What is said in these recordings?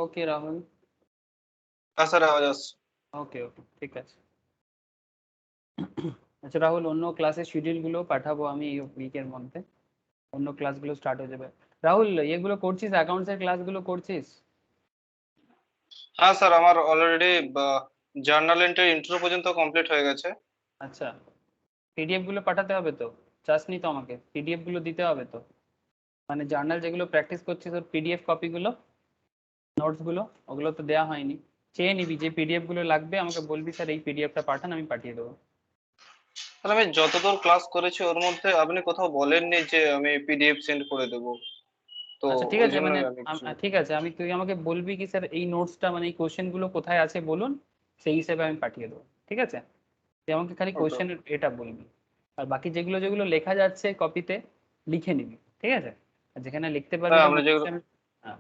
ওকে Rahul. Sir আওয়াজ আসছে। ওকে ওকে ঠিক আছে। আচ্ছা রাহুল, অন্য ক্লাসের শিডিউলগুলো পাঠাবো আমি এই উইকের মধ্যে। অন্য ক্লাসগুলো স্টার্ট হয়ে যাবে। রাহুল, এগুলো করছিস, অ্যাকাউন্টসের ক্লাসগুলো করছিস? হ্যাঁ স্যার, আমার অলরেডি জার্নাল এন্ট্রি ইন্ট্রো পর্যন্ত কমপ্লিট হয়ে গেছে। আচ্ছা, পিডিএফ গুলো পাঠাতে হবে তো? চাসনি তো আমাকে পিডিএফ গুলো দিতে হবে তো? মানে জার্নাল যেগুলো প্র্যাকটিস করছিস ওর পিডিএফ কপিগুলো, নোটস গুলো, ওগুলো তো দেওয়া হয়নি। চেয়ে নিবি, যে পিডিএফ গুলো লাগবে আমাকে বলবি, স্যার এই পিডিএফটা পাঠান, আমি পাঠিয়ে দেবো। স্যার আমি যতদূর ক্লাস করেছি ওর মধ্যে আপনি কোথাও বলেননি যে আমি পিডিএফ সেন্ড করে দেবো, তো আচ্ছা ঠিক ওই আছে, মানে জন্যই আমি কিছু। ঠিক আছে, আমি, তুই আমাকে বলবি কি স্যার এই নোটসটা মানে এই কোশ্চেন গুলো কোথায় আছে বলুন, সেই হিসেবে আমি পাঠিয়ে দেবো। ঠিক আছে, তুই আমাকে খালি ওকে। কোশ্চেন এটা বলবি। আর বাকি যেগুলো যেগুলো লেখা যাচ্ছে কপিতে লিখে নিবি, ঠিক আছে? আর যেখানে লিখতে পারবি হ্যাঁ না আমরা মনে যেগুলো হচ্ছে হ্যাঁ,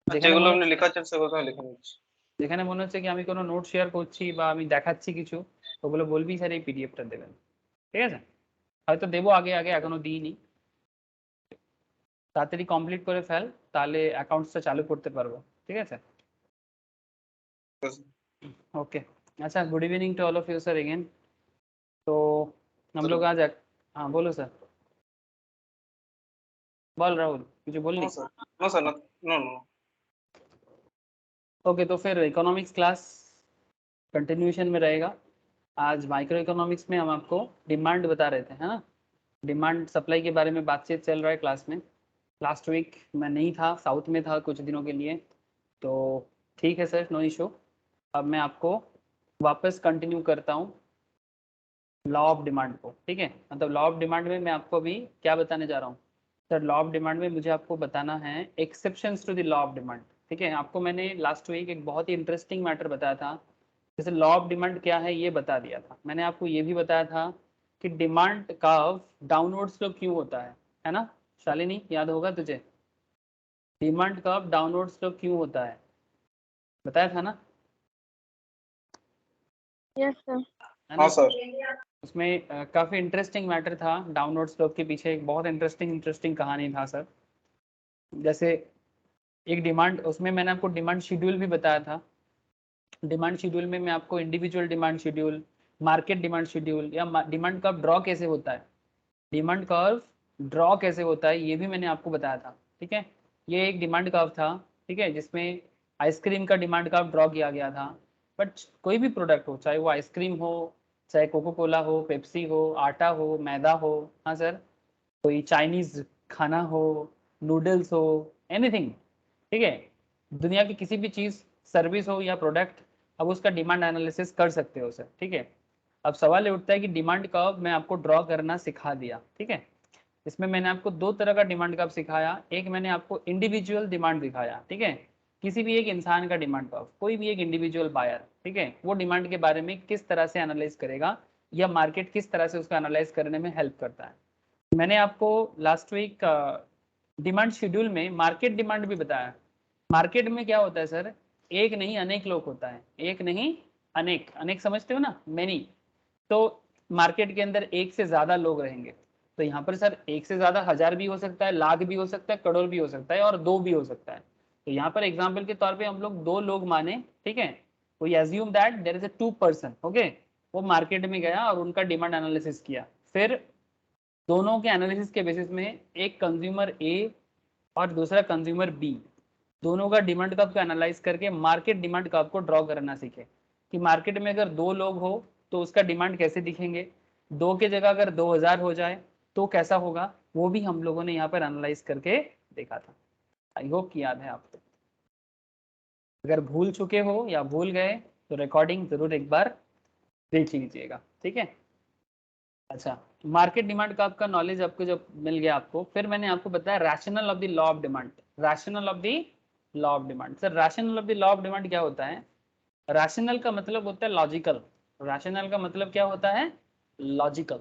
যেখানে যেগুলো মনে আপনি হচ্ছে লেখাচ্ছেন সেগুলো আমি লিখে নিচ্ছি। যেখানে মনে হচ্ছে কি আমি কোনো নোট শেয়ার করছি বা আমি দেখাচ্ছি কিছু, ওগুলো বলবি স্যার এই পিডিএফটা দেবেন। ঠিক আছে, হয়তো দেবো আগে আগে, এখনো দিইনি। তাড়াতাড়ি কমপ্লিট করে ফেল, তাহলে অ্যাকাউন্টসটা চালু করতে পারবো। ঠিক আছে, ओके। अच्छा, good evening to all of you sir again. तो हम लोग आज हाँ बोलो सर, बोल राहुल, कुछ नो बोलनी? Sir, no sir, no no. Okay, तो फिर इकोनॉमिक्स क्लास कंटिन्यूशन में रहेगा। आज माइक्रो इकोनॉमिक्स में हम आपको डिमांड बता रहे थे, है ना? डिमांड सप्लाई के बारे में बातचीत चल रहा है क्लास में। लास्ट वीक मैं नहीं था, साउथ में था कुछ दिनों के लिए। तो ठीक है सर, नो इशू। अब मैं आपको वापस कंटिन्यू करता हूँ लॉ ऑफ डिमांड को। ठीक है, मतलब लॉ ऑफ डिमांड में मैं आपको अभी क्या बताने जा रहा हूँ सर? लॉ ऑफ डिमांड में मुझे आपको बताना है exceptions to the law of demand. ठीक है, आपको मैंने लास्ट वीक एक बहुत ही इंटरेस्टिंग मैटर बताया था। जैसे लॉ ऑफ डिमांड क्या है ये बता दिया था मैंने आपको, ये भी बताया था कि डिमांड कर्व डाउनवर्ड स्लोप क्यों होता है ना शालिनी, याद होगा तुझे? डिमांड कर्व डाउनवर्ड स्लोप क्यों होता है, बताया था ना? Yes sir. है हाँ ना? सर। उसमें काफ़ी इंटरेस्टिंग मैटर था। डाउनवर्ड स्लोप के पीछे एक बहुत इंटरेस्टिंग कहानी था सर। जैसे एक डिमांड, उसमें मैंने आपको डिमांड शेड्यूल भी बताया था। डिमांड शेड्यूल में मैं आपको individual demand schedule, market demand schedule, या डिमांड कर्व ड्रॉ कैसे होता है, डिमांड कर्व ड्रॉ कैसे होता है, ये भी मैंने आपको बताया था। ठीक है, ये एक डिमांड कर्व था, ठीक है, जिसमें आइसक्रीम का डिमांड कर्व ड्रॉ किया गया था। बट कोई भी प्रोडक्ट हो, चाहे वो आइसक्रीम हो, चाहे कोको कोला हो, पेप्सी हो, आटा हो, मैदा हो, हाँ सर, कोई चाइनीज खाना हो, नूडल्स हो, एनीथिंग, ठीक है, दुनिया की किसी भी चीज़, सर्विस हो या प्रोडक्ट, अब उसका डिमांड एनालिसिस कर सकते हो सर। ठीक है, अब सवाल ये उठता है कि डिमांड कर्व मैं आपको ड्रॉ करना सिखा दिया। ठीक है, इसमें मैंने आपको दो तरह का डिमांड कर्व सिखाया। एक मैंने आपको इंडिविजुअल डिमांड दिखाया, ठीक है, किसी भी एक इंसान का डिमांड कर्व, कोई भी एक इंडिविजुअल बायर, ठीक है, वो डिमांड के बारे में किस तरह से एनालाइज करेगा, या मार्केट किस तरह से उसका एनालाइज करने में हेल्प करता है। मैंने आपको लास्ट वीक डिमांड शेड्यूल में मार्केट डिमांड भी बताया। मार्केट में क्या होता है सर, एक नहीं अनेक लोग होता है, एक नहीं अनेक, अनेक समझते हो ना, मेनी। तो मार्केट के अंदर एक से ज्यादा लोग रहेंगे। तो यहाँ पर सर एक से ज्यादा हजार भी हो सकता है, लाख भी हो सकता है, करोड़ भी हो सकता है, और दो भी हो सकता है। तो यहाँ पर एग्जाम्पल के तौर पे हम लोग दो लोग माने, ठीक है, we assume that there is a two person, okay. वो मार्केट में गया और उनका डिमांड एनालिसिस किया। फिर दोनों के एनालिसिस के बेसिस में एक कंज्यूमर ए और दूसरा कंज्यूमर बी, दोनों का डिमांड कर्व को एनालाइज करके मार्केट डिमांड कर्व को ड्रॉ करना सीखे कि मार्केट में अगर दो लोग हो तो उसका डिमांड कैसे दिखेंगे, दो के जगह अगर 2000 हो जाए तो कैसा होगा, वो भी हम लोगों ने यहाँ पर एनालाइज करके देखा था। आई होप कि याद है आपको। अगर भूल चुके हो या भूल गए तो रिकॉर्डिंग जरूर एक बार देख लीजिएगा। ठीक है, अच्छा, मार्केट डिमांड का आपका नॉलेज आपको जब मिल गया आपको, फिर मैंने आपको बताया rational of the law of demand. Rational of the law of demand, sir rational of the law of demand क्या होता है? रैशनल का मतलब होता है लॉजिकल। रैशनल का मतलब क्या होता है? लॉजिकल।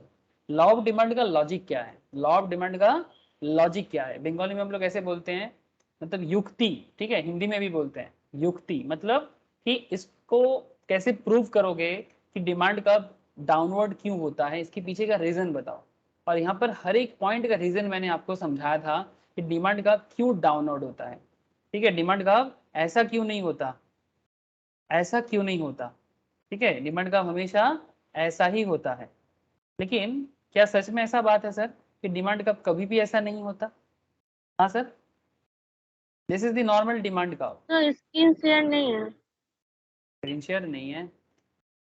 लॉ ऑफ डिमांड का लॉजिक क्या है? लॉ ऑफ डिमांड का लॉजिक क्या है? बंगाली में हम लोग ऐसे बोलते हैं, मतलब युक्ति, ठीक है, हिंदी में भी बोलते हैं युक्ति, मतलब कि इसको कैसे प्रूव करोगे कि डिमांड का डाउनवर्ड क्यों होता है, इसके पीछे का रीजन बताओ। और यहाँ पर हर एक पॉइंट का रीजन मैंने आपको समझाया था कि डिमांड का क्यों डाउनवर्ड होता है। ठीक है, डिमांड का ऐसा क्यों नहीं होता, ऐसा क्यों नहीं होता, ठीक है, डिमांड का हमेशा ऐसा ही होता है। लेकिन क्या सच में ऐसा बात है सर कि डिमांड का कभी भी ऐसा नहीं होता? हाँ sir, this is the normal demand का। तो स्क्रीन शेयर नहीं है। स्क्रीन शेयर नहीं है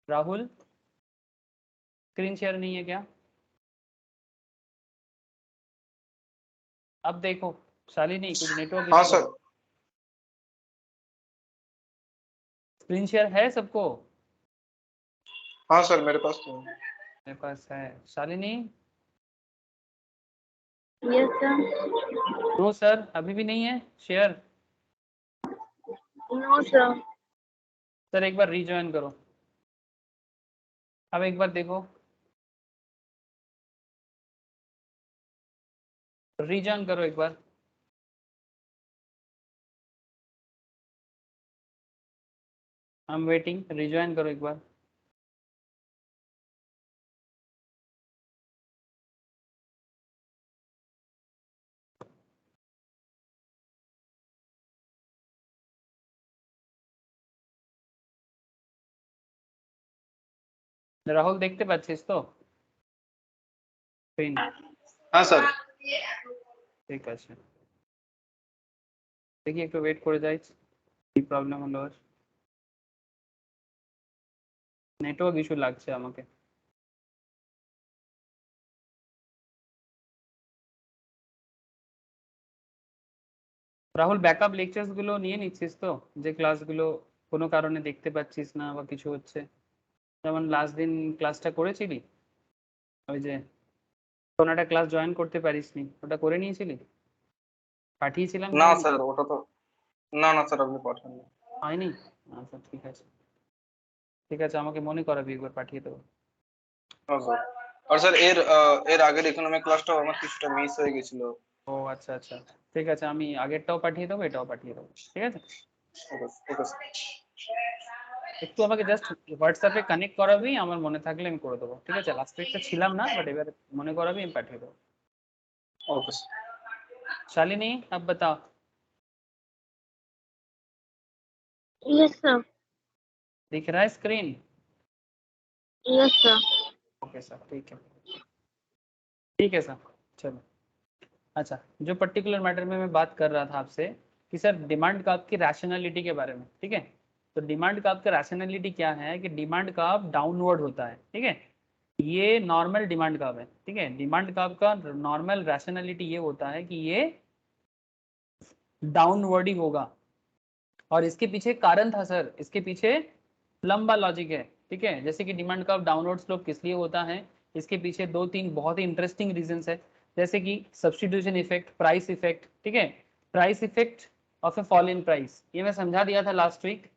राहुल, स्क्रीन शेयर नहीं है क्या? अब देखो शालिनी, कुछ नेटवर्क हाँ इशू सर। है? स्क्रीन शेयर है सबको? हाँ सर, मेरे पास तो है। मेरे पास है। Shalini? Yes sir. No sir, अभी भी नहीं है शेयर। No sir. सर एक बार रीजॉइन करो, अब एक बार देखो, रीजॉइन करो एक बार। आई एम वेटिंग, रीजॉइन करो एक बार। রাহুল দেখতে পাচ্ছিস তো স্ক্রিন? हाँ सर। ঠিক আছে, দেখি একটু ওয়েট করে যাই, কি প্রবলেম হলো আর। নেটওয়ার্ক ইস্যু লাগছে আমাকে। রাহুল ব্যাকআপ লেকচার্স গুলো নিয়ে নিচ্ছিস তো, যে ক্লাসগুলো কোনো কারণে দেখতে পাচ্ছিস না বা কিছু হচ্ছে, যেমন লাস্ট দিন ক্লাসটা করেছিলি, ওই যে কোনো একটা ক্লাস জয়েন করতে পারিসনি, ওটা করে নিয়েছিলি? পাঠিয়েছিলাম না হয়নি? স্যার, ওটা তো না না স্যার, আপনি পাঠাননি। হয়নি? আচ্ছা ঠিক আছে, ঠিক আছে, আমাকে মনে করাবি, একবার পাঠিয়ে দেবো। হ্যাঁ স্যার। আর স্যার এর আগের ইকোনমিক ক্লাসটাও আমার কিছুটা মিস হয়ে গেছিল। ও আচ্ছা আচ্ছা, ঠিক আছে, আমি আগেরটাও পাঠিয়ে দেবো, এটাও পাঠিয়ে দেবো, ঠিক আছে। ওকে ওকে স্যার। একটু আমাকে জাস্ট হোয়াটসঅ্যাপে কানেক্ট করাবি, আমার মনে থাকলে আমি করে দেবো, ঠিক আছে। লাস্ট উইকটা ছিলাম না, বাট এবার মনে করাবি, আমি পাঠিয়ে দেবো। Okay sir. शालिनी अब बताओ, यस सर। दिख रहा है screen? Yes sir. Okay sir, ठीक है, ठीक है सर, चलो। अच्छा, जो पर्टिकुलर मैटर में मैं बात कर रहा था आपसे कि सर डिमांड कर्व की रैशनैलिटी के बारे में, ठीक है। तो डिमांड कर्व का रैशनैलिटी क्या है कि डिमांड कर्व डाउनवर्ड होता है, ठीक है। ये नॉर्मल डिमांड कर्व है, ठीक है। डिमांड कर्व का नॉर्मल रैशनैलिटी ये होता है कि ये डाउनवर्ड ही होगा। और इसके पीछे कारण था सर, इसके पीछे लंबा लॉजिक है, ठीक है। जैसे कि डिमांड कर्व डाउनवर्ड स्लोप किस लिए होता है, इसके पीछे दो तीन बहुत ही इंटरेस्टिंग रीजंस है। जैसे कि सब्स्टिट्यूशन इफेक्ट, प्राइस इफेक्ट, ठीक है, price effect of A fall in price, ये मैं समझा दिया था लास्ट वीक।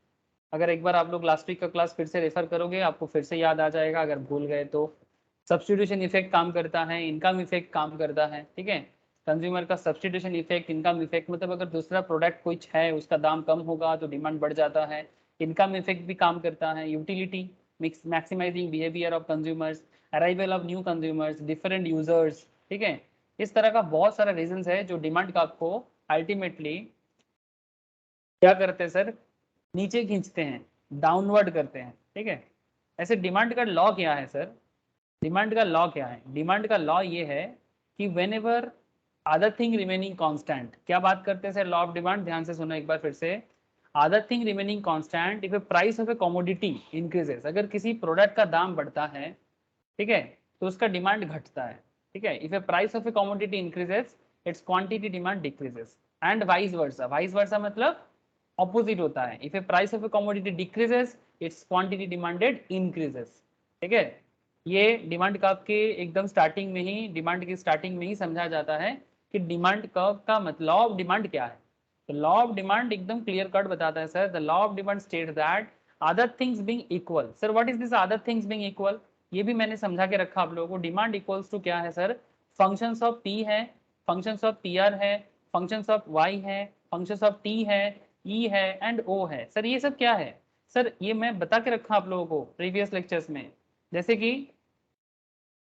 अगर एक बार आप लोग लास्ट वीक का क्लास फिर से रेफर करोगे, आपको फिर से याद आ जाएगा अगर भूल गए तो। सब्स्टिट्यूशन इफेक्ट काम करता है, इनकम इफेक्ट काम करता है, ठीक है। कंज्यूमर का सब्स्टिट्यूशन इफेक्ट, इनकम इफेक्ट, मतलब अगर दूसरा प्रोडक्ट कुछ है उसका दाम कम होगा तो डिमांड बढ़ जाता है। इनकम इफेक्ट भी काम करता है, utility, maximising behaviour of consumers, arrival of new consumers, different users, ठीक है। इस तरह का बहुत सारा रीजंस है जो डिमांड का आपको अल्टीमेटली क्या करते हैं सर, नीचे खींचते हैं, डाउनवर्ड करते हैं, ठीक है। ऐसे डिमांड का लॉ क्या है सर, डिमांड का लॉ क्या है? डिमांड का लॉ ये है कि when ever other thing remaining constant, क्या बात करते हैं सर लॉ ऑफ डिमांड, ध्यान से सुनो एक बार फिर से। Other thing remaining constant, if A price of A commodity increases, अगर किसी प्रोडक्ट का दाम बढ़ता है, ठीक है, तो उसका डिमांड घटता है, ठीक है। If A price of A commodity increases, it's quantity demand decreases, and vice versa, vice versa मतलब ऑपोजिट होता है। If A price of A commodity decreases, it's quantity demanded increases, ठीक है। ये डिमांड कर्व के एकदम स्टार्टिंग में ही, demand की स्टार्टिंग में ही समझा जाता है कि डिमांड कर्व का मतलब लॉ ऑफ डिमांड क्या है। तो लॉ ऑफ डिमांड एकदम क्लियर कट बताता है sir, the law of demand state that other things being equal, sir what is this other things being equal, ये भी मैंने समझा के रखा आप लोगों को। डिमांड इक्वल्स टू क्या है सर, फंक्शंस ऑफ पी है, फंक्शंस ऑफ पी आर है, फंक्शंस ऑफ वाई है, फंक्शंस ऑफ टी है, ई है एंड ओ है। सर ये सब क्या है सर, ये मैं बता के रखा आप लोगों को प्रीवियस लेक्चर्स में। जैसे कि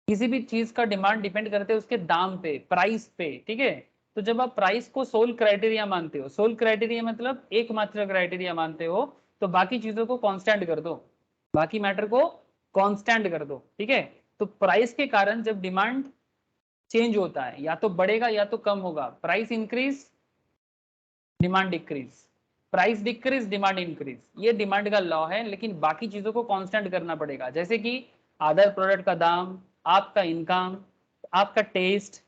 किसी भी चीज का डिमांड डिपेंड करते हैं उसके दाम पे, प्राइस पे, ठीक है। तो जब आप प्राइस को सोल क्राइटेरिया मानते हो, सोल क्राइटेरिया मतलब एकमात्र क्राइटेरिया मानते हो, तो बाकी चीजों को कांस्टेंट कर दो, बाकी मैटर को कांस्टेंट कर दो, ठीक है। तो प्राइस के कारण जब डिमांड चेंज होता है, या तो बढ़ेगा या तो कम होगा, price increase demand decrease, price decrease demand increase, ये डिमांड का लॉ है। लेकिन बाकी चीजों को कांस्टेंट करना पड़ेगा, जैसे कि अदर प्रोडक्ट का दाम, आपका इनकम, आपका टेस्ट,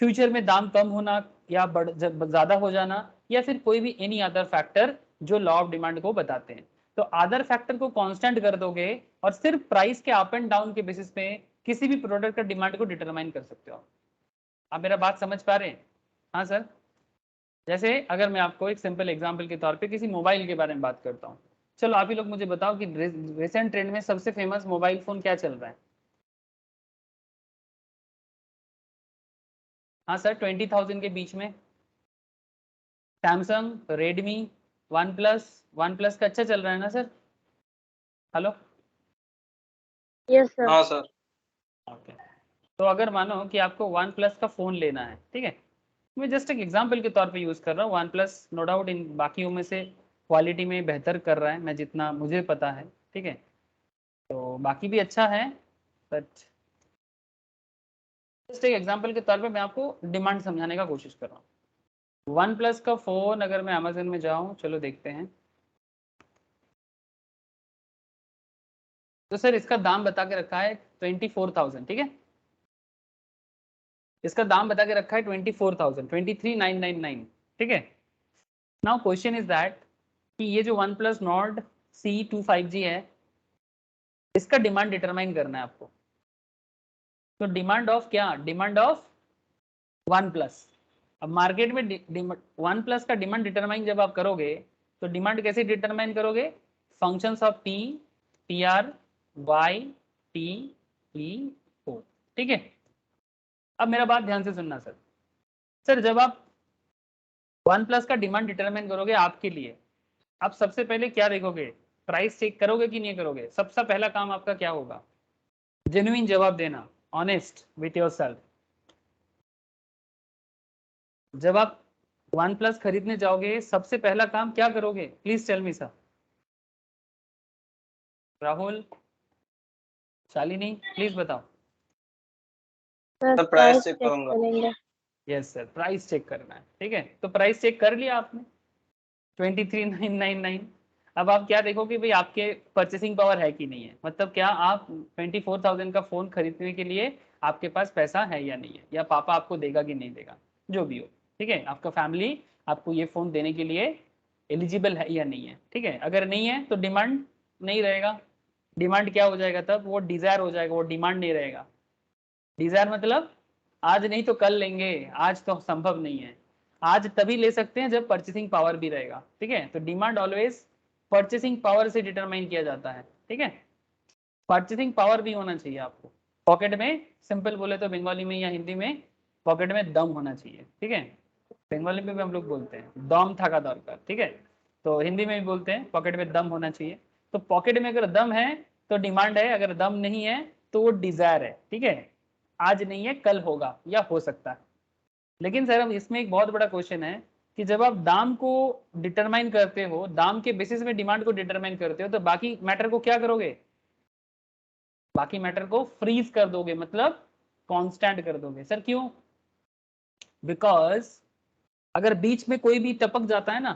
फ्यूचर में दाम कम होना या ज्यादा हो जाना, या फिर कोई भी एनी अदर फैक्टर जो लॉ ऑफ डिमांड को बताते हैं। तो अदर फैक्टर को कांस्टेंट कर दोगे और सिर्फ प्राइस के अप एंड डाउन के बेसिस पे किसी भी प्रोडक्ट का डिमांड को डिटरमाइन कर सकते हो। आप मेरा बात समझ पा रहे हैं? हाँ सर। जैसे अगर मैं आपको एक सिंपल एग्जांपल के तौर पे किसी मोबाइल के बारे में बात करता हूँ, चलो आप ही लोग मुझे बताओ कि रिसेंट ट्रेंड में सबसे फेमस मोबाइल फोन क्या चल रहा है? हाँ सर, 20,000 के बीच में सैमसंग, रेडमी, वन प्लस का अच्छा चल रहा है ना सर? हेलो। Yes sir. हाँ सर। ओके। तो अगर मानो कि आपको वन प्लस का फोन लेना है, ठीक है, मैं जस्ट एक एग्जांपल के तौर पे यूज कर रहा हूँ। वन प्लस नो डाउट इन बाकियों में से क्वालिटी में बेहतर कर रहा है, मैं जितना मुझे पता है, ठीक है, तो बाकी भी अच्छा है, बट जस्ट एक एग्जांपल के तौर पे मैं आपको डिमांड समझाने का कोशिश कर रहा हूँ। वन प्लस का फोन अगर मैं अमेजन में जाऊँ, चलो देखते हैं, तो सर इसका दाम बता के रखा है 24,000, ठीक है, इसका दाम बता के रखा है 24,000, 23,999, ठीक है। नाउ क्वेश्चन इज दैट कि ये जो वन प्लस नॉर्ड C25G है, इसका डिमांड डिटरमाइन करना है आपको। तो डिमांड ऑफ क्या? Demand of one plus. अब मार्केट में वन प्लस का डिमांड डिटरमाइन जब आप करोगे, तो डिमांड कैसे डिटरमाइन करोगे? Functions of P, PR, Y, T, E, O, ठीक है। अब मेरा बात ध्यान से सुनना सर। सर जब आप वन प्लस का डिमांड डिटरमाइन करोगे आपके लिए, आप सबसे पहले क्या देखोगे? प्राइस चेक करोगे कि नहीं करोगे? सबसे पहला काम आपका क्या होगा? जेन्युइन जवाब देना, ऑनेस्ट विथ योरसेल्फ। जब आप वन प्लस खरीदने जाओगे, सबसे पहला काम क्या करोगे? Please tell me sir. Rahul, Shalini, please बताओ। Sir price price check check करूंगा। करेंगे। यस सर, प्राइस चेक करना है, ठीक है। तो प्राइस चेक कर लिया आपने, 23,999। अब आप क्या देखोगे भाई, आपके परचेसिंग पावर है कि नहीं है, मतलब क्या आप 24,000 का फोन खरीदने के लिए आपके पास पैसा है या नहीं है, या पापा आपको देगा कि नहीं देगा, जो भी हो, ठीक है, आपका फैमिली आपको ये फोन देने के लिए एलिजिबल है या नहीं है, ठीक है। अगर नहीं है तो डिमांड नहीं रहेगा। डिमांड क्या हो जाएगा तब? वो डिजायर हो जाएगा, वो डिमांड नहीं रहेगा। डिजायर मतलब आज नहीं तो कल लेंगे, आज तो संभव नहीं है। आज तभी ले सकते हैं जब परचेसिंग पावर भी रहेगा, ठीक है। तो डिमांड ऑलवेज परचेसिंग पावर से डिटरमाइन किया जाता है, ठीक है। परचेसिंग पावर भी होना चाहिए आपको पॉकेट में, सिंपल बोले तो बंगाली में या हिंदी में पॉकेट में दम होना चाहिए, ठीक है। बंगाली में भी हम लोग बोलते हैं दम थाका दरकार, ठीक है। तो हिंदी में भी बोलते हैं पॉकेट में दम होना चाहिए। तो पॉकेट में अगर दम है तो डिमांड है, अगर दम नहीं है तो वो डिजायर है, ठीक है। आज नहीं है कल होगा या हो सकता है। लेकिन सर अब इसमें एक बहुत बड़ा क्वेश्चन है कि जब आप दाम को डिटरमाइन करते हो, दाम के बेसिस में डिमांड को डिटरमाइन करते हो, तो बाकी मैटर को क्या करोगे? बाकी मैटर को फ्रीज कर दोगे, मतलब कांस्टेंट कर दोगे। सर क्यों? बिकॉज अगर बीच में कोई भी टपक जाता है ना,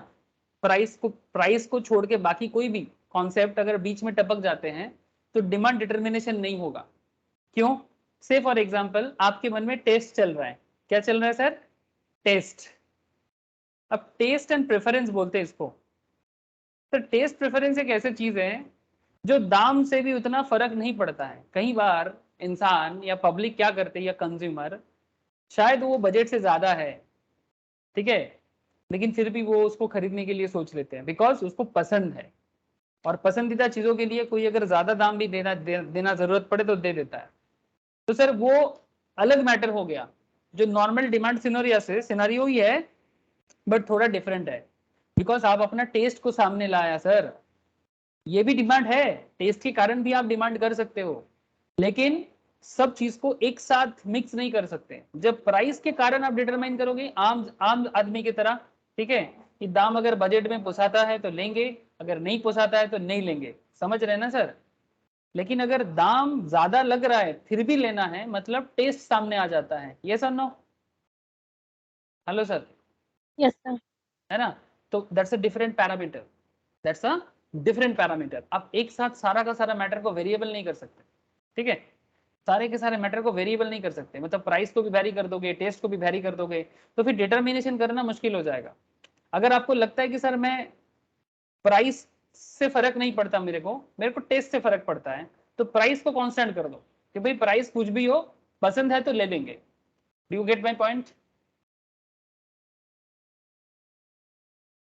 प्राइस को छोड़ के बाकी कोई भी कॉन्सेप्ट अगर बीच में टपक जाते हैं तो डिमांड डिटर्मिनेशन नहीं होगा। क्यों? से फॉर एग्जांपल आपके मन में टेस्ट चल रहा है, क्या चल रहा है सर? टेस्ट। अब टेस्ट एंड प्रेफरेंस बोलते हैं इसको। तो टेस्ट प्रेफरेंस एक ऐसी चीज है जो दाम से भी उतना फर्क नहीं पड़ता है। कई बार इंसान या पब्लिक क्या करते हैं, या कंज्यूमर, शायद वो बजट से ज्यादा है, ठीक है, लेकिन फिर भी वो उसको खरीदने के लिए सोच लेते हैं बिकॉज उसको पसंद है। और पसंदीदा चीजों के लिए कोई अगर ज्यादा दाम भी देना जरूरत पड़े तो दे देता है। तो सर वो अलग मैटर हो गया। जो नॉर्मल डिमांड सिनेरियो ही है, बट थोड़ा डिफरेंट है बिकॉज आप अपना टेस्ट को सामने लाया सर। ये भी डिमांड है, टेस्ट के कारण भी आप डिमांड कर सकते हो, लेकिन सब चीज को एक साथ मिक्स नहीं कर सकते। जब प्राइस के कारण आप डिटरमाइन करोगे आम आम आदमी की तरह, ठीक है, कि दाम अगर बजट में पोसाता है तो लेंगे, अगर नहीं पोसाता है तो नहीं लेंगे, समझ रहे हैं ना सर। लेकिन अगर दाम ज्यादा लग रहा है फिर भी लेना है, मतलब टेस्ट सामने आ जाता है। ये sir no, hello sir, Yes, sir. है ना। तो that's a different parameter, that's a different parameter. आप एक साथ सारा का सारा मैटर को वेरिएबल नहीं कर सकते, ठीक है, सारे के सारे मैटर को वेरिएबल नहीं कर सकते। मतलब प्राइस को भी वैरी कर दोगे, टेस्ट को भी वैरी कर दोगे, तो फिर डिटर्मिनेशन करना मुश्किल हो जाएगा। अगर आपको लगता है कि सर मैं प्राइस से फर्क नहीं पड़ता, मेरे को टेस्ट से फर्क पड़ता है, तो प्राइस को कांस्टेंट कर दो कि भाई प्राइस कुछ भी हो, पसंद है तो ले लेंगे। Do you get my point?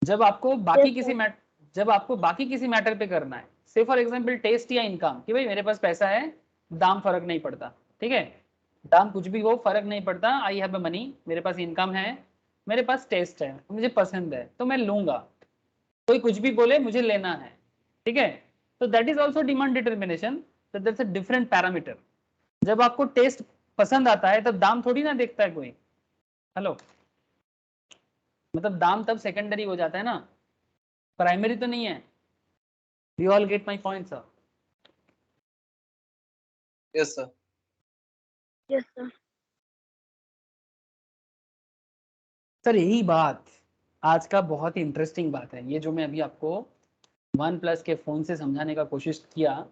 जब आपको बाकी Yes, किसी sir. जब आपको बाकी किसी मैटर पे करना है, से फॉर एग्जांपल टेस्ट या इनकम, कि भाई मेरे पास पैसा है, दाम फर्क नहीं पड़ता, ठीक है, दाम कुछ भी हो फर्क नहीं पड़ता, आई हैव मनी, मेरे पास इनकम है, मेरे पास टेस्ट है, मुझे पसंद है तो मैं लूंगा, कोई कुछ भी बोले मुझे लेना है, ठीक है। तो that is also demand determination, that's a different parameter. जब आपको टेस्ट पसंद आता है तब दाम थोड़ी ना देखता है कोई, हेलो, मतलब दाम तब सेकेंडरी हो जाता है ना, प्राइमरी तो नहीं है। You all get my point sir? Yes sir. Yes, sir. Sir यही बात आज का बहुत ही इंटरेस्टिंग बात है, ये जो मैं अभी आपको वन प्लस के फोन से समझाने का कोशिश किया,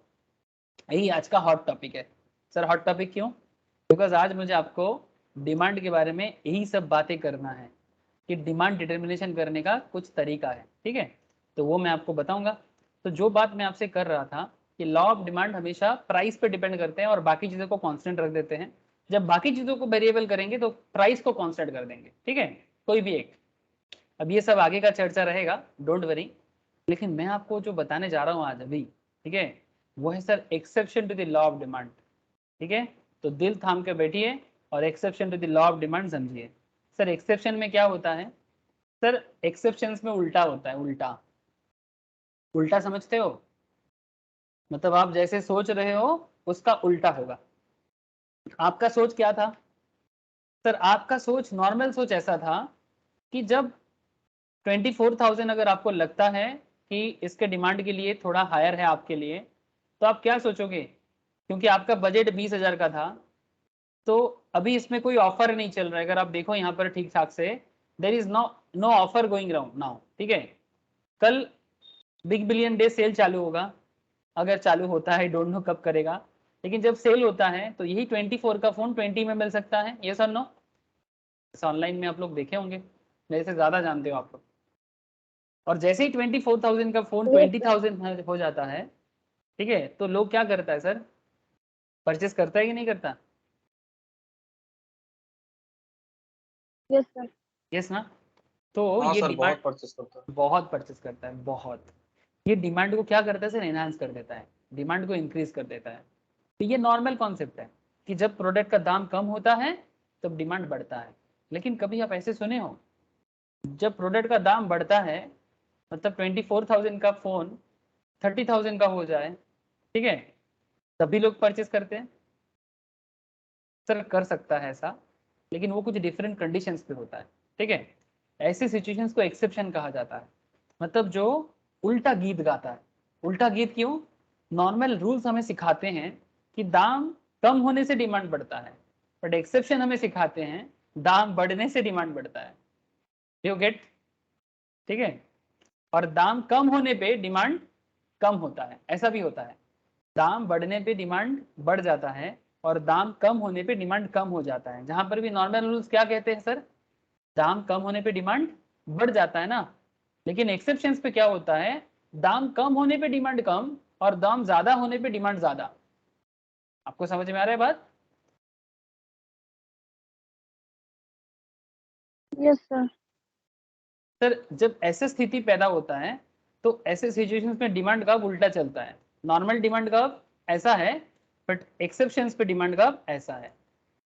यही आज का हॉट टॉपिक है। सर हॉट टॉपिक क्यों? बिकॉज आज मुझे आपको डिमांड के बारे में यही सब बातें करना है कि डिमांड डिटर्मिनेशन करने का कुछ तरीका है, ठीक है, तो वो मैं आपको बताऊंगा। तो जो बात मैं आपसे कर रहा था कि लॉ ऑफ डिमांड हमेशा प्राइस पे डिपेंड करते हैं और बाकी चीज़ों को कांस्टेंट रख देते हैं। जब बाकी चीज़ों को वेरिएबल करेंगे तो प्राइस को कांस्टेंट कर देंगे, ठीक है, कोई भी एक। अब ये सब आगे का चर्चा रहेगा, डोंट वरी। लेकिन मैं आपको जो बताने जा रहा हूँ आज अभी, ठीक है, वो है sir exception to the law of demand, ठीक है। तो दिल थाम के बैठिए और exception to the law of demand समझिए। सर एक्सेप्शन में क्या होता है? सर एक्सेप्शंस में उल्टा होता है, उल्टा। उल्टा समझते हो? मतलब आप जैसे सोच रहे हो उसका उल्टा होगा। आपका सोच क्या था? सर आपका सोच, नॉर्मल सोच ऐसा था कि जब 24,000 अगर आपको लगता है कि इसके डिमांड के लिए थोड़ा हायर है आपके लिए, तो आप क्या सोचोगे? क्योंकि आपका बजट 20,000 का था, तो अभी इसमें कोई ऑफर नहीं चल रहा है। अगर आप देखो यहाँ पर ठीक ठाक से, there is no no offer going round now, ठीक है। कल बिग बिलियन डे सेल चालू होगा, अगर चालू होता है, डोंट नो कब करेगा, लेकिन जब सेल होता है तो यही 24 का फोन 20 में मिल सकता है, ये सर नो? ऑनलाइन में आप लोग देखे होंगे, मेरे से ज्यादा जानते हो आप लोग। और जैसे ही 24,000 का फोन Yes, sir. 20,000 हो जाता है, ठीक है, तो लोग क्या करता है सर? परचेस करता है कि नहीं करता? Yes, sir. यस ना। तो हाँ ये सर, डिमांड बहुत परचेस करता है। बहुत परचेस करता है, बहुत। ये डिमांड को क्या करता है सर? एनहांस कर देता है, डिमांड को इंक्रीज कर देता है। तो ये नॉर्मल कॉन्सेप्ट है कि जब प्रोडक्ट का दाम कम होता है तब डिमांड बढ़ता है। लेकिन कभी आप ऐसे सुने हो जब प्रोडक्ट का दाम बढ़ता है, मतलब 24,000 का फोन 30,000 का हो जाए, ठीक है, तभी लोग परचेस करते हैं? सर कर सकता है ऐसा, लेकिन वो कुछ डिफरेंट कंडीशंस पे होता है, ठीक है। ऐसे सिचुएशंस को एक्सेप्शन कहा जाता है, मतलब जो उल्टा गीत गाता है। उल्टा गीत क्यों? नॉर्मल रूल्स हमें सिखाते हैं कि दाम कम होने से डिमांड बढ़ता है, बट एक्सेप्शन हमें सिखाते हैं दाम बढ़ने से डिमांड बढ़ता है। You get? ठीक है। और दाम कम होने पे डिमांड कम होता है, ऐसा भी होता है। दाम बढ़ने पे डिमांड बढ़ जाता है और दाम कम होने पे डिमांड कम हो जाता है। जहां पर भी नॉर्मल रूल्स क्या कहते हैं सर? दाम कम होने पे डिमांड बढ़ जाता है ना। लेकिन एक्सेप्शंस पे क्या होता है? दाम कम होने पे डिमांड कम और दाम ज्यादा होने पे डिमांड ज्यादा। आपको समझ में आ रहा है बात? Yes, sir. सर जब ऐसा स्थिति पैदा होता है तो ऐसे सिचुएशंस में डिमांड कर्व उल्टा चलता है। नॉर्मल डिमांड कर्व ऐसा है, बट एक्सेप्शंस पे डिमांड कर्व ऐसा है।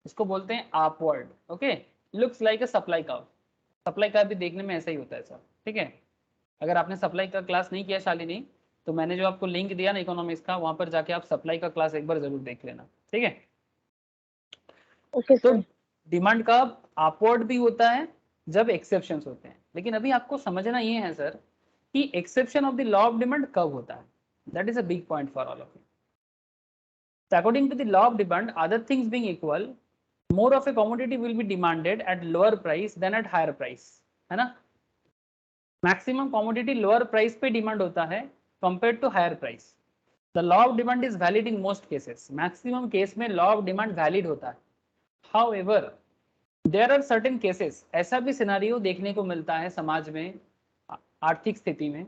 इसको बोलते हैं upward. Okay, looks like a supply curve. Supply curve भी देखने में ऐसा ही होता है सर, ठीक है। अगर आपने सप्लाई का क्लास नहीं किया शालिनी, तो मैंने जो आपको लिंक दिया ना इकोनॉमिक्स का, वहां पर जाके आप सप्लाई का क्लास एक बार जरूर देख लेना, ठीक है। ओके तो सर। डिमांड का अपवर्ड भी होता है जब एक्सेप्शंस होते हैं, लेकिन अभी आपको समझना ये है सर कि exception of the law of demand कब होता है, that is a big point for all of you. So according to the law of demand, other things being equal, more of a commodity will be demanded at lower price than at higher price, है ना। Maximum commodity lower price पे demand होता है compare to higher price. The law of demand is valid in most cases, maximum case में law of demand valid होता है। However there are certain cases, ऐसा भी सिनारियो देखने को मिलता है समाज में, आर्थिक स्थिति में,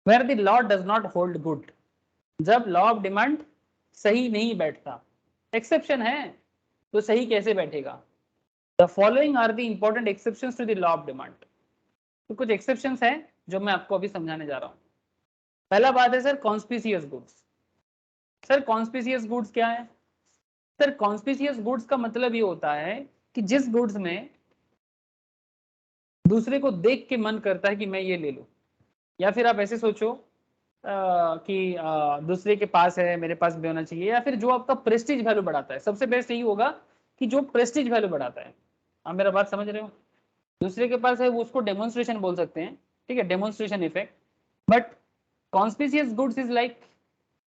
where the law does not hold good, जब लॉ ऑफ डिमांड सही नहीं बैठता। एक्सेप्शन है तो सही कैसे बैठेगा। The following are the important exceptions to the law of demand. तो कुछ एक्सेप्शंस हैं जो मैं आपको अभी समझाने जा रहा हूं। पहला बात है sir conspicuous goods. Sir conspicuous goods क्या है। सर कॉन्स्पिशियस गुड्स का मतलब ये होता है कि जिस गुड्स में दूसरे को देख के मन करता है कि मैं ये ले लूं, या फिर आप ऐसे सोचो कि दूसरे के पास है मेरे पास भी होना चाहिए, या फिर जो आपका प्रेस्टीज वैल्यू बढ़ाता है। सबसे बेस्ट यही होगा कि जो प्रेस्टीज वैल्यू बढ़ाता है। आप मेरा बात समझ रहे हो, दूसरे के पास है वो उसको डेमोन्स्ट्रेशन बोल सकते हैं, ठीक है, demonstration effect. But conspicuous goods is like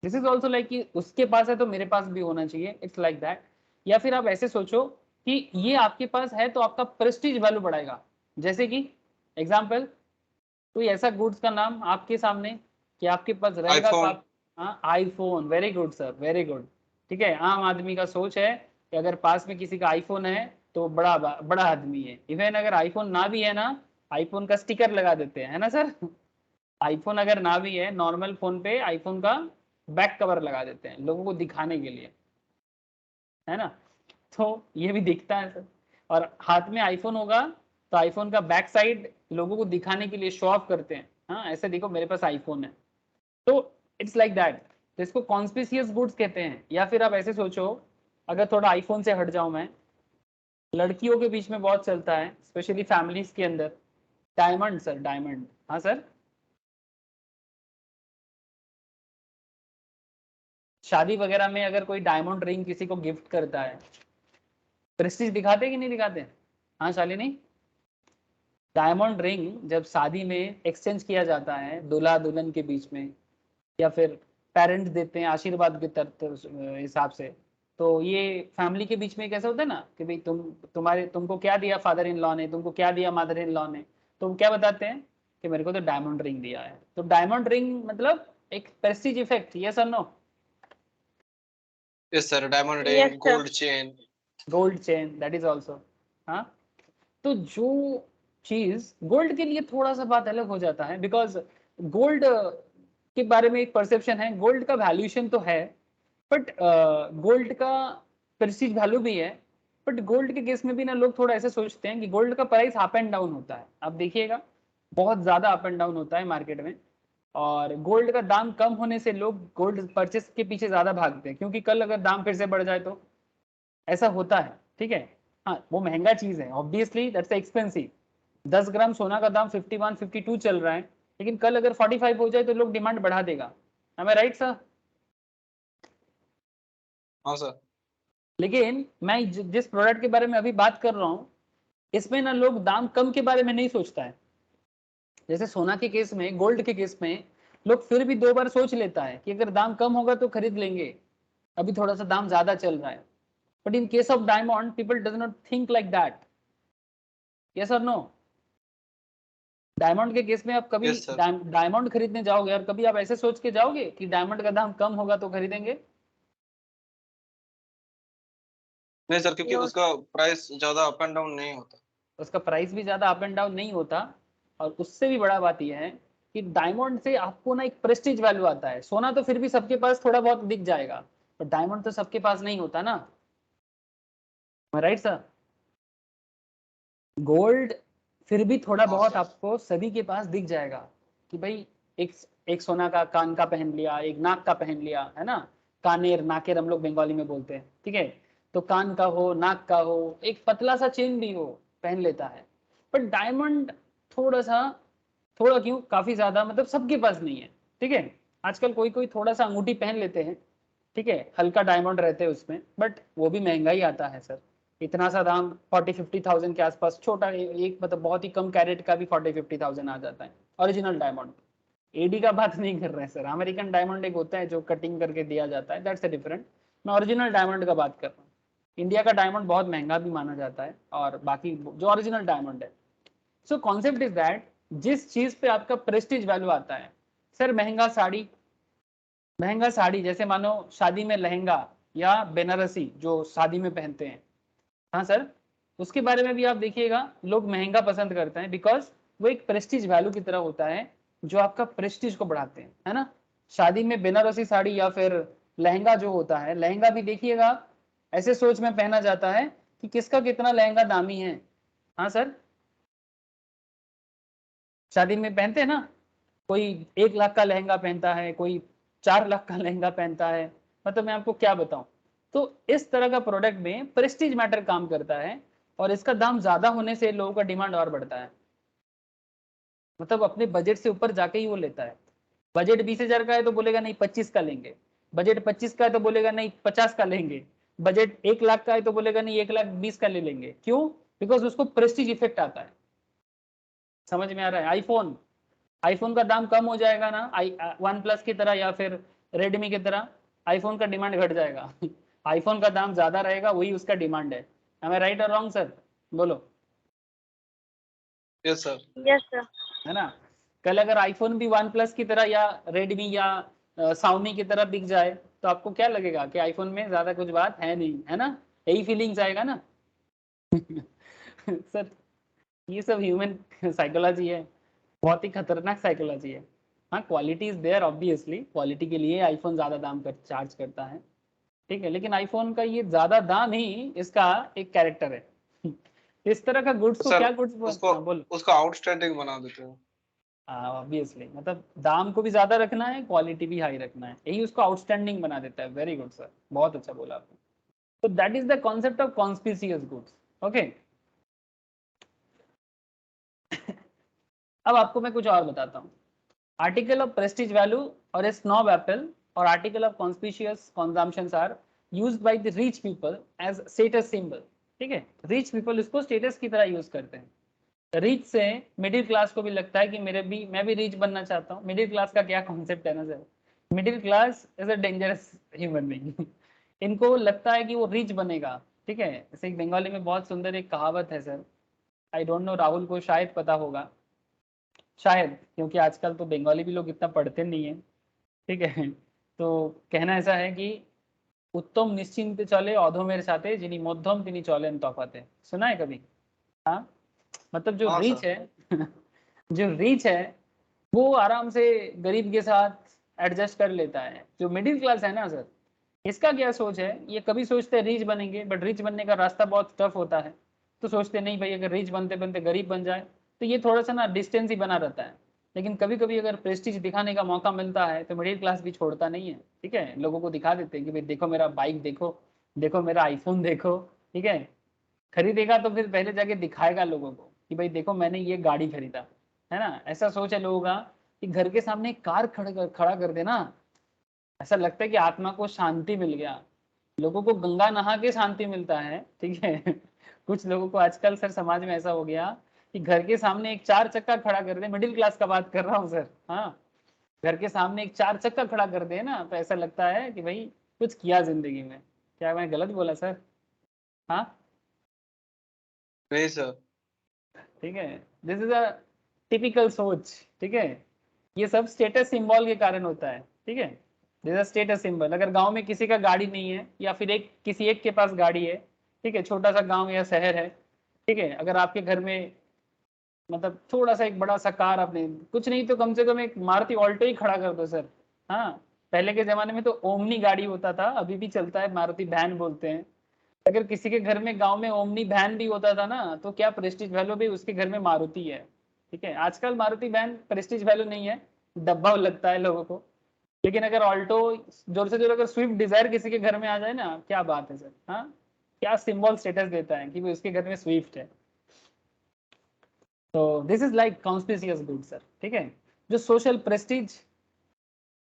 this is also like कि उसके पास है तो मेरे पास भी होना चाहिए, इट्स लाइक दैट। या फिर आप ऐसे सोचो कि ये आपके पास है तो आपका प्रेस्टीज वैल्यू बढ़ाएगा। जैसे कि एग्जाम्पल, कोई ऐसा गुड्स का नाम आपके सामने कि आपके पास रहेगा तो आईफोन। आप, हाँ iPhone, very good sir, very good. ठीक है, आम आदमी का सोच है कि अगर पास में किसी का आईफोन है तो वो बड़ा बड़ा आदमी है। इवन अगर आईफोन ना भी है ना, आईफोन का स्टिकर लगा देते हैं, है ना सर। आईफोन अगर ना भी है, नॉर्मल फोन पे आईफोन का बैक कवर लगा देते हैं लोगों को दिखाने के लिए, है ना। तो ये भी दिखता है सर। और हाथ में आईफोन होगा तो आईफोन का बैक साइड लोगों को दिखाने के लिए शो ऑफ करते हैं, हाँ ऐसे देखो मेरे पास आईफोन है। तो इट्स लाइक दैट, तो इसको कॉन्स्पिशियस गुड्स कहते हैं। या फिर आप ऐसे सोचो, अगर थोड़ा आईफोन से हट जाऊं मैं, लड़कियों के बीच में बहुत चलता है स्पेशली फैमिलीज के अंदर, डायमंड सर, डायमंड। हाँ सर, शादी वगैरह में अगर कोई डायमंड रिंग किसी को गिफ्ट करता है, प्रेस्टीज दिखाते कि नहीं दिखाते। हाँ शालिनी, डायमंड रिंग जब शादी में एक्सचेंज किया जाता है दूल्हा दुल्हन के बीच में, या फिर पेरेंट्स देते हैं आशीर्वाद के हिसाब से, तो ये फैमिली के बीच में कैसा होता है ना कि भाई तुमको क्या दिया फादर इन लॉ ने, तुमको क्या दिया मदर इन लॉ ने, तो क्या बताते हैं कि मेरे को तो डायमंड रिंग दिया है। तो डायमंड रिंग मतलब एक प्रेस्टीज इफेक्ट, यस और no. Yes sir, diamond yes ring, sir. Gold chain. Gold chain, that is also. हाँ, तो जो चीज गोल्ड के लिए थोड़ा सा बात अलग हो जाता है, बिकॉज गोल्ड के बारे में एक परसेप्शन है, गोल्ड का वैल्यूएशन तो है, बट गोल्ड का प्रेस्टीज वैल्यू भी है। बट गोल्ड के केस में भी ना लोग थोड़ा ऐसे सोचते हैं कि गोल्ड का प्राइस अप एंड डाउन होता है। आप देखिएगा बहुत ज्यादा अप एंड डाउन होता है मार्केट में, और गोल्ड का दाम कम होने से लोग गोल्ड परचेस के पीछे ज्यादा भागते हैं, क्योंकि कल अगर दाम फिर से बढ़ जाए तो ऐसा होता है, ठीक है। हाँ वो महंगा चीज है, ऑब्वियसली दैट्स एक्सपेंसिव। 10 ग्राम सोना का दाम 51 52 चल रहा है, लेकिन कल अगर 45 हो जाए तो लोग डिमांड बढ़ा देगा। am I right sir. हाँ सर। लेकिन मैं जिस प्रोडक्ट के बारे में अभी बात कर रहा हूँ, इसमें ना लोग दाम कम के बारे में नहीं सोचता है। जैसे सोना के केस में, गोल्ड के केस में लोग फिर भी 2 बार सोच लेता है कि अगर दाम कम होगा तो खरीद लेंगे, अभी थोड़ा सा दाम ज्यादा चल रहा है। But in case of diamond people does not think like that, yes और नो। डायमंड के केस में आप कभी यस सर। डायमंड खरीदने जाओगे और कभी आप ऐसे सोच के जाओगे कि डायमंड का दाम कम होगा तो खरीदेंगे। नहीं सर, क्योंकि नो। उसका प्राइस ज्यादा अप एंड डाउन नहीं होता। उसका प्राइस भी ज्यादा अप एंड डाउन नहीं होता, और उससे भी बड़ा बात यह है कि डायमंड से आपको ना एक प्रेस्टीज वैल्यू आता है। सोना तो फिर भी सबके पास थोड़ा बहुत दिख जाएगा, पर डायमंड तो सबके पास नहीं होता ना, राइट सर। गोल्ड फिर भी थोड़ा हाँ बहुत सर। आपको सभी के पास दिख जाएगा कि भाई एक एक सोना का कान का पहन लिया, एक नाक का पहन लिया, है ना। कानेर, नाकेर हम लोग बंगाली में बोलते हैं, ठीक है। तो कान का हो, नाक का हो, एक पतला सा चेन भी हो, पहन लेता है। पर डायमंड थोड़ा सा, थोड़ा क्यों, काफी ज्यादा, मतलब सबके पास नहीं है, ठीक है। आजकल कोई कोई थोड़ा सा अंगूठी पहन लेते हैं, ठीक है, हल्का डायमंड रहते हैं उसमें, बट वो भी महंगा ही आता है सर। इतना सा दाम 40-50,000 के आसपास, छोटा एक मतलब बहुत ही कम कैरेट का भी 40-50,000 आ जाता है ओरिजिनल डायमंड। एडी का बात नहीं कर रहे हैं सर, अमेरिकन डायमंड एक होता है जो कटिंग करके दिया जाता है, दैट्स अ डिफरेंट। मैं ओरिजिनल डायमंड का बात कर रहा हूँ। इंडिया का डायमंड बहुत महंगा भी माना जाता है, और बाकी जो ओरिजिनल डायमंड है। सो कॉन्सेप्ट इज दैट जिस चीज पे आपका प्रेस्टीज वैल्यू आता है, सर महंगा साड़ी जैसे मानो शादी में लहंगा या बेनारसी जो शादी में पहनते हैं, हाँ सर, उसके बारे में भी आप देखिएगा लोग महंगा पसंद करते हैं, बिकॉज वो एक प्रेस्टीज वैल्यू की तरह होता है जो आपका प्रेस्टीज को बढ़ाते हैं, है ना। शादी में बेनारसी साड़ी या फिर लहंगा जो होता है, लहंगा भी देखिएगा ऐसे सोच में पहना जाता है कि किसका कितना लहंगा दामी है। हाँ सर, शादी में पहनते हैं ना, कोई 1 लाख का लहंगा पहनता है, कोई 4 लाख का लहंगा पहनता है, मतलब मैं आपको क्या बताऊं। तो इस तरह का प्रोडक्ट में प्रेस्टीज मैटर काम करता है, और इसका दाम ज्यादा होने से लोगों का डिमांड और बढ़ता है, मतलब अपने बजट से ऊपर जाके ही वो लेता है। बजट 20,000 का है तो बोलेगा नहीं 25 का लेंगे, बजट 25 का है तो बोलेगा नहीं 50 का लेंगे, बजट 1 लाख का है तो बोलेगा नहीं 1,20,000 का ले लेंगे। क्यों? बिकॉज उसको प्रेस्टीज इफेक्ट आता है। समझ में आ रहा है? आईफोन का दाम कम हो जाएगा ना, वन प्लस की तरह या फिर रेडमी की तरह, आईफोन का डिमांड घट जाएगा। आईफोन का दाम ज्यादा रहेगा, वही उसका डिमांड है। एम आई राइट और रॉन्ग सर? बोलो। Yes sir. Yes, sir. है ना। कल अगर आईफोन भी वन प्लस की तरह या रेडमी या साउमी की तरह बिक जाए, तो आपको क्या लगेगा कि आईफोन में ज्यादा कुछ बात है नहीं, है ना। यही फीलिंग्स आएगा ना। सर ये सब ह्यूमन साइकोलॉजी है, बहुत ही खतरनाक साइकोलॉजी है। हाँ, quality is there, obviously quality के लिए आईफोन ज्यादा दाम कर चार्ज करता है, ठीक है, लेकिन आईफोन का ये ज्यादा दाम ही इसका एक कैरेक्टर है। इस तरह का गुड्स को सर क्या गुड्स, उसको हाँ बोलो। उसको आउटस्टैंडिंग बना देते हो। ऑब्वियसली मतलब दाम को भी ज्यादा रखना है, क्वालिटी भी हाई रखना है, यही उसको आउटस्टैंडिंग बना देता है। वेरी गुड सर, बहुत अच्छा बोला आपने। तो that is the concept of conspicuous goods. Okay, अब आपको मैं कुछ और बताता हूँ। आर्टिकल ऑफ प्रेस्टीज वैल्यू और ए स्नॉब एप्पल और article of conspicuous consumptions are used by the rich people as status symbol. ठीक है, रिच पीपल इसको स्टेटस की तरह यूज करते हैं। रिच से मिडिल क्लास को भी लगता है कि मैं भी रिच बनना चाहता हूँ। मिडिल क्लास का क्या कॉन्सेप्ट है ना sir, middle class is a dangerous human being. इनको लगता है कि वो रिच बनेगा। ठीक है, जैसे एक बंगाली में बहुत सुंदर एक कहावत है sir, I don't know, Rahul को शायद पता होगा, शायद, क्योंकि आजकल तो बंगाली भी लोग इतना पढ़ते नहीं है। ठीक है, तो कहना ऐसा है कि उत्तम निश्चिंत चले अधमेर साथे जिनी मध्यम तिनी चलेन तफाते। सुना है कभी? हाँ, मतलब जो हाँ रिच सर। है जो रिच है वो आराम से गरीब के साथ एडजस्ट कर लेता है। जो मिडिल क्लास है ना सर, इसका क्या सोच है, ये कभी सोचते हैं रिच बनेंगे, बट रिच बनने का रास्ता बहुत टफ होता है, तो सोचते नहीं भाई अगर रिच बनते बनते गरीब बन जाए, तो ये थोड़ा सा ना डिस्टेंस ही बना रहता है। लेकिन कभी कभी अगर प्रेस्टीज दिखाने का मौका मिलता है तो मिडिल क्लास भी छोड़ता नहीं है। ठीक है, लोगों को दिखा देते हैं कि भाई देखो मेरा बाइक, देखो देखो मेरा आईफोन देखो। ठीक है, खरीदेगा तो फिर पहले जाके दिखाएगा लोगों को कि भाई देखो मैंने ये गाड़ी खरीदा, है ना। ऐसा सोच है लोगों का कि घर के सामने एक कार खड़ा कर देना, ऐसा लगता है कि आत्मा को शांति मिल गया। लोगों को गंगा नहा के शांति मिलता है। ठीक है, कुछ लोगों को आजकल सर समाज में ऐसा हो गया कि घर के सामने एक 4 चक्का खड़ा कर दे, मिडिल क्लास का बात कर रहा हूँ सर, हाँ, घर के सामने एक 4 चक्का खड़ा कर दे ना, तो ऐसा लगता है कि भाई कुछ किया जिंदगी में। क्या मैं गलत बोला सर? हाँ, नहीं सर। ठीक है, दिस इज अ टिपिकल सोच। ठीक है, ये सब स्टेटस सिंबल के कारण होता है। ठीक है, दिस इज स्टेटस सिंबल। अगर गांव में किसी का गाड़ी नहीं है या फिर किसी एक के पास गाड़ी है, ठीक है, छोटा सा गांव या शहर है, ठीक है, अगर आपके घर में मतलब थोड़ा सा एक बड़ा सा कार, आपने कुछ नहीं तो कम से कम एक मारुति ऑल्टो ही खड़ा कर दो सर। हाँ, पहले के जमाने में तो ओमनी गाड़ी होता था, अभी भी चलता है, मारुति वैन बोलते हैं। अगर किसी के घर में गांव में ओमनी वैन भी होता था ना, तो क्या प्रेस्टीज वैल्यू भी उसके घर में मारुति है। ठीक है, आजकल मारुति वैन प्रेस्टीज वैल्यू नहीं है, डब्बा लगता है लोगों को। लेकिन अगर ऑल्टो, जोर से जोर अगर स्विफ्ट डिजायर किसी के घर में आ जाए ना, क्या बात है सर। हाँ, क्या सिंबल स्टेटस देता है कि वो उसके घर में स्विफ्ट है। तो this is like conspicuous good sir. ठीक है, जो सोशल प्रेस्टीज,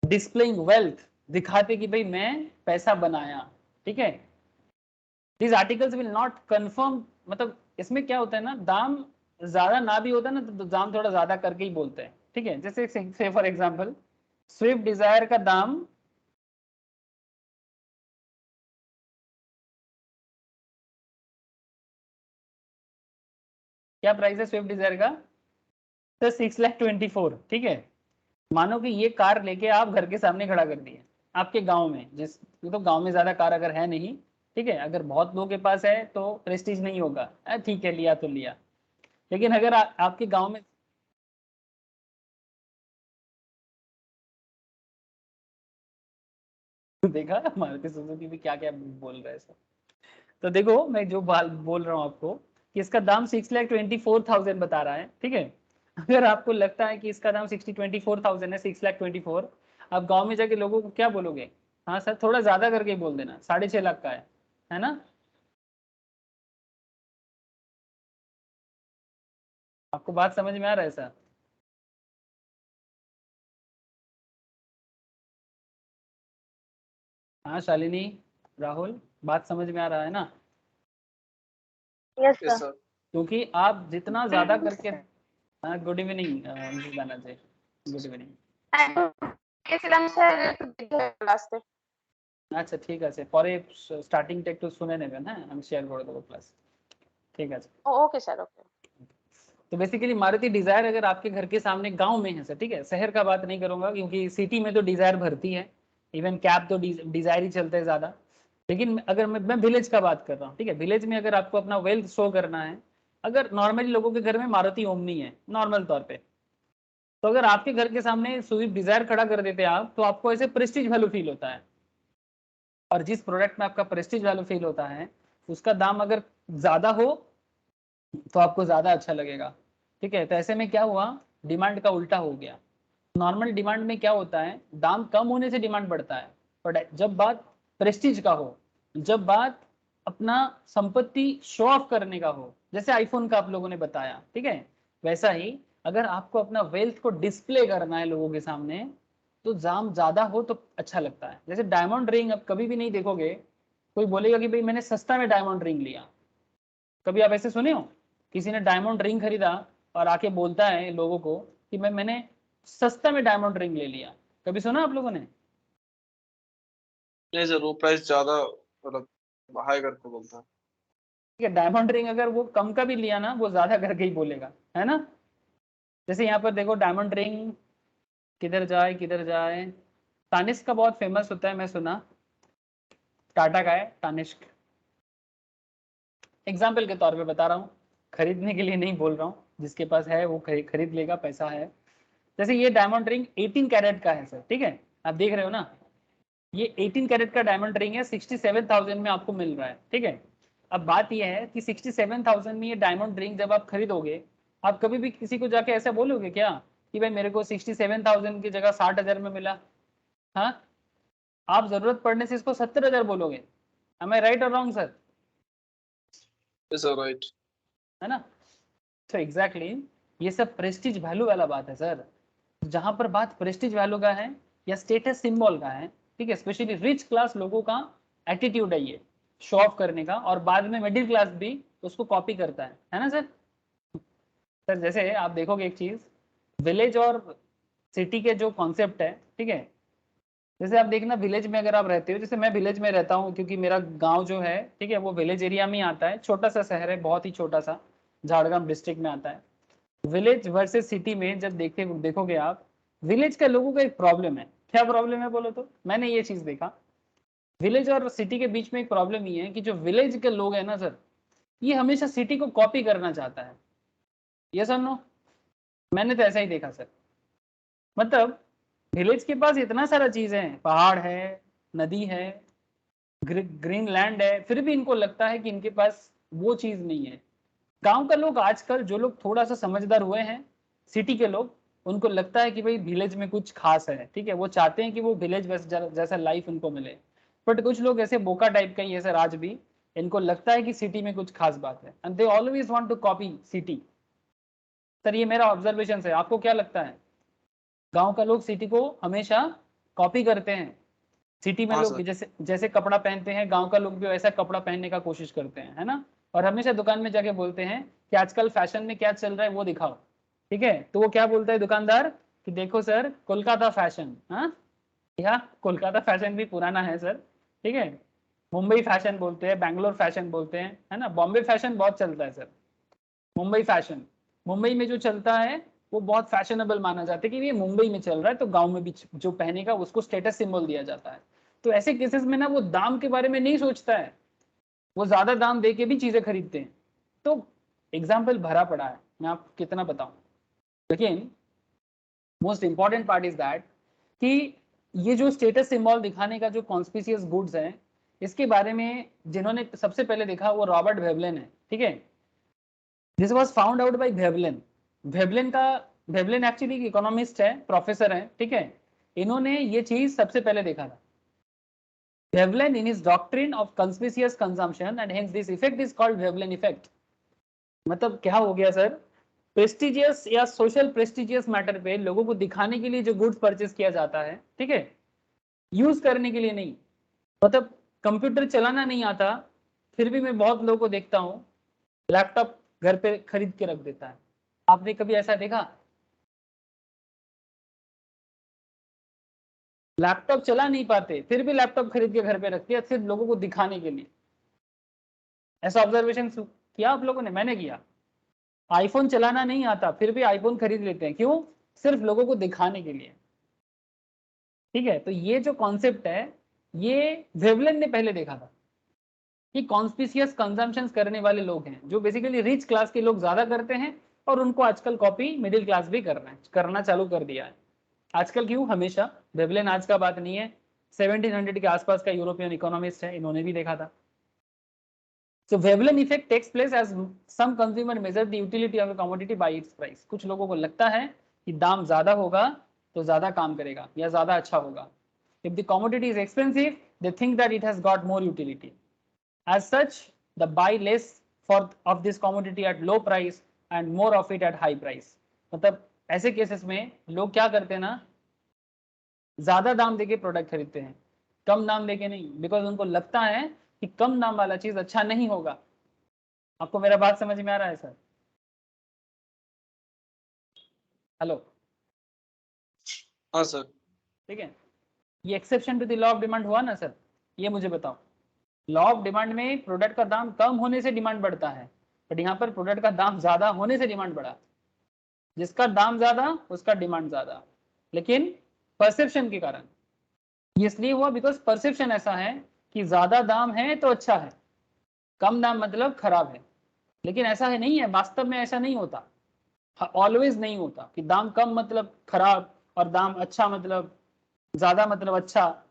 डिस्प्लेइंग वेल्थ, दिखाते कि भाई मैं पैसा बनाया। ठीक है, this articles will not confirm, मतलब इसमें क्या होता है ना, दाम ज्यादा ना भी होता है ना तो दाम थोड़ा ज्यादा करके ही बोलते हैं, ठीक है। जैसे से फॉर एग्जांपल स्विफ्ट डिजायर का दाम क्या प्राइस है स्विफ्ट डिजायर का, तो 6,24,000, ठीक है। मानो कि ये कार लेके आप घर के सामने खड़ा कर दिए आपके गांव में, जिस तो गांव में ज्यादा कार अगर है नहीं, ठीक है, अगर बहुत लोगों के पास है तो प्रेस्टीज नहीं होगा, ठीक है लिया तो लिया। लेकिन अगर आपके गांव में देखा मारुति सुजुकी भी क्या क्या बोल रहा है सर। तो देखो मैं जो बोल रहा हूँ आपको कि इसका दाम 6,24,000 बता रहा है, ठीक है। अगर आपको लगता है कि इसका दाम 24,000 है, 6,24,000, आप गांव में जाके लोगों को क्या बोलोगे, हाँ सर थोड़ा ज्यादा करके बोल देना, 6.5 लाख का है ना। आपको बात समझ में आ रहा है सर। हाँ शालिनी, राहुल, बात समझ में आ रहा है ना। Yes, yes sir. सर। क्योंकि आप जितना ज्यादा करके, हाँ good evening Mrs Banerjee, good evening. গেছিলাম স্যার একটু দেরি হয়ে গেল আসতে। আচ্ছা ঠিক আছে, পরে স্টার্টিংটা একটু শুনে নেবেন, হ্যাঁ আমি শেয়ার করে দেবো ক্লাস, ঠিক আছে। Okay sir okay. तो बेसिकली मारुति डिजायर अगर आपके घर के सामने गांव में है सर, ठीक है, शहर का बात नहीं करूंगा क्योंकि सिटी में तो डिजायर भरती है, इवन कैब तो डिजायर ही चलते हैं ज्यादा। लेकिन अगर मैं विलेज का बात कर रहा हूँ, ठीक है, विलेज में अगर आपको अपना वेल्थ शो करना है, अगर नॉर्मली लोगों के घर में मारुति ओमनी है नॉर्मल तौर पे, तो अगर आपके घर के सामने स्विफ्ट डिजायर खड़ा कर देते आप तो आपको ऐसे प्रेस्टीज वैल्यू फील होता है, और जिस प्रोडक्ट में आपका प्रेस्टीज वैल्यू फील होता है उसका दाम अगर ज्यादा हो तो आपको ज्यादा अच्छा लगेगा, ठीक है। तो ऐसे में क्या हुआ, डिमांड का उल्टा हो गया। नॉर्मल डिमांड में क्या होता है, दाम कम होने से डिमांड बढ़ता है, बट जब बात प्रेस्टीज का हो, जब बात अपना संपत्ति शो ऑफ करने का हो, जैसे आईफोन का आप लोगों ने बताया, ठीक है, वैसा ही अगर आपको अपना वेल्थ को डिस्प्ले करना है लोगों के सामने तो दाम ज्यादा हो तो अच्छा लगता है। जैसे डायमंड रिंग आप कभी भी नहीं देखोगे कोई बोलेगा कि भाई मैंने सस्ता में डायमंड रिंग लिया, कभी आप ऐसे सुने हो किसी ने डायमंड रिंग खरीदा और आके बोलता है लोगों को कि मैंने सस्ता में डायमंड रिंग ले लिया, कभी सुना आप लोगों ने। नहीं सर, वो प्राइस ज्यादा मतलब हाई करके बोलता है। ठीक है, डायमंड रिंग अगर वो कम का भी लिया ना वो ज्यादा करके ही बोलेगा, है ना। जैसे यहाँ पर देखो डायमंड रिंग किधर जाए किधर जाए, तानिस्क का बहुत फेमस होता है, मैं सुना टाटा का है तानिस्क, एग्जाम्पल के तौर पे बता रहा हूँ, खरीदने के लिए नहीं बोल रहा हूँ, जिसके पास है वो खरीद लेगा, पैसा है। जैसे ये डायमंड रिंग 18 कैरेट का है सर, ठीक है, आप देख रहे हो ना, ये 18 कैरेट का डायमंड रिंग है, 67,000 में आपको मिल रहा है, ठीक है। अब बात यह है कि 67,000 में ये डायमंड रिंग जब आप खरीदोगे, आप कभी भी किसी को जाके ऐसा बोलोगे क्या कि भाई मेरे को 67,000 की जगह 60,000 में मिला, हाँ, आप जरूरत पड़ने से इसको 70,000 बोलोगे। am I right or wrong sir. Yes sir, right. है ना, तो एग्जैक्टली ये सब प्रेस्टीज वैल्यू वाला बात है सर। जहां पर बात प्रेस्टीज वैल्यू का है या स्टेटस सिंबल का है, ठीक है, स्पेशली रिच क्लास लोगों का एटीट्यूड है ये शो ऑफ करने का, और बाद में मिडिल क्लास भी उसको कॉपी करता है ना सर। सर जैसे आप देखोगे एक चीज, विलेज और सिटी के जो कॉन्सेप्ट है, ठीक है, जैसे आप देखना विलेज में अगर आप रहते हो, जैसे मैं विलेज में रहता हूँ क्योंकि मेरा गांव जो है, ठीक है, वो विलेज एरिया में आता है, छोटा सा शहर है, बहुत ही छोटा सा, झाड़ग्राम डिस्ट्रिक्ट में आता है। विलेज वर्सेस सिटी में जब देखोगे आप, विलेज के लोगों का एक प्रॉब्लम है, क्या प्रॉब्लम है बोलो तो, मैंने ये चीज देखा विलेज और सिटी के बीच में एक प्रॉब्लम ये है कि जो विलेज के लोग हैं ना सर, ये हमेशा सिटी को कॉपी करना चाहता है, ये सर नो, मैंने तो ऐसा ही देखा सर। मतलब विलेज के पास इतना सारा चीज है, पहाड़ है, नदी है, ग्रीन लैंड है, फिर भी इनको लगता है कि इनके पास वो चीज नहीं है। गांव का लोग आजकल जो लोग थोड़ा सा समझदार हुए हैं, सिटी के लोग, उनको लगता है कि भाई विलेज में कुछ खास है, ठीक है, वो चाहते हैं कि वो विलेज जैसा लाइफ उनको मिले। बट कुछ लोग ऐसे बोका टाइप का ही है सर आज भी, इनको लगता है कि सिटी में कुछ खास बात है, and they always want to copy city. Sir ये मेरा ऑब्जर्वेशन है, आपको क्या लगता है। गांव का लोग सिटी को हमेशा कॉपी करते हैं, सिटी में हाँ लोग सर। जैसे जैसे कपड़ा पहनते हैं, गांव का लोग भी वैसा कपड़ा पहनने का कोशिश करते हैं, है ना। और हमेशा दुकान में जाके बोलते हैं कि आजकल फैशन में क्या चल रहा है वो दिखाओ, ठीक है। तो वो क्या बोलता है दुकानदार कि देखो सर कोलकाता फैशन, हाँ या कोलकाता फैशन भी पुराना है सर, ठीक है। मुंबई फैशन बोलते हैं, बैंगलोर फैशन बोलते हैं, है ना। बॉम्बे फैशन बहुत चलता है सर। मुंबई फैशन, मुंबई में जो चलता है वो बहुत फैशनेबल माना जाता है कि ये मुंबई में चल रहा है, तो गांव में भी जो पहनेगा उसको स्टेटस सिंबल दिया जाता है। तो ऐसे केसेस में ना वो दाम के बारे में नहीं सोचता है, वो ज्यादा दाम दे के भी चीजें खरीदते हैं। तो एग्जाम्पल भरा पड़ा है, मैं आपको कितना बताऊं। लेकिन most important part is that कि ये जो स्टेटस सिंबल दिखाने का जो कॉन्स्पिशियस गुड्स है, इसके बारे में जिन्होंने सबसे पहले देखा वो रॉबर्ट वेवलेन है, ठीक है। This was found out by Veblen. Veblen actually economist है, प्रोफेसर है, ठीक है। इन्होंने ये चीज सबसे पहले देखा था। Veblen in his doctrine of conspicuous consumption, and hence this effect is called Veblen effect। मतलब क्या हो गया सर, प्रेस्टिजियस या सोशल प्रेस्टिजियस मैटर पे लोगों को दिखाने के लिए जो गुड्स परचेस किया जाता है, ठीक है, यूज करने के लिए नहीं। मतलब कंप्यूटर चलाना नहीं आता, फिर भी मैं बहुत लोगों को देखता हूँ लैपटॉप घर पे खरीद के रख देता है। आपने कभी ऐसा देखा? लैपटॉप चला नहीं पाते फिर भी लैपटॉप खरीद के घर पे रखते हैं सिर्फ लोगों को दिखाने के लिए। ऐसा ऑब्जर्वेशन किया आप लोगों ने? मैंने किया। आईफोन चलाना नहीं आता फिर भी आईफोन खरीद लेते हैं, क्यों? सिर्फ लोगों को दिखाने के लिए, ठीक है। तो ये जो कॉन्सेप्ट है ये वेवलेन ने पहले देखा था कि कॉन्स्पिशियस कंजम्पशन करने वाले लोग हैं जो बेसिकली रिच क्लास के लोग ज्यादा करते हैं, और उनको आजकल कॉपी मिडिल क्लास भी कर रहे हैं, करना चालू कर दिया है आजकल। क्यों? हमेशा वेवलेन आज का बात नहीं है, 1700 के आसपास का यूरोपियन इकोनॉमिस्ट है, इन्होंने भी देखा था। So Veblen effect takes place as some consumer measure the utility of a commodity by its price। कुछ लोगों को लगता है कि दाम ज्यादा होगा तो ज्यादा काम करेगा या ज्यादा अच्छा होगा। If the commodity is expensive, they think that it has got more utility. As such, the buy less of this commodity at low price and more of it at high price। मतलब ऐसे cases में लोग क्या करते हैं ना, ज्यादा दाम देके प्रोडक्ट खरीदते हैं, कम दाम देके नहीं, बिकॉज उनको लगता है कि कम दाम वाला चीज अच्छा नहीं होगा। आपको मेरा बात समझ में आ रहा है सर? हेलो? हाँ सर। ठीक है, ये exception to the law of demand हुआ ना सर? ये मुझे बताओ, लॉ ऑफ डिमांड में प्रोडक्ट का दाम कम होने से डिमांड बढ़ता है, बट यहाँ पर प्रोडक्ट का दाम ज्यादा होने से डिमांड बढ़ा। जिसका दाम ज्यादा उसका डिमांड ज्यादा, लेकिन परसेप्शन के कारण। ये इसलिए हुआ बिकॉज परसेप्शन ऐसा है कि ज्यादा दाम है तो अच्छा है, कम दाम मतलब खराब है। लेकिन ऐसा है नहीं है, वास्तव में ऐसा नहीं होता, ऑलवेज नहीं होता कि दाम कम मतलब खराब और दाम अच्छा मतलब ज्यादा मतलब अच्छा।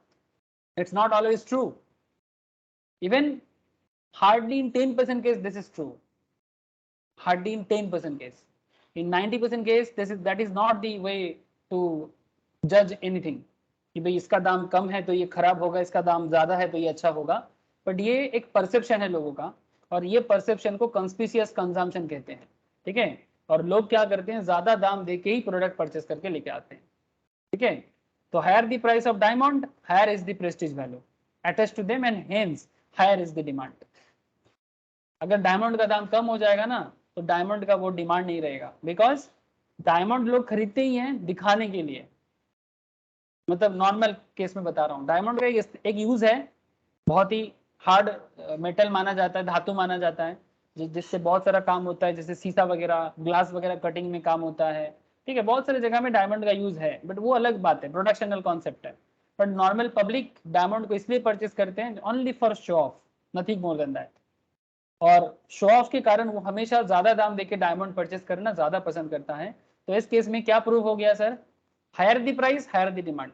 It's not always true. Even hardly in 10% case this is true, hardly in 10% case. In 90% case this is that is not the way to जज एनीथिंग कि भाई इसका दाम कम है तो ये खराब होगा, इसका दाम ज्यादा है तो ये अच्छा होगा। बट ये एक परसेप्शन है लोगों का, और ये परसेप्शन को कंस्पिशियस कंजम्पशन कहते हैं, ठीक है। और लोग क्या करते हैं, ज्यादा दाम दे के ही प्रोडक्ट परचेस करके लेके आते हैं, ठीक है। तो higher the price of diamond, higher is the prestige value attached to them, and hence higher is the demand. अगर डायमंड का दाम कम हो जाएगा ना तो डायमंड का वो डिमांड नहीं रहेगा, बिकॉज डायमंड लोग खरीदते ही हैं दिखाने के लिए। मतलब नॉर्मल केस में बता रहा हूँ, डायमंड का एक यूज है, बहुत ही हार्ड मेटल माना जाता है, धातु माना जाता है, जिससे बहुत सारा काम होता है, जैसे शीशा वगैरह, ग्लास वगैरह कटिंग में काम होता है, ठीक है। बहुत सारी जगह में डायमंड का यूज है, बट वो अलग बात है, प्रोडक्शनल कॉन्सेप्ट है। बट नॉर्मल पब्लिक डायमंड को इसलिए परचेस करते हैं only for show off, nothing more than that. और शो ऑफ के कारण वो हमेशा ज्यादा दाम देके डायमंड परचेस करना ज्यादा पसंद करता है। तो इस केस में क्या प्रूव हो गया sir? Higher the price higher the demand.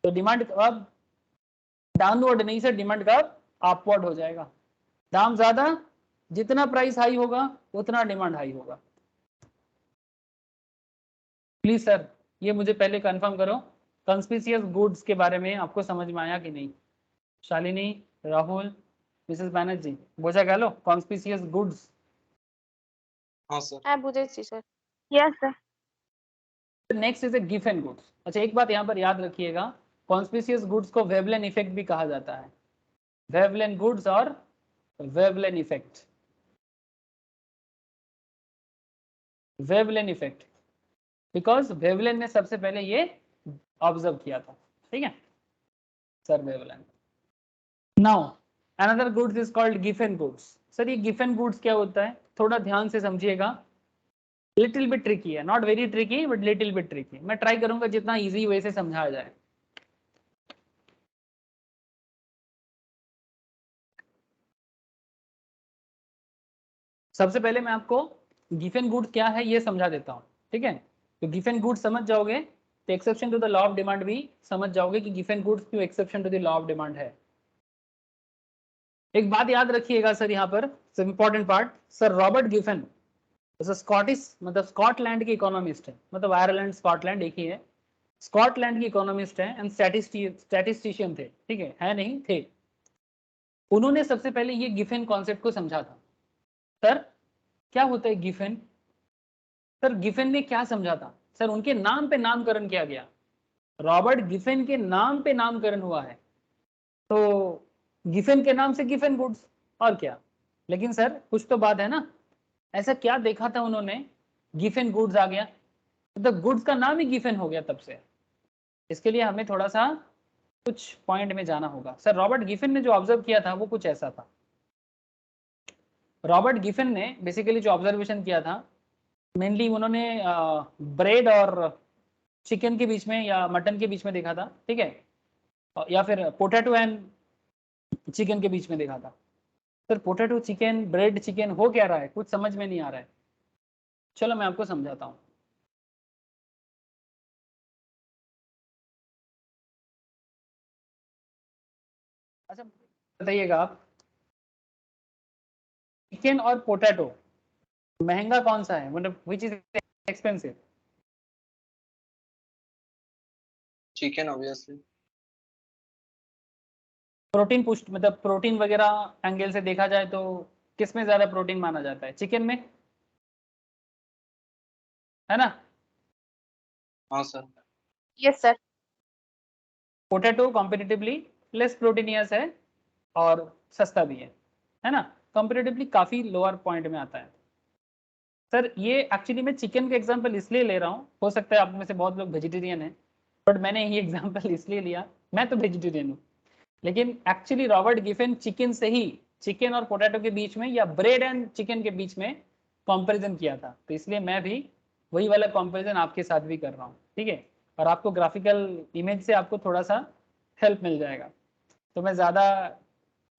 तो डिमांड अब डाउनवर्ड नहीं सर, डिमांड का अपवर्ड हो जाएगा। दाम ज्यादा, जितना प्राइस हाई होगा उतना डिमांड हाई होगा। प्लीज सर ये मुझे पहले कंफर्म करो, कंस्पिशियस गुड्स के बारे में आपको समझ में आया कि नहीं? शालिनी, राहुल, मिसेस बैनर्जी, बोझा गया लो कॉन्स्पिशियस गुड्स। हाँ सर। হ্যাঁ বুঝেছি sir. Yes sir. Next is a gift and goods. अच्छा एक बात यहाँ पर याद रखिएगा कॉन्स्पिशियस गुड्स को वेवलेन इफेक्ट भी कहा जाता है, वेवलेन गुड्स और Veblen effect, Veblen effect, because Veblen ने सबसे पहले ये ऑब्जर्व किया था, ठीक है sir, Veblen. Now another goods is called Giffen goods. Sir ये गिफेन गुड्स क्या होता है, थोड़ा ध्यान से समझिएगा, लिटिल बिट ट्रिकी है, not very tricky but little bit tricky. मैं ट्राई करूंगा जितना इजी वे से समझाया जाए। सबसे पहले मैं आपको गिफेन गुड क्या है ये समझा देता हूँ, ठीक है। तो गिफेन गुड समझ जाओगे तो exception to the law of demand भी समझ जाओगे कि गिफेन गुड्स क्यों exception to the law of demand है। एक बात याद रखिएगा सर, यहाँ पर important part, sir Robert Giffen Scottish मतलब स्कॉटलैंड के इकोनॉमिस्ट है, मतलब आयरलैंड स्कॉटलैंड एक ही है, स्कॉटलैंड के इकोनॉमिस्ट है एंड स्टैटिस्टिशियन थे, ठीक है नहीं थे। उन्होंने सबसे पहले ये गिफेन कॉन्सेप्ट को समझा था। सर क्या होता है गिफेन, सर गिफेन ने क्या समझा था, सर उनके नाम पे नामकरण किया गया, रॉबर्ट गिफेन के नाम पे नामकरण हुआ है, तो गिफेन के नाम से गिफेन गुड्स और क्या। लेकिन सर कुछ तो बात है ना, ऐसा क्या देखा था उन्होंने, गिफेन गुड्स आ गया, तो गुड्स का नाम ही गिफेन हो गया तब से। इसके लिए हमें थोड़ा सा कुछ पॉइंट में जाना होगा। सर रॉबर्ट गिफेन ने जो ऑब्जर्व किया था वो कुछ ऐसा था। रॉबर्ट गिफेन ने बेसिकली जो ऑब्जर्वेशन किया था, मेनली उन्होंने ब्रेड और चिकन के बीच में या मटन के बीच में देखा था, ठीक है, या फिर पोटैटो एंड चिकन के बीच में देखा था। Sir potato chicken bread chicken हो क्या रहा है, कुछ समझ में नहीं आ रहा है। चलो मैं आपको समझाता हूँ। अच्छा बताइएगा आप, चिकन और पोटैटो महंगा कौन सा है, मतलब which is expensive? Chicken obviously. Protein पुष्ट मतलब प्रोटीन वगैरह एंगल से देखा जाए तो किस में ज्यादा प्रोटीन माना जाता है, चिकन में, है ना। हाँ sir. Yes sir. Potato competitively less proteinaceous है और सस्ता भी है ना, कंपेरेटिवली काफी लोअर पॉइंट में आता है। सर ये एक्चुअली मैं चिकन का एग्जांपल इसलिए ले रहा हूँ, हो सकता है आप में से बहुत लोग वेजिटेरियन हैं, बट मैंने ये एग्जांपल इसलिए लिया, मैं तो वेजिटेरियन हूँ, लेकिन एक्चुअली रॉबर्ट गिफेन चिकन से ही, चिकन और पोटैटो के बीच में या ब्रेड एंड चिकन के बीच में कंपैरिजन किया था, तो इसलिए मैं भी वही वाला कंपैरिजन आपके साथ भी कर रहा हूँ, ठीक है। और आपको ग्राफिकल इमेज से आपको थोड़ा सा हेल्प मिल जाएगा, तो मैं ज़्यादा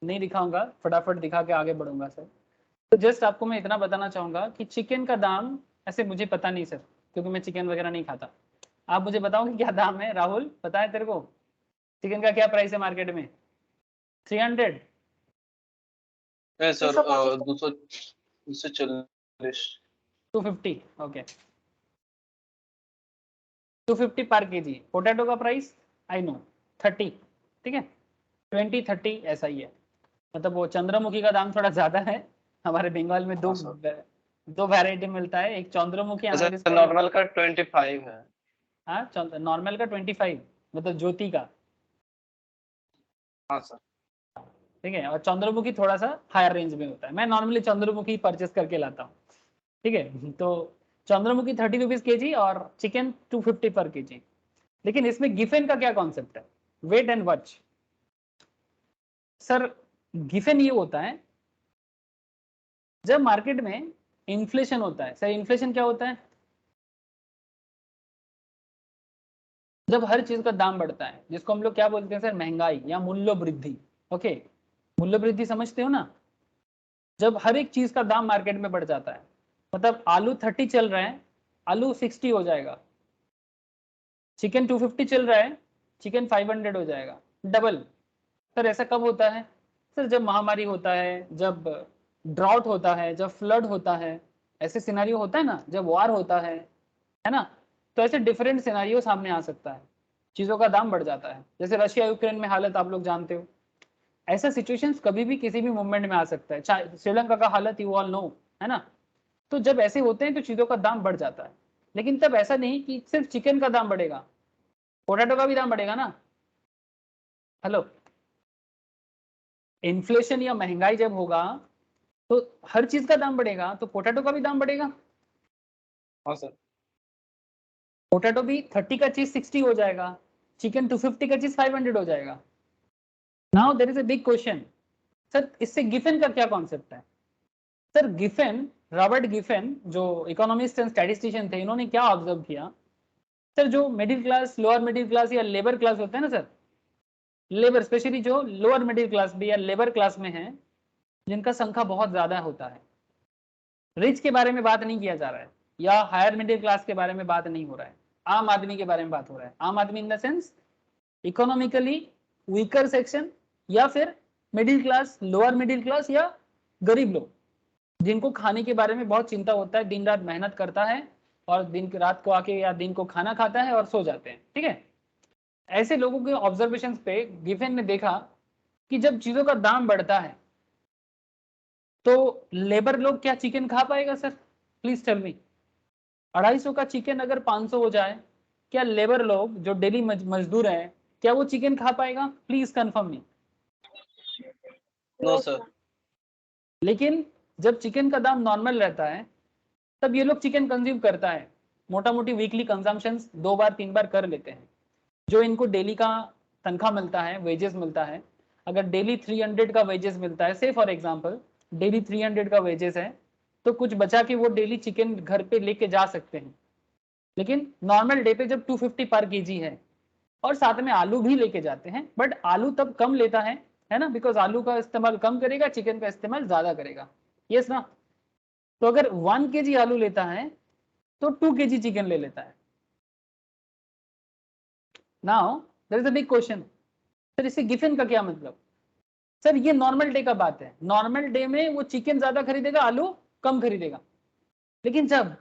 नहीं दिखाऊंगा, फटाफट दिखा के आगे बढ़ूंगा सर। तो जस्ट आपको मैं इतना बताना चाहूँगा कि चिकन का दाम ऐसे मुझे पता नहीं सर, क्योंकि मैं चिकन वगैरह नहीं खाता। आप मुझे बताओ कि क्या दाम है, राहुल पता है तेरे को चिकन का क्या प्राइस है मार्केट में? 300? नहीं सर, 250। 240। 250? ओके 250 पर केजी। पोटैटो का प्राइस आई नो 30, ठीक है 20-30 ऐसा ही है। मतलब वो चंद्रमुखी का दाम थोड़ा ज्यादा है, हमारे बंगाल में हाँ सर। दो वैरायटी मिलता है, एक चंद्रमुखी अच्छा नॉर्मल का 25 है। हाँ नॉर्मल का 25 मतलब ज्योति का, हाँ सर। ठीक है, और चंद्रमुखी थोड़ा सा हायर रेंज में होता है। मैं नॉर्मली चंद्रमुखी परचेस करके लाता हूँ, ठीक है। तो चंद्रमुखी 30 रुपीज के जी और चिकन 250 पर के जी। लेकिन इसमें गिफेन का क्या कॉन्सेप्ट है, wait and watch. Sir Giffen ये होता है जब मार्केट में इन्फ्लेशन होता है। सर इन्फ्लेशन क्या होता है, जब हर चीज का दाम बढ़ता है, जिसको हम लोग क्या बोलते हैं सर, महंगाई या मूल्य वृद्धि। ओके, मूल्य वृद्धि समझते हो ना, जब हर एक चीज का दाम मार्केट में बढ़ जाता है, मतलब आलू 30 चल रहा है, आलू 60 हो जाएगा, चिकन 250 चल रहा है, चिकन 500 हो जाएगा, डबल। सर ऐसा कब होता है, सर जब महामारी होता है, जब ड्राउट होता है, जब फ्लड होता है, ऐसे सिनारियो होता है ना, जब वार होता है ना, तो ऐसे डिफरेंट सिनारियो सामने आ सकता है, चीजों का दाम बढ़ जाता है। जैसे रशिया यूक्रेन में हालत आप लोग जानते हो, ऐसा सिचुएशंस कभी भी किसी भी मूवमेंट में आ सकता है। श्रीलंका का हालत यू ऑल नो, है ना। तो जब ऐसे होते हैं तो चीजों का दाम बढ़ जाता है, लेकिन तब ऐसा नहीं कि सिर्फ चिकन का दाम बढ़ेगा, पोटैटो का भी दाम बढ़ेगा ना, हेलो, इन्फ्लेशन या महंगाई जब होगा तो हर चीज का दाम बढ़ेगा, तो पोटैटो का भी दाम बढ़ेगा। हाँ सर। पोटैटो भी 30 का चीज 60 हो जाएगा, चिकन 250 का चीज 500 हो जाएगा। Now there is a big question, sir इससे गिफेन का क्या कॉन्सेप्ट है? सर गिफेन, रॉबर्ट गिफेन जो इकोनॉमिस्ट एंड स्टैटिस्टिशियन थे, इन्होंने क्या ऑब्जर्व किया, सर जो middle class, lower middle class या लेबर क्लास होते हैं ना सर, लेबर स्पेशली जो लोअर मिडिल क्लास भी या लेबर क्लास में है, जिनका संख्या बहुत ज्यादा होता है, रिच के बारे में बात नहीं किया जा रहा है या हायर मिडिल क्लास के बारे में बात नहीं हो रहा है, आम आदमी के बारे में बात हो रहा है। आम आदमी in the sense economically weaker section या फिर middle class, lower middle class या गरीब लोग, जिनको खाने के बारे में बहुत चिंता होता है, दिन रात मेहनत करता है और दिन रात को आके या दिन को खाना खाता है और सो जाते हैं, ठीक है। ऐसे लोगों के ऑब्जर्वेशन पे गिफेन ने देखा कि जब चीजों का दाम बढ़ता है तो लेबर लोग क्या चिकन खा पाएगा सर? प्लीज टेल मी, 250 का चिकन अगर 500 हो जाए, क्या लेबर लोग जो डेली मजदूर हैं, क्या वो चिकन खा पाएगा? Please confirm me. No sir. लेकिन जब चिकन का दाम नॉर्मल रहता है तब ये लोग चिकन कंज्यूम करता है, मोटा मोटी वीकली कंजम्पशन 2 बार 3 बार कर लेते हैं। जो इनको डेली का तनख्वाह मिलता है, वेजेस मिलता है, अगर डेली 300 का वेजेस मिलता है, से फॉर एग्जांपल डेली 300 का वेजेस है, तो कुछ बचा के वो डेली चिकन घर पे लेके जा सकते हैं। लेकिन नॉर्मल डे पे जब 250 पर केजी है और साथ में आलू भी लेके जाते हैं, बट आलू तब कम लेता है ना, बिकॉज आलू का इस्तेमाल कम करेगा, चिकन का इस्तेमाल ज्यादा करेगा, यस ना। तो अगर 1 केजी आलू लेता है तो 2 केजी चिकन ले लेता है। Now there is a big question, sir इससे गिफेन का क्या मतलब? सर ये नॉर्मल डे का बात है, नॉर्मल डे में वो चिकन ज्यादा खरीदेगा, आलू कम खरीदेगा। लेकिन जब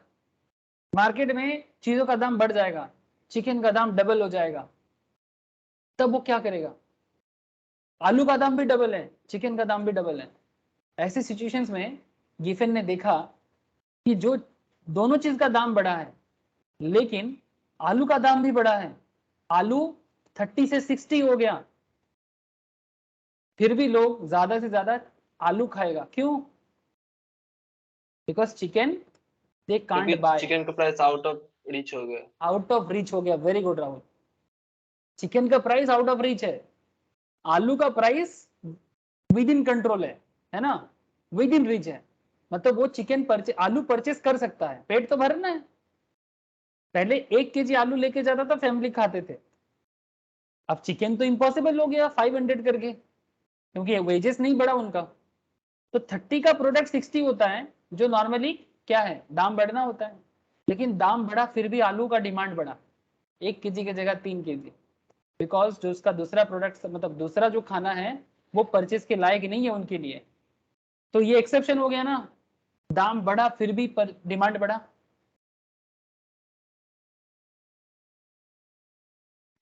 मार्केट में चीजों का दाम बढ़ जाएगा, चिकन का दाम डबल हो जाएगा, तब वो क्या करेगा? आलू का दाम भी डबल है, चिकन का दाम भी डबल है। ऐसी सिचुएशंस में गिफेन ने देखा कि जो दोनों चीज का दाम बढ़ा है लेकिन आलू का दाम भी बढ़ा है, आलू 30 से 60 हो गया, फिर भी लोग ज्यादा से ज्यादा आलू खाएगा, क्यों? Because chicken they can't buy, chicken का प्राइस आउट ऑफ रीच हो गया। आउट ऑफ रीच हो गया। वेरी गुड राहुल, चिकन का प्राइस आउट ऑफ रीच है, आलू का प्राइस विद इन कंट्रोल है ना, विद इन रीच है। मतलब वो चिकन आलू परचेस कर सकता है, पेट तो भरना है। पहले 1 केजी आलू लेके जाता था, फैमिली खाते थे, अब चिकन तो इम्पॉसिबल हो गया 500 करके, क्योंकि वेजेस नहीं बढ़ा उनका। तो 30 का प्रोडक्ट 60 होता है, जो नॉर्मली क्या है, दाम बढ़ना होता है। लेकिन दाम बढ़ा फिर भी आलू का डिमांड बढ़ा, 1 केजी की जगह 3 केजी, बिकॉज जो उसका दूसरा प्रोडक्ट, मतलब दूसरा जो खाना है वो परचेज के लायक नहीं है उनके लिए। तो ये एक्सेप्शन हो गया ना, दाम बढ़ा फिर भी डिमांड बढ़ा।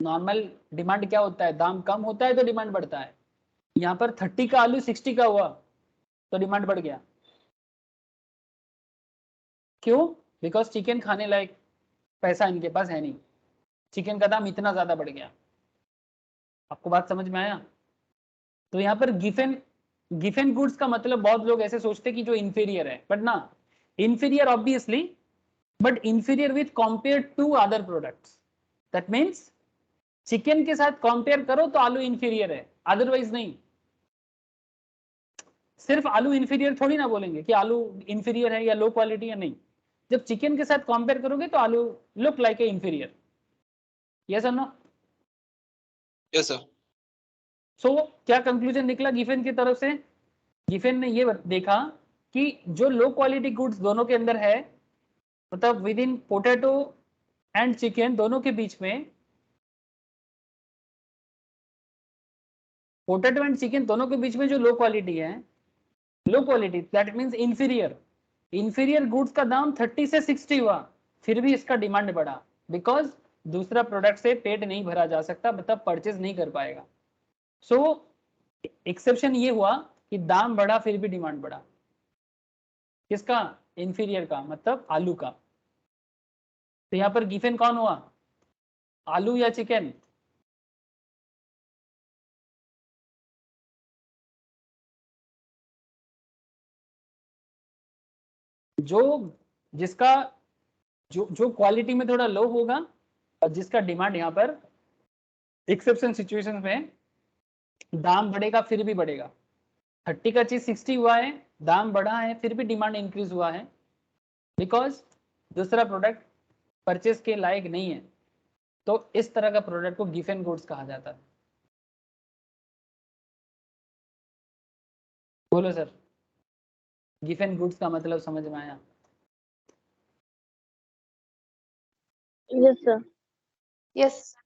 नॉर्मल डिमांड क्या होता है, दाम कम होता है तो डिमांड बढ़ता है। यहाँ पर 30 का आलू 60 का हुआ तो डिमांड बढ़ गया, क्यों? बिकॉज चिकन खाने लायक पैसा इनके पास है नहीं, चिकन का दाम इतना ज्यादा बढ़ गया। आपको बात समझ में आया? तो यहाँ पर गिफेन गुड्स का मतलब बहुत लोग ऐसे सोचते कि जो इंफीरियर है, बट ना, inferior obviously, but inferior with compare to other products. That means chicken के साथ कंपेयर करो तो आलू इंफीरियर है, अदरवाइज नहीं। सिर्फ आलू इंफीरियर थोड़ी ना बोलेंगे कि आलू इंफीरियर है या लो क्वालिटी है, नहीं। जब चिकन के साथ कंपेयर करोगे तो आलू look like a inferior, yes और नो? Yes sir. सो क्या कंक्लूजन निकला गिफेन की तरफ से? गिफेन ने ये देखा कि जो लो क्वालिटी गुड्स दोनों के अंदर है, मतलब with in potato and chicken दोनों के बीच में, पोटैटो एंड चिकन दोनों के बीच में जो लो क्वालिटी है, low quality that means inferior, inferior goods का दाम 30 से 60 हुआ, फिर भी इसका डिमांड बढ़ा, बिकॉज दूसरा प्रोडक्ट से पेट नहीं भरा जा सकता, मतलब परचेज नहीं कर पाएगा। सो एक्सेप्शन ये हुआ कि दाम बढ़ा फिर भी डिमांड बढ़ा, किसका? इंफीरियर का, मतलब आलू का। तो यहाँ पर गिफेन कौन हुआ, आलू या चिकन? जो जिसका जो क्वालिटी में थोड़ा लो होगा और जिसका डिमांड यहाँ पर एक्सेप्शन सिचुएशंस में दाम बढ़ेगा फिर भी बढ़ेगा। 30 का चीज 60 हुआ है, दाम बढ़ा है, फिर भी डिमांड इंक्रीज हुआ है बिकॉज दूसरा प्रोडक्ट परचेस के लायक नहीं है। तो इस तरह का प्रोडक्ट को गिवन गुड्स कहा जाता है। बोलो सर, गिवन गुड्स का मतलब समझ में आया? Yes sir. यस।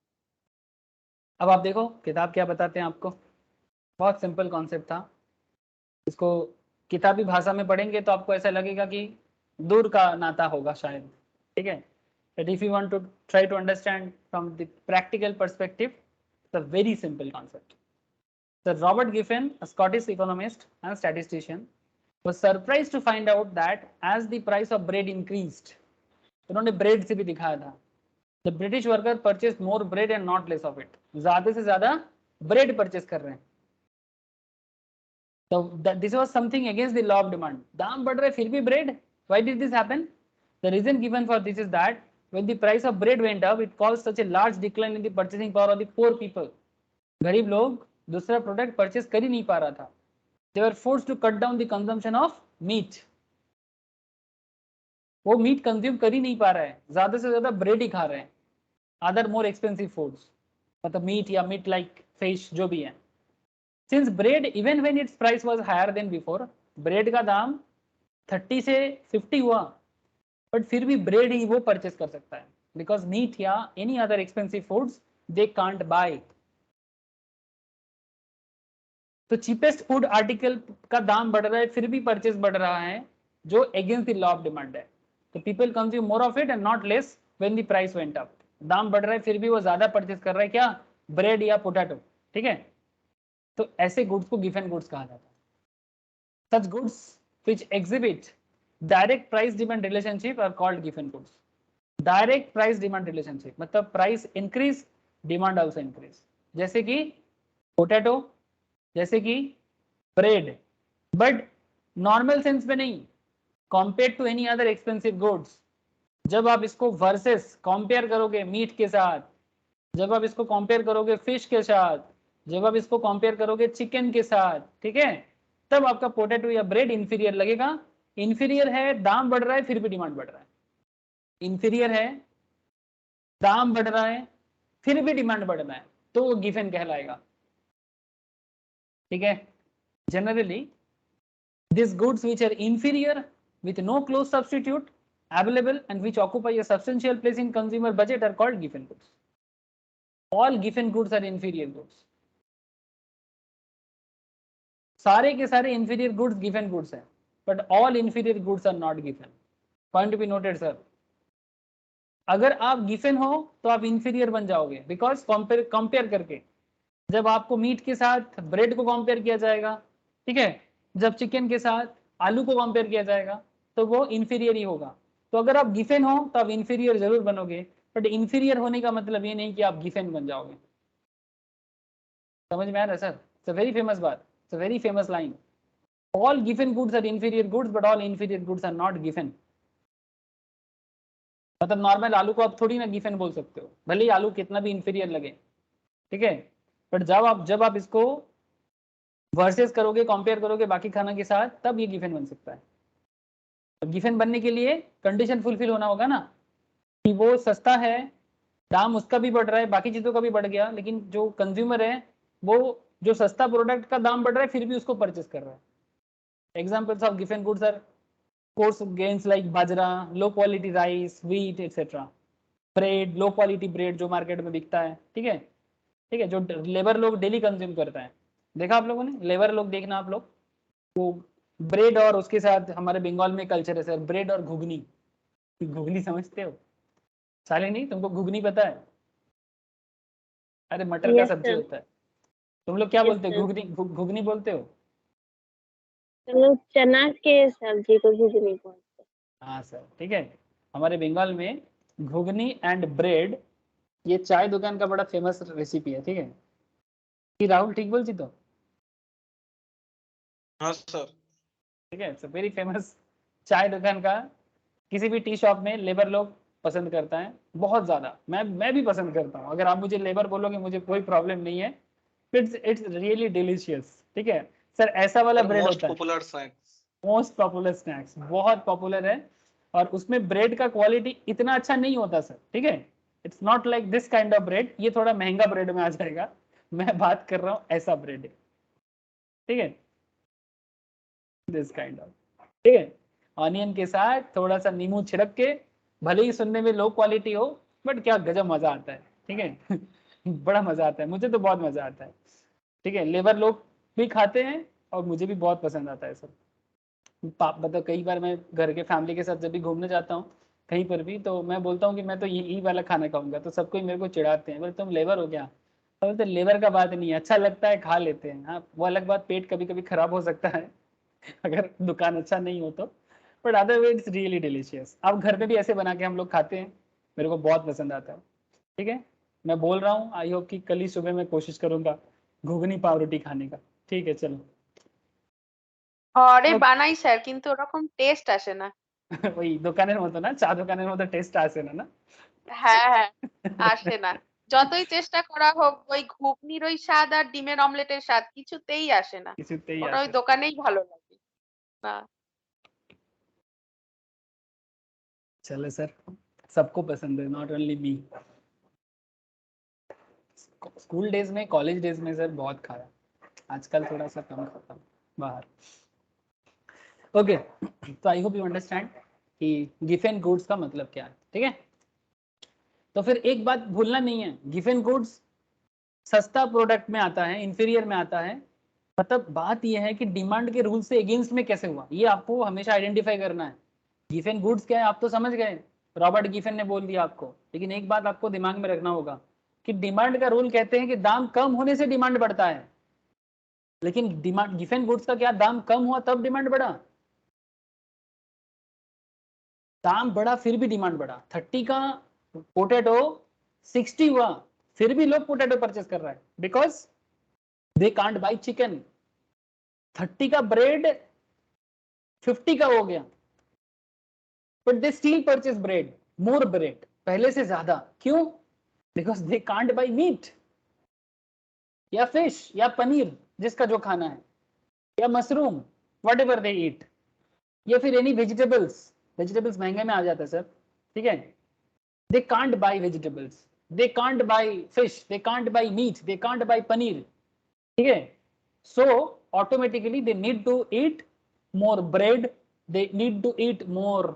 अब आप देखो किताब क्या बताते हैं आपको। बहुत सिंपल कॉन्सेप्ट था। इसको किताबी भाषा में पढ़ेंगे तो आपको ऐसा लगेगा कि दूर का नाता होगा शायद, ठीक है। But if you want to try to understand from the practical perspective, it's a very simple concept. So Robert Giffen, a Scottish economist and statistician, was surprised to find out that as the price of bread increased, उन्होंने bread से भी दिखाया था, the British worker purchased more bread and not less of it. ज़्यादा से ज़्यादा bread purchase कर रहे हैं। So this was something against the law of demand. दाम बढ़ रहे फिर भी bread. Why did this happen? The reason given for this is that when the price of bread went up, it caused such a large decline in the purchasing power of the poor people. गरीब लोग दूसरा product purchase कर ही नहीं पा रहा था। They were forced to cut down the consumption of meat. वो meet consume कर ही नहीं पा रहा है, ज्यादा से ज्यादा ब्रेड ही खा रहे हैं, अदर मोर एक्सपेंसिव फूड्स, मतलब मीट या मीट लाइक फिश जो भी है। Since bread even when its price was higher than before, bread का दाम 30 से 50 हुआ, बट फिर भी ब्रेड ही वो परचेस कर सकता है बिकॉज मीट या any other expensive foods they can't buy. तो चीपेस्ट फूड आर्टिकल का दाम बढ़ रहा है फिर भी परचेस बढ़ रहा है, जो against the law of demand है। तो people consume more of it and not less when the price went up. दाम बढ़ रहा है फिर भी वो ज्यादा परचेस कर रहा है, क्या? ब्रेड या पोटैटो, ठीक है। तो ऐसे गुड्स को गिवन गुड्स कहा जाता है। Such goods which exhibit direct price demand relationship are called गिवन goods. Direct price demand relationship मतलब price increase, demand also increase, जैसे कि पोटैटो, जैसे कि ब्रेड, बट नॉर्मल सेंस में नहीं, compare to any other expensive goods. जब आप इसको वर्सेस कंपेयर करोगे मीट के साथ, जब आप इसको कंपेयर करोगे फिश के साथ, जब आप इसको कंपेयर करोगे चिकन के साथ, ठीक है, तब आपका पोटैटो या ब्रेड इंफीरियर लगेगा। इंफीरियर है, दाम बढ़ रहा है फिर भी डिमांड बढ़ रहा है। इंफीरियर है, दाम बढ़ रहा है फिर भी डिमांड बढ़ रहा है, तो वो गिवन कहलाएगा, ठीक है। Generally these goods which are inferior with no close substitute available and which occupy a substantial place in consumer budget are called given goods. All given goods are inferior goods. सारे के सारे inferior goods given goods हैं, but all inferior goods are not given. Point to be noted sir. अगर आप given हो तो आप inferior बन जाओगे बिकॉज कंपेयर करके, जब आपको मीट के साथ ब्रेड को कंपेयर किया जाएगा, ठीक है, जब चिकन के साथ आलू को कंपेयर किया जाएगा तो वो इंफीरियर ही होगा। तो अगर आप गिवन हो तो आप इंफीरियर जरूर बनोगे, बट इंफीरियर होने का मतलब ये नहीं कि आप गिवन बन जाओगे। समझ में आ रहा है sir? It's a very famous बात, it's a very famous line. All given goods are inferior goods but all inferior goods are not given. मतलब नॉर्मल आलू को आप थोड़ी ना गिवन बोल सकते हो, भले ही आलू कितना भी इंफीरियर लगे, ठीक है, बट जब आप इसको वर्सेस करोगे, कंपेयर करोगे बाकी खाना के साथ, तब ये गिवन बन सकता है। गिवन बनने के लिए कंडीशन फुलफिल होना होगा ना, कि वो सस्ता है, दाम उसका भी बढ़ रहा है, बाकी चीजों का भी बढ़ गया, लेकिन जो कंज्यूमर है वो जो सस्ता प्रोडक्ट का दाम बढ़ रहा है फिर भी उसको परचेस कर रहा है। एग्जाम्पल्स ऑफ गिवन goods are coarse grains like bajra, low quality rice, wheat etcetera. Bread, low quality bread जो मार्केट में बिकता है, ठीक है, ठीक है, जो लेबर लोग डेली कंज्यूम करता है। देखा आप लोगों ने, लेबर लोग देखना आप लोग, वो ब्रेड और उसके साथ हमारे बंगाल में कल्चर है सर, ब्रेड और घुगनी। घुगनी समझते हो? साले नहीं, तुमको घुगनी पता है? अरे मटर का यस सब्जी सर। होता है। तुम लोग क्या Yes, बोलते हो? sir. घुगनी घुगनी बोलते हो? हम लोग चना के सब्जी को घुगनी बोलते हैं। हाँ सर, ठीक है। हमारे बंगाल में घुगनी एंड ब्रेड ये चाय दुकान का बड़ा फेमस रेसिपी है, ठीक है। कि राहुल ठीक बोलती तो? हाँ सर। ठीक है, इट्स अ वेरी फेमस चाय दुकान का, किसी भी टी शॉप में लेबर लोग पसंद करता है बहुत ज्यादा। मैं भी पसंद करता हूँ। अगर आप मुझे लेबर बोलोगे मुझे कोई प्रॉब्लम नहीं है। It's really delicious. ठीक है सर, ऐसा वाला सर ब्रेड मोस्ट होता है। Popular snacks. Most popular snacks, बहुत पॉपुलर है। और उसमें ब्रेड का क्वालिटी इतना अच्छा नहीं होता सर। ठीक है, it's not like this kind of bread, ये थोड़ा महंगा ब्रेड में आ जाएगा। मैं बात कर रहा हूँ ऐसा ब्रेड। ठीक है, दिस काइंड ऑफ। ठीक है, ऑनियन के साथ थोड़ा सा नींबू छिड़क के, भले ही सुनने में लो क्वालिटी हो, बट क्या गजब मजा आता है। ठीक है बड़ा मजा आता है, मुझे तो बहुत मजा आता है। ठीक है, लेबर लोग भी खाते हैं और मुझे भी बहुत पसंद आता है सर। मतलब कई बार मैं घर के फैमिली के साथ जब भी घूमने जाता हूँ कहीं पर भी, तो मैं बोलता हूँ कि मैं तो यही वाला खाना खाऊंगा, तो सबको ही मेरे को चिढ़ाते हैं, बोले तुम लेबर हो क्या। तो बोलते लेबर का बात नहीं है, अच्छा लगता है खा लेते हैं। हाँ वो अलग बात, पेट कभी कभी खराब हो सकता है अगर दुकान अच्छा नहीं हो तो, but otherwise it's really delicious. अब घर में भी ऐसे बना के हम लोग खाते हैं, मेरे को बहुत पसंद आता है। ठीक है, मैं बोल रहा हूँ, आई होप कि कल ही सुबह मैं कोशिश करूंगा ঘুগনি পাউরুটি खाने का। ठीक है चलो ঘরে বানাই স্যার, কিন্তু ওরকম টেস্ট আসে না। ওই দোকানের মতো না, চা দোকানের মতো টেস্ট আসে না, না হ্যাঁ হ্যাঁ, আসে না। যতই চেষ্টা করা হোক, ওই ঘুগনির ওই স্বাদ আর ডিমের অমলেটের স্বাদ কিছুতেই আসে না। কিছুতেই ওটা ওই আসে না। দোকানেই ভালো লাগে। না, चलो सर, सबको पसंद है, not only me. School days में, कॉलेज डेज में सर बहुत खाया, आजकल थोड़ा सा कम खाता हूँ बाहर। ओके, तो आई होप यू अंडरस्टैंड कि गिफ एंड गुड्स का मतलब क्या है। ठीक है, तो फिर एक बात भूलना नहीं है, गिफ एंड गुड्स सस्ता प्रोडक्ट में आता है, इंफीरियर में आता है। मतलब बात यह है कि डिमांड के रूल से अगेंस्ट में कैसे हुआ, ये आपको हमेशा आइडेंटिफाई करना है। गिफ एंड गुड्स क्या है आप तो समझ गए, रॉबर्ट गिफन ने बोल दिया आपको, लेकिन एक बात आपको दिमाग में रखना होगा कि डिमांड का रूल कहते हैं कि दाम कम होने से डिमांड बढ़ता है। लेकिन डिमांड, गिफ एंड गुड्स का क्या, दाम कम हुआ तब डिमांड बढ़ा, दाम बढ़ा फिर भी डिमांड बढ़ा। 30 का पोटैटो 60 हुआ, फिर भी लोग पोटैटो परचेस कर रहा है, because they can't buy chicken. 30 का ब्रेड 50 का हो गया, but they still purchase bread, more bread, पहले से ज्यादा। क्यों? Because they can't buy meat या फिश या पनीर, जिसका जो खाना है, या mushroom, whatever they eat, या फिर एनी वेजिटेबल्स। वेजिटेबल्स महंगे में आ जाता है सर। ठीक है, they can't buy vegetables, they can't buy fish, they can't buy meat, they can't buy paneer. ठीक है, so automatically they need to eat more bread, they need to eat more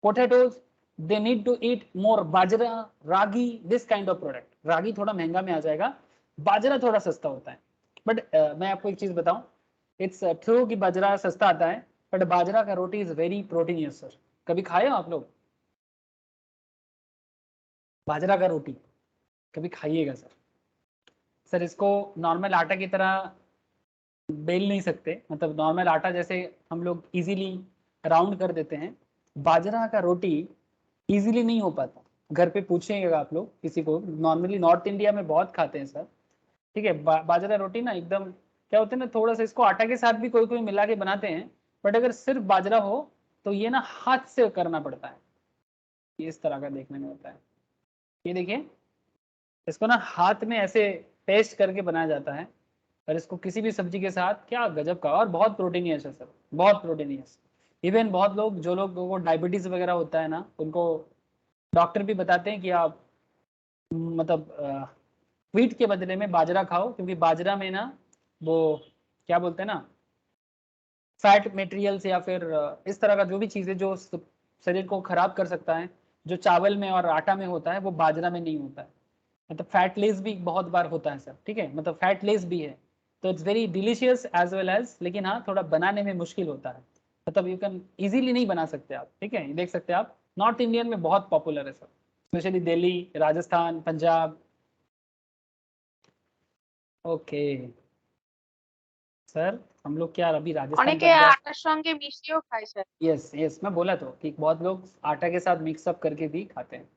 potatoes, they need to eat more bajra, ragi, this kind of product। रागी थोड़ा महंगा में आ जाएगा, बाजरा थोड़ा सस्ता होता है। बट मैं आपको एक चीज बताऊं, इट्स ट्रू कि बाजरा सस्ता आता है, बट बाजरा का रोटी इज वेरी प्रोटीनियस सर। कभी खाए हो आप लोग बाजरा का रोटी? कभी खाइएगा सर। सर इसको नॉर्मल आटा की तरह बेल नहीं सकते, मतलब नॉर्मल आटा जैसे हम लोग इजीली राउंड कर देते हैं, बाजरा का रोटी इजीली नहीं हो पाता। घर पे पूछेंगे आप लोग किसी को, नॉर्मली नॉर्थ इंडिया में बहुत खाते हैं सर। ठीक है, बाजरा रोटी ना एकदम क्या होते हैं ना, थोड़ा सा इसको आटा के साथ भी कोई कोई मिला के बनाते हैं, बट अगर सिर्फ बाजरा हो तो ये ना हाथ से करना पड़ता है। ये इस तरह का देखने में होता है, ये देखिए, इसको ना हाथ में ऐसे पेस्ट करके बनाया जाता है, और इसको किसी भी सब्जी के साथ, क्या गजब का, और बहुत प्रोटीनियस है सर, बहुत प्रोटीनियस। इवन बहुत लोग, जो लोगों को डायबिटीज वगैरह होता है ना, उनको डॉक्टर भी बताते हैं कि आप मतलब व्हीट के बदले में बाजरा खाओ, क्योंकि बाजरा में ना वो क्या बोलते हैं ना, फैट मटेरियल्स या फिर इस तरह का जो भी चीज़ें जो शरीर को खराब कर सकता है, जो चावल में और आटा में होता है वो बाजरा में नहीं होता है। मतलब फैट लेस भी बहुत बार होता है सर। ठीक है, मतलब फैट लेस भी है, तो it's very delicious as well as, लेकिन हाँ थोड़ा बनाने में मुश्किल होता है, मतलब यू कैन इजीली नहीं बना सकते आप। ठीक है, देख सकते हैं आप, नॉर्थ इंडियन में बहुत पॉपुलर है sir, specially Delhi, Rajasthan, Punjab. Okay sir, हम लोग क्या अभी राजस्थान অনেকে पंजाब, আটার সঙ্গে মিশিয়েও খায় স্যার। यस यस मैं बोला तो कि बहुत लोग आटा के साथ मिक्सअप करके भी खाते हैं।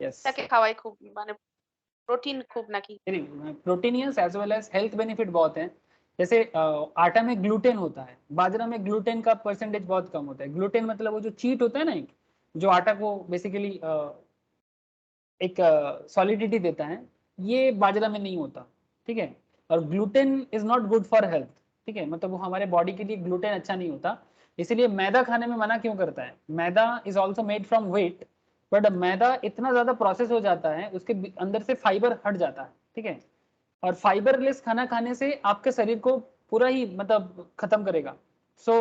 यस, তাকে খাওয়াই খুব, মানে প্রোটিন খুব নাকি। Proteinous as well as health benefit बहुत हैं। जैसे आटा में ग्लूटेन होता है, बाजरा में ग्लूटेन का परसेंटेज बहुत कम होता है। ग्लूटेन मतलब वो जो चीट होता है ना, जो आटा को बेसिकली एक सॉलिडिटी देता है, ये बाजरा में नहीं होता, ठीक है। और gluten is not good for health, ठीक है, मतलब वो हमारे बॉडी के लिए ग्लूटेन अच्छा नहीं होता, इसीलिए मैदा खाने में मना क्यों करता है। Maida is also made from wheat, but maida इतना ज्यादा प्रोसेस हो जाता है, उसके अंदर से फाइबर हट जाता है, ठीक है। और फाइबरलेस खाना खाने से आपके शरीर को पूरा ही मतलब खत्म करेगा। सो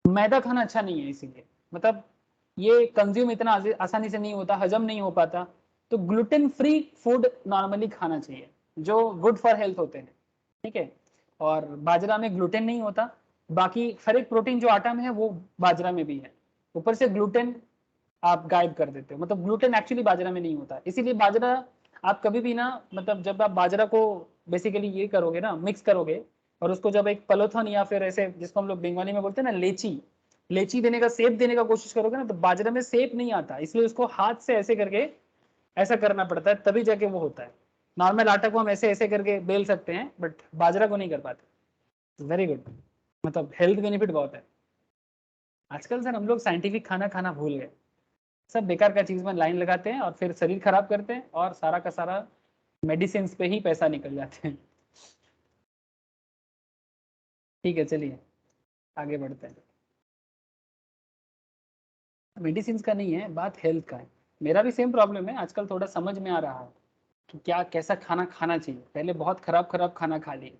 मैदा खाना अच्छा नहीं है, इसीलिए मतलब ये कंज्यूम इतना आसानी से नहीं होता, हजम नहीं हो पाता। तो ग्लूटेन फ्री फूड नॉर्मली खाना चाहिए जो गुड फॉर हेल्थ होते हैं, ठीक है। और बाजरा में ग्लूटेन नहीं होता, बाकी हर एक प्रोटीन जो आटा में है वो बाजरा में भी है, ऊपर से ग्लूटेन आप गायब कर देते हो, मतलब ग्लूटेन एक्चुअली बाजरा में नहीं होता। इसीलिए बाजरा आप कभी भी ना, मतलब जब आप बाजरा को बेसिकली ये करोगे ना, मिक्स करोगे, और उसको जब एक पलोथन या फिर ऐसे जिसको हम लोग बंगाली में बोलते हैं ना लेची, लेची देने का, शेप देने का कोशिश करोगे ना, तो बाजरा में शेप नहीं आता, इसलिए उसको हाथ से ऐसे करके ऐसा करना पड़ता है, तभी जाके वो होता है। नॉर्मल आटा को हम ऐसे ऐसे करके बेल सकते हैं, बट बाजरा को नहीं कर पाते। वेरी गुड, मतलब हेल्थ बेनिफिट बहुत है। आजकल सर हम लोग साइंटिफिक खाना खाना भूल गए, सब बेकार का चीज में लाइन लगाते हैं और फिर शरीर खराब करते हैं, और सारा का सारा मेडिसिन पे ही पैसा निकल जाते हैं। ठीक है, चलिए आगे बढ़ते हैं। मेडिसिन का नहीं है बात, हेल्थ का है। मेरा भी सेम प्रॉब्लम है, आजकल थोड़ा समझ में आ रहा है कि क्या कैसा खाना खाना चाहिए। पहले बहुत खराब खराब खाना खा लिए।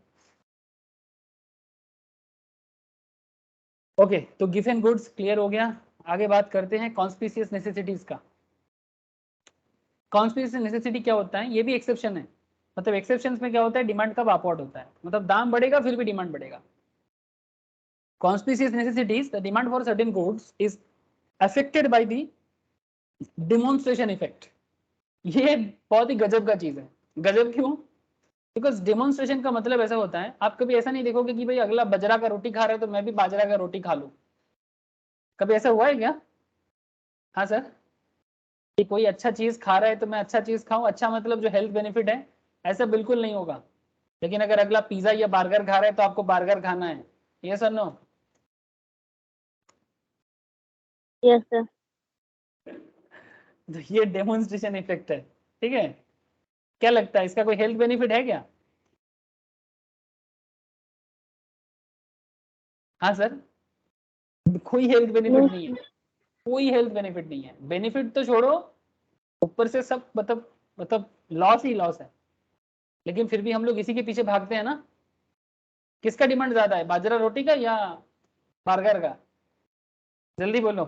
ओके, तो गिवन गुड्स क्लियर हो गया। आगे बात करते हैं कॉन्स्पिशियस नेसेसिटीज का। कॉन्स्पिशियस नेसेसिटी क्या होता है, ये भी एक्सेप्शन है। मतलब एक्सेप्शन में क्या होता है, डिमांड का अपवर्ड होता है, मतलब दाम बढ़ेगा फिर भी डिमांड बढ़ेगा। Conspicuous necessities, the demand for certain goods is affected by the demonstration effect. ये बहुत ही गजब का चीज है। गजब क्यों? बिकॉज डेमोन्स्ट्रेशन का मतलब ऐसा होता है, आप कभी ऐसा नहीं देखोगे कि भाई अगला बाजरा का रोटी खा रहा है तो मैं भी बाजरा का रोटी खा लूं। कभी ऐसा हुआ है क्या? हाँ सर, कि कोई अच्छा चीज खा रहा है तो मैं अच्छा चीज खाऊं, अच्छा मतलब जो हेल्थ बेनिफिट है, ऐसा बिल्कुल नहीं होगा। लेकिन अगर अगला पिज्जा या बर्गर खा रहा है तो आपको बर्गर खाना है। यस और नो? Yes sir. तो ये डेमोन्स्ट्रेशन इफेक्ट है, ठीक है। क्या लगता है इसका कोई हेल्थ बेनिफिट है क्या? हाँ सर, कोई हेल्थ बेनिफिट नहीं है, कोई हेल्थ बेनिफिट नहीं है। बेनिफिट तो छोड़ो, ऊपर से सब मतलब लॉस ही लॉस है। लेकिन फिर भी हम लोग इसी के पीछे भागते हैं ना। किसका डिमांड ज्यादा है, बाजरा रोटी का या बर्गर का? जल्दी बोलो।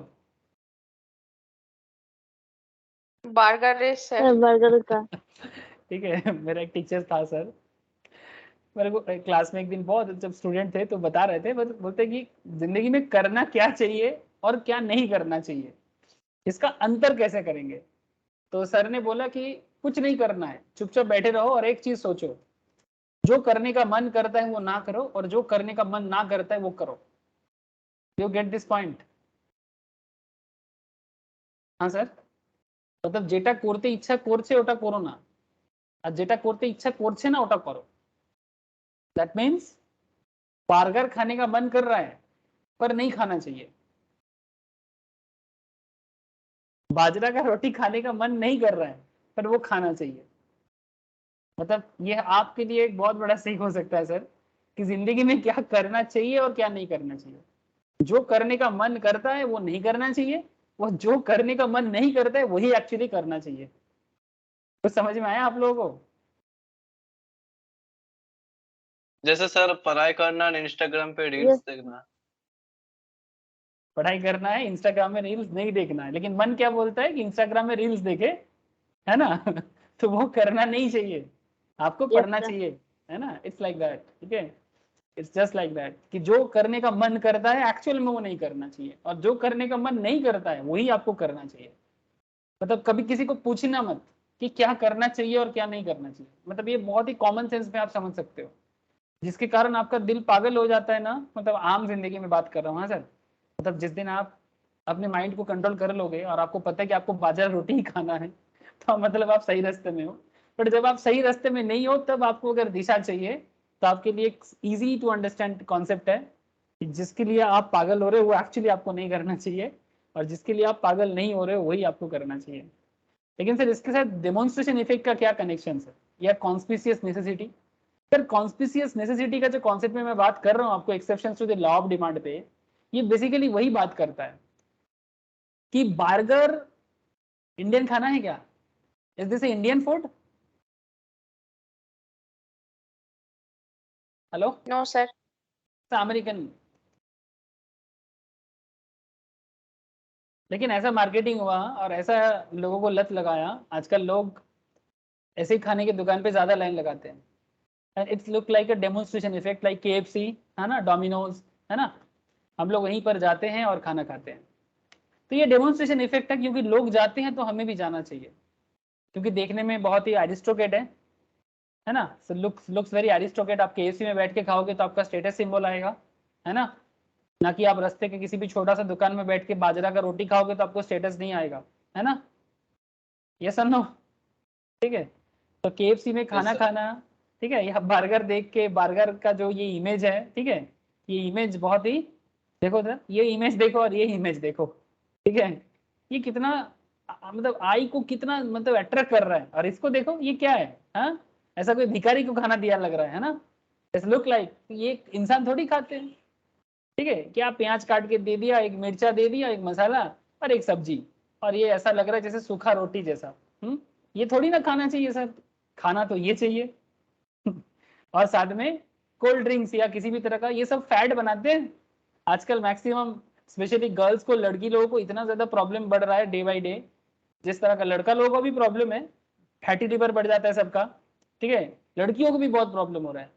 बर्गर रेस है। सर बर्गर का। ठीक है, मेरा एक टीचर था सर, मेरे को क्लास में एक दिन बहुत, जब स्टूडेंट थे तो बता रहे थे, बोलते कि जिंदगी में करना क्या चाहिए और क्या नहीं करना चाहिए, इसका अंतर कैसे करेंगे। तो सर ने बोला कि कुछ नहीं करना है, चुपचाप बैठे रहो और एक चीज सोचो, जो करने का मन करता है वो ना करो, और जो करने का मन ना करता है वो करो। You get this point? हाँ सर, मतलब जेटा করতে ইচ্ছা করছে ওটা করো না, আর যেটা করতে ইচ্ছা করছে না ওটা करो। दैट मीन्स बर्गर खाने का मन कर रहा है पर नहीं खाना चाहिए, बाजरा का रोटी खाने का मन नहीं कर रहा है पर वो खाना चाहिए। मतलब ये आपके लिए एक बहुत बड़ा सीख हो सकता है सर, कि जिंदगी में क्या करना चाहिए और क्या नहीं करना चाहिए। जो करने का मन करता है वो नहीं करना चाहिए, वो जो करने का मन नहीं करता है वही एक्चुअली करना चाहिए। तो समझ में आया आप लोगों को? जैसे सर पढ़ाई करना, इंस्टाग्राम पे रील्स यस। देखना। पढ़ाई करना है, इंस्टाग्राम में रील्स नहीं देखना है, लेकिन मन क्या बोलता है कि इंस्टाग्राम में रील्स देखे, है ना? तो वो करना नहीं चाहिए, आपको यस पढ़ना सर। चाहिए, है ना? इट्स लाइक दैट, ठीक है। इट्स जस्ट लाइक दैट, कि जो करने का मन करता है एक्चुअल में वो नहीं करना चाहिए, और जो करने का मन नहीं करता है वही आपको करना चाहिए। मतलब कभी किसी को पूछना मत कि क्या करना चाहिए और क्या नहीं करना चाहिए। मतलब ये बहुत ही कॉमन सेंस में आप समझ सकते हो, जिसके कारण आपका दिल पागल हो जाता है ना। मतलब आम जिंदगी में बात कर रहा हूँ, हाँ सर। मतलब जिस दिन आप अपने माइंड को कंट्रोल कर लोगे और आपको पता है कि आपको बाजरा रोटी ही खाना है, तो मतलब आप सही रास्ते में हो। बट जब आप सही रास्ते में नहीं हो, तब आपको अगर दिशा चाहिए तो आपके लिए एक इजी टू अंडरस्टैंड कॉन्सेप्ट है कि जिसके लिए आप पागल हो रहे हो वो एक्चुअली आपको नहीं करना चाहिए, और जिसके लिए आप पागल नहीं हो रहे हो वही आपको करना चाहिए। लेकिन सर इसके साथ डेमोन्स्ट्रेशन इफेक्ट का क्या कनेक्शन है, या conspicuous necessity? Sir conspicuous necessity का जो कॉन्सेप्ट में मैं बात कर रहा हूँ आपको, exceptions to the law of demand पे, ये बेसिकली वही बात करता है कि बर्गर इंडियन खाना है क्या? Is this Indian food? Hello? No sir. American. लेकिन ऐसा मार्केटिंग हुआ और ऐसा लोगों को लत लगाया, आजकल लोग ऐसे ही खाने की दुकान पे ज्यादा लाइन लगाते हैं। And it's look like a demonstration effect, like KFC है ना, डोमिनोज है ना, हम लोग वहीं पर जाते हैं और खाना खाते हैं। तो ये डेमोन्स्ट्रेशन इफेक्ट है, क्योंकि लोग जाते हैं तो हमें भी जाना चाहिए, क्योंकि देखने में बहुत ही एरिस्टोक्रेट है ना, सो लुक्स वेरी एरिस्टोक्रेट। आप KFC में बैठ के खाओगे तो आपका स्टेटस सिंबल आएगा, है ना, ना कि आप रास्ते के किसी भी छोटा सा दुकान में बैठ के बाजरा का रोटी खाओगे तो आपको स्टेटस नहीं आएगा, है ना? यस और नो? ठीक है, तो KFC में खाना खाना, ठीक है, यह बर्गर देख के, बर्गर का जो ये इमेज है, ठीक है, ये इमेज बहुत ही, देखो सर ये इमेज देखो और ये इमेज देखो, ठीक है, ये कितना मतलब आई को कितना मतलब अट्रैक्ट कर रहा है, और इसको देखो ये क्या है, हाँ, ऐसा कोई भिखारी को खाना दिया लग रहा है ना? इट्स लुक लाइक ये इंसान थोड़ी खाते हैं, ठीक है, क्या प्याज काट के दे दिया, एक मिर्चा दे दिया, एक मसाला और एक सब्जी, और ये ऐसा लग रहा है जैसे सूखा रोटी जैसा। ये थोड़ी ना खाना चाहिए सर, खाना तो ये चाहिए। और साथ में कोल्ड ड्रिंक्स या किसी भी तरह का, ये सब फैट बनाते हैं आजकल मैक्सिमम, स्पेशली गर्ल्स को, लड़की लोगों को इतना ज्यादा प्रॉब्लम बढ़ रहा है डे बाई डे। जिस तरह का लड़का लोगों को भी प्रॉब्लम है, फैटी लिवर बढ़ जाता है सबका, ठीक है, लड़कियों को भी बहुत प्रॉब्लम हो रहा है,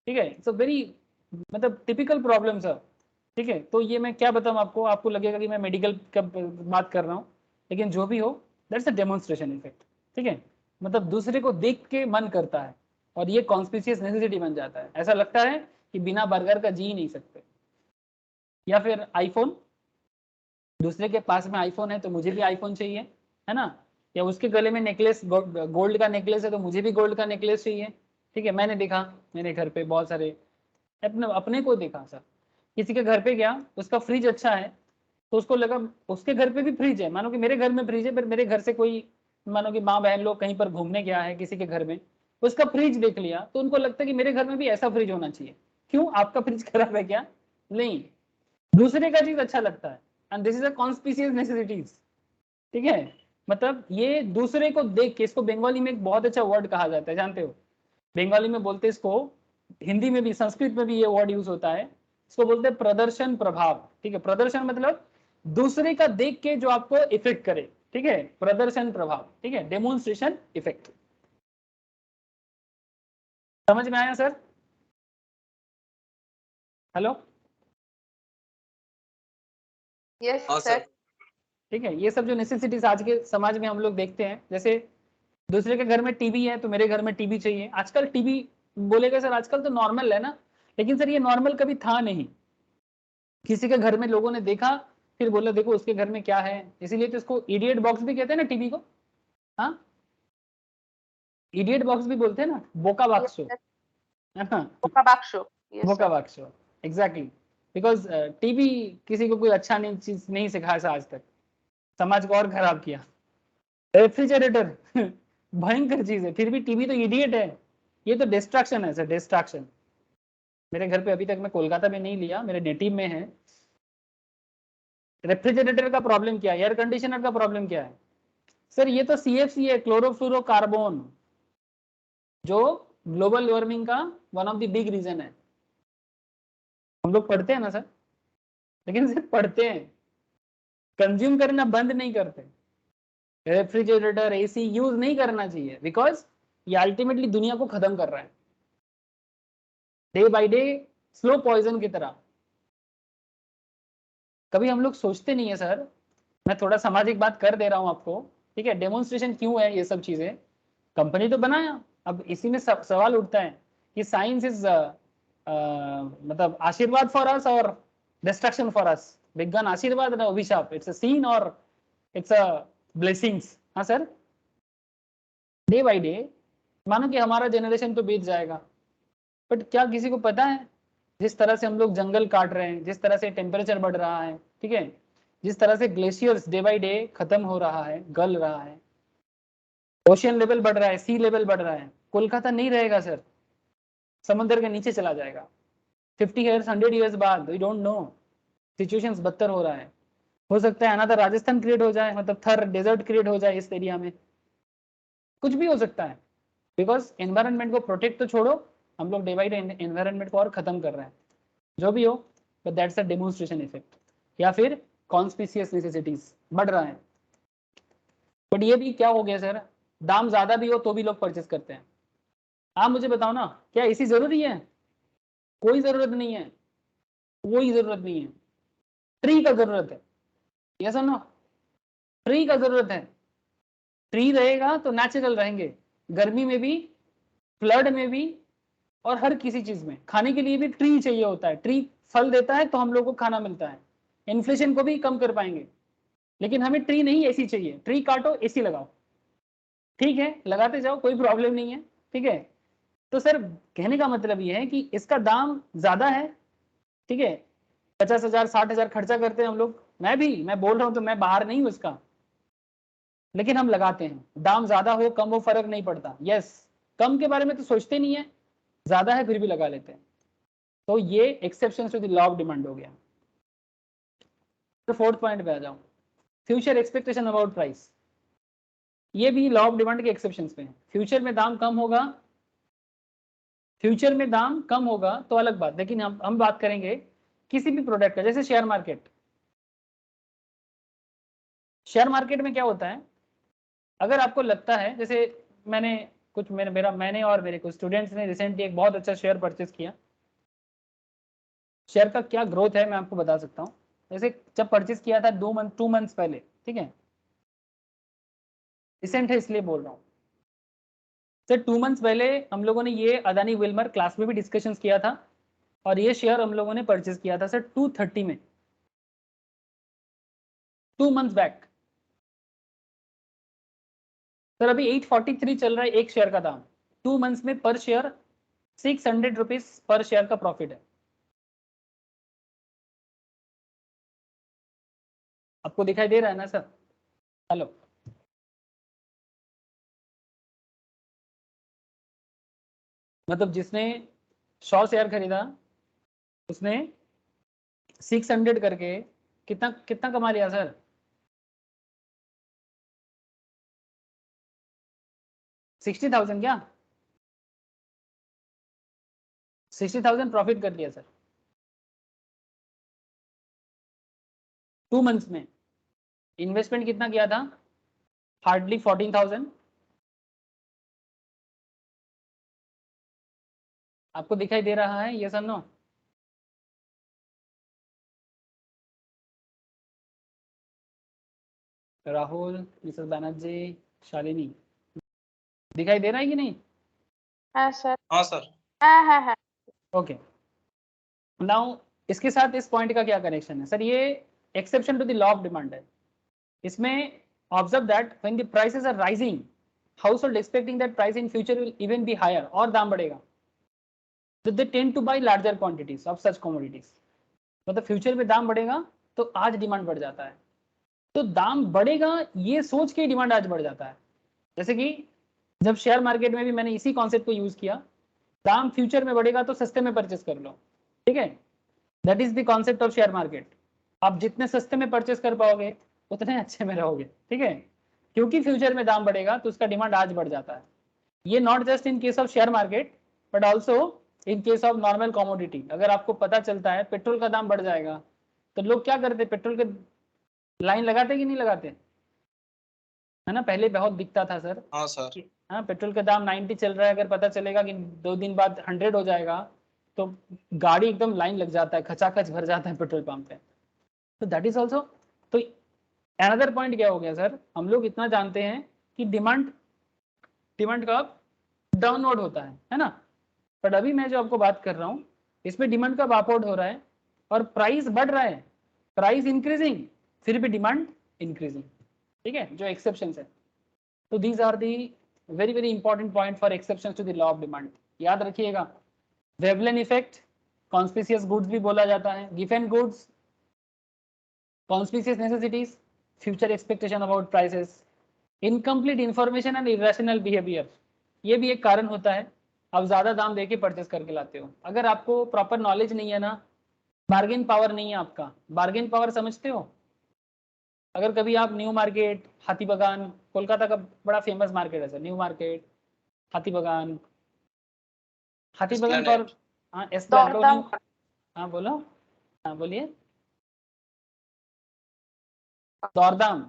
ठीक है, सो वेरी मतलब टिपिकल प्रॉब्लम सर, ठीक है। तो ये मैं क्या बताऊं आपको, आपको लगेगा कि मैं मेडिकल का बात कर रहा हूँ, लेकिन जो भी हो दैट्स अ डेमोन्स्ट्रेशन इफेक्ट, ठीक है, मतलब दूसरे को देख के मन करता है और ये कॉन्स्पिशियस नेसेसिटी बन जाता है, ऐसा लगता है कि बिना बर्गर का जी नहीं सकते। या फिर आईफोन, दूसरे के पास में आईफोन है तो मुझे भी आईफोन चाहिए, है ना, या उसके गले में नेकलेस, गोल्ड का नेकलेस है तो मुझे भी गोल्ड का नेकलेस चाहिए, ठीक है। मैंने देखा मेरे घर पे बहुत सारे, अपने अपने को देखा सर, किसी के घर पे गया, उसका फ्रिज अच्छा है तो उसको लगा उसके घर पे भी फ्रिज है, मानो कि मेरे घर में फ्रिज है, पर मेरे घर से कोई, मानो कि माँ बहन लोग कहीं पर घूमने गया है किसी के घर में, उसका फ्रिज देख लिया तो उनको लगता है कि मेरे घर में भी ऐसा फ्रिज होना चाहिए। क्यों, आपका फ्रिज खराब है क्या? नहीं, दूसरे का चीज अच्छा लगता है, and this is a conspicuous necessities, ठीक है। मतलब ये दूसरे को देख के, इसको बंगाली में एक बहुत अच्छा वर्ड कहा जाता है, जानते हो, बंगाली में बोलते हैं इसको, हिंदी में भी, संस्कृत में भी ये वर्ड यूज होता है, इसको बोलते हैं प्रदर्शन प्रभाव, ठीक है। प्रदर्शन मतलब दूसरे का देख के जो आपको इफेक्ट करे, ठीक है, प्रदर्शन प्रभाव, ठीक है, डेमोन्स्ट्रेशन इफेक्ट। समझ में आया सर? हेलो? यस हाँ सर। सर। ठीक है, ये सब जो नेसेसिटीज आज के समाज में हम लोग देखते हैं, जैसे दूसरे के घर में टीवी है तो मेरे घर में टीवी चाहिए। आजकल टीवी बोलेगा सर आजकल तो नॉर्मल है ना, लेकिन सर ये नॉर्मल कभी था नहीं, किसी के घर में लोगों ने देखा फिर बोला देखो उसके घर में क्या है, इसीलिए तो इसको इडियट बॉक्स भी कहते हैं ना टीवी को, हाँ, इडियट बॉक्स भी बोलते हैं ना, बोका बॉक्स, यस है ना, पोका बाक्स। यस बोका sir. Box, exactly, because TV किसी को कोई अच्छा नहीं चीज नहीं सिखाया आज तक, समाज को और खराब किया। रेफ्रिजरेटर भयंकर चीज है, फिर भी टीवी तो इडियट है, ये तो डिस्ट्रैक्शन है सर, डिस्ट्रैक्शन। मेरे घर पे अभी तक मैं कोलकाता में नहीं लिया, मेरे नेटिव में है। रेफ्रिजरेटर का प्रॉब्लम क्या है, एयर कंडीशनर का प्रॉब्लम क्या है सर? ये तो CFC है, क्लोरोफ्लोरोकार्बन, जो ग्लोबल वार्मिंग का one of the big reason है। हम लोग पढ़ते हैं ना सर, लेकिन सिर्फ पढ़ते हैं, कंज्यूम करना बंद नहीं करते। रेफ्रिजरेटर AC यूज नहीं करना चाहिए, बिकॉज ये अल्टीमेटली दुनिया को खत्म कर रहा है day by day, slow poison की तरह। कभी हम लोग सोचते नहीं है सर, मैं थोड़ा सामाजिक बात कर दे रहा हूं आपको, ठीक है, डेमोन्स्ट्रेशन क्यों है ये सब चीजें, कंपनी तो बनाया, अब इसी में सवाल उठता है कि साइंस इज मतलब आशीर्वाद फॉर अस और डिस्ट्रक्शन फॉर अस, विज्ञान आशीर्वाद ना अभिशाप, इट्स अ सीन और इट्स अ ब्लेसिंग्स। हाँ सर, डे बाय डे मानो कि हमारा जनरेशन तो बीत जाएगा, बट क्या किसी को पता है जिस तरह से हम लोग जंगल काट रहे हैं, जिस तरह से टेम्परेचर बढ़ रहा है, ठीक है, जिस तरह से ग्लेशियर्स डे बाई डे खत्म हो रहा है, गल रहा है, ओशियन लेवल बढ़ रहा है, सी लेवल बढ़ रहा है, कोलकाता नहीं रहेगा सर, समुद्र के नीचे चला जाएगा 50 ईयर्स 100 ईयर्स बाद, वी डोंट नो, सिचुएशंस बदतर हो रहा है। हो सकता है अनादर राजस्थान क्रिएट हो जाए, मतलब थर डेजर्ट क्रिएट हो जाए इस एरिया में, कुछ भी हो सकता है, बिकॉज एनवायरनमेंट को प्रोटेक्ट तो छोड़ो, हम लोग डे बाई डे एनवायरनमेंट को और खत्म कर रहे हैं, जो भी हो, but that's a demonstration effect, या फिर कॉन्स्पिशियस नेसेसिटीज बढ़ रहा है। बट ये भी क्या हो गया सर, दाम ज्यादा भी हो तो भी लोग परचेस करते हैं। आप मुझे बताओ ना, क्या एसी जरूरी है? कोई जरूरत नहीं है, कोई जरूरत नहीं है, ट्री का जरूरत है, यस और नो? ट्री का जरूरत है, ट्री रहेगा तो नेचुरल रहेंगे, गर्मी में भी, फ्लड में भी, और हर किसी चीज में। खाने के लिए भी ट्री चाहिए होता है, ट्री फल देता है तो हम लोग को खाना मिलता है, इन्फ्लेशन को भी कम कर पाएंगे। लेकिन हमें ट्री नहीं एसी चाहिए, ट्री काटो एसी लगाओ, ठीक है, लगाते जाओ, कोई प्रॉब्लम नहीं है, ठीक है। तो सर कहने का मतलब ये है कि इसका दाम ज्यादा है, ठीक है, 50,000 60,000 खर्चा करते हैं हम लोग, मैं बोल रहा हूं तो मैं बाहर नहीं हूं इसका, लेकिन हम लगाते हैं, दाम ज्यादा हो कम हो फर्क नहीं पड़ता, यस, कम के बारे में तो सोचते नहीं है, ज्यादा है फिर भी लगा लेते हैं। तो ये exception to the law of demand हो गया। तो फोर्थ पॉइंट पे आ जाऊं, फ्यूचर एक्सपेक्टेशन अबाउट प्राइस, ये भी लॉ ऑफ डिमांड के एक्सेप्शंस पे है। फ्यूचर में दाम कम होगा, फ्यूचर में दाम कम होगा तो अलग बात, लेकिन हम बात करेंगे किसी भी प्रोडक्ट का, जैसे शेयर मार्केट। शेयर मार्केट में क्या होता है, अगर आपको लगता है, जैसे मैंने मैंने और मेरे कुछ स्टूडेंट्स ने रिसेंटली एक बहुत अच्छा शेयर परचेस किया, शेयर का क्या ग्रोथ है मैं आपको बता सकता हूँ। जैसे जब परचेस किया था 2 मंथ्स पहले, ठीक है, रिसेंट है इसलिए बोल रहा हूँ सर, 2 मंथ्स पहले हम लोगों ने ये अदानी विल्मर क्लास में भी डिस्कशन किया था, और ये शेयर हम लोगों ने परचेस किया था सर 230 में, 2 मंथ्स बैक। सर अभी 843 चल रहा है एक शेयर का दाम, 2 मंथ्स में पर शेयर 600 रुपीज पर शेयर का प्रॉफिट है। आपको दिखाई दे रहा है ना सर? हेलो, मतलब जिसने 100 शेयर खरीदा उसने 600 करके कितना कितना कमा लिया सर? 60,000, क्या 60,000 प्रॉफिट कर लिया सर 2 मंथ्स में। इन्वेस्टमेंट कितना किया था? हार्डली 14,000। आपको दिखाई दे रहा है ये sir? No? Rahul, Mrs Banerjee, Shalini, दिखाई दे रहा है कि नहीं? हाँ सर। हाँ सर। हाँ। ओके, नाउ इसके साथ इस पॉइंट का क्या कनेक्शन है सर? ये exception to the law of demand है। इसमें observe that when the prices are rising, household expecting that price in future will even be higher, और दाम बढ़ेगा, तो they tend to buy larger quantities of such commodities. मतलब future में दाम बढ़ेगा तो आज डिमांड बढ़ जाता है, तो दाम बढ़ेगा ये सोच के डिमांड आज बढ़ जाता है। जैसे कि जब शेयर मार्केट में भी मैंने इसी कॉन्सेप्ट को यूज किया, दाम फ्यूचर में बढ़ेगा तो सस्ते में परचेस कर लो, ठीक है, that is the concept of share market. आप जितने सस्ते में परचेस कर पाओगे उतने अच्छे में रहोगे, ठीक है, क्योंकि फ्यूचर में दाम बढ़ेगा तो उसका डिमांड आज बढ़ जाता है। ये not just in case of share market but also in case of normal commodity. अगर आपको पता चलता है पेट्रोल का दाम बढ़ जाएगा तो लोग क्या करते, पेट्रोल के लाइन लगाते कि नहीं लगाते, है ना? पहले बहुत दिखता था सर। हाँ सर। हाँ, पेट्रोल का दाम 90 चल रहा है, अगर पता चलेगा कि 2 दिन बाद 100 हो जाएगा तो गाड़ी एकदम लाइन लग जाता है, खचाखच भर जाता है पेट्रोल पंप पे। तो दैट इज ऑल्सो, तो अनदर पॉइंट क्या हो गया सर, हम लोग इतना जानते हैं कि डिमांड कब डाउनवर्ड होता है ना? बट अभी मैं जो आपको बात कर रहा हूँ इसमें डिमांड कब अपवर्ड हो रहा है और प्राइस बढ़ रहा है, प्राइस इंक्रीजिंग, फिर भी डिमांड इंक्रीजिंग, ठीक है, जो एक्सेप्शन है। तो these are the very very important point for exception to the law of demand, याद रखिएगा। वेवलेन इफेक्ट, कॉन्स्पिशियस गुड्स भी बोला जाता है, Giffen goods, conspicuous necessities, future expectation about prices, incomplete information and irrational behaviour, ये भी एक कारण होता है आप ज्यादा दाम देके परचेस करके लाते हो। अगर आपको प्रॉपर नॉलेज नहीं है ना, बार्गेन पावर नहीं है आपका, बार्गेन पावर समझते हो? अगर कभी आप न्यू मार्केट, हाथी बागान, कोलकाता का बड़ा फेमस मार्केट है सर, न्यू मार्केट, हाथी बागान, हाथी बागान पर, एस्प्लेनेड। हाँ दरदाम हाँ बोलो, हाँ बोलिए। दौरदाम,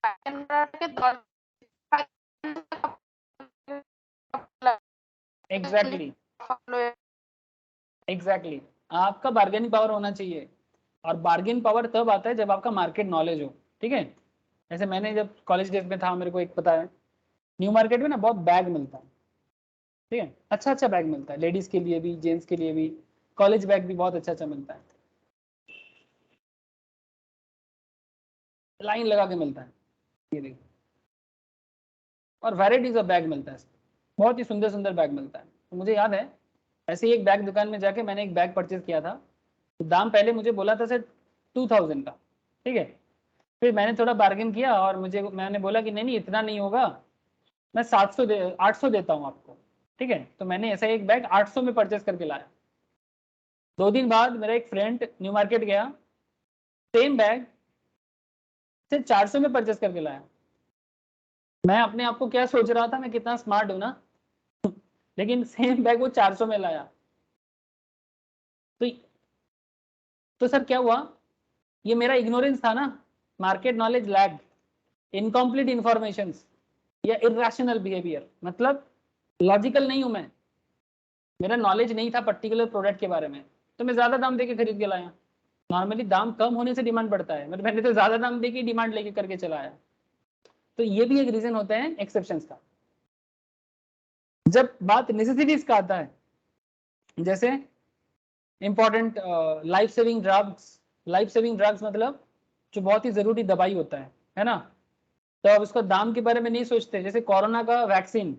के दर एग्जैक्टली एग्जैक्टली, आपका बार्गेनिंग पावर होना चाहिए, और बार्गेन पावर तब आता है जब आपका मार्केट नॉलेज हो, ठीक है। जैसे मैंने जब कॉलेज डेज में था, मेरे को एक पता है, न्यू मार्केट में ना बहुत बैग मिलता है, ठीक है, अच्छा अच्छा बैग मिलता है, लेडीज के लिए भी, जेंट्स के लिए भी, कॉलेज बैग भी बहुत अच्छा अच्छा मिलता है, लाइन लगा के मिलता है, ये देखो, और वैराइटीज ऑफ बैग मिलता है, बहुत ही सुंदर सुंदर बैग मिलता है। तो मुझे याद है, ऐसे ही एक बैग दुकान में जाके मैंने एक बैग परचेज किया था, तो दाम पहले मुझे बोला था सर 2000 का, ठीक है, फिर मैंने थोड़ा बार्गेन किया और मैंने बोला कि नहीं नहीं इतना नहीं होगा, मैं 800 देता हूँ आपको, ठीक है। तो मैंने ऐसा एक बैग 800 में परचेस करके लाया। 2 दिन बाद मेरा एक फ्रेंड न्यू मार्केट गया, सेम बैग सिर्फ 400 में परचेस करके लाया। मैं अपने आप को क्या सोच रहा था, मैं कितना स्मार्ट हूं ना, लेकिन सेम बैग वो 400 में लाया। तो सर क्या हुआ, ये मेरा इग्नोरेंस था ना, market knowledge lag, incomplete information या इरेशनल बिहेवियर, मतलब लॉजिकल नहीं हूं मैं, मेरा नॉलेज नहीं था पर्टिकुलर प्रोडक्ट के बारे में, तो मैं ज्यादा दाम देके खरीद के लाया। नॉर्मली दाम कम होने से डिमांड बढ़ता है, मतलब मैंने तो ज्यादा दाम देके डिमांड लेके करके चलाया। तो ये भी एक रीजन होता है एक्सेप्शंस का। जब बात नेसेसिटीज का आता है, जैसे इंपॉर्टेंट लाइफ सेविंग ड्रग्स मतलब जो बहुत ही जरूरी दवाई होता है ना, तो अब उसका दाम के बारे में नहीं सोचते। जैसे कोरोना का वैक्सीन,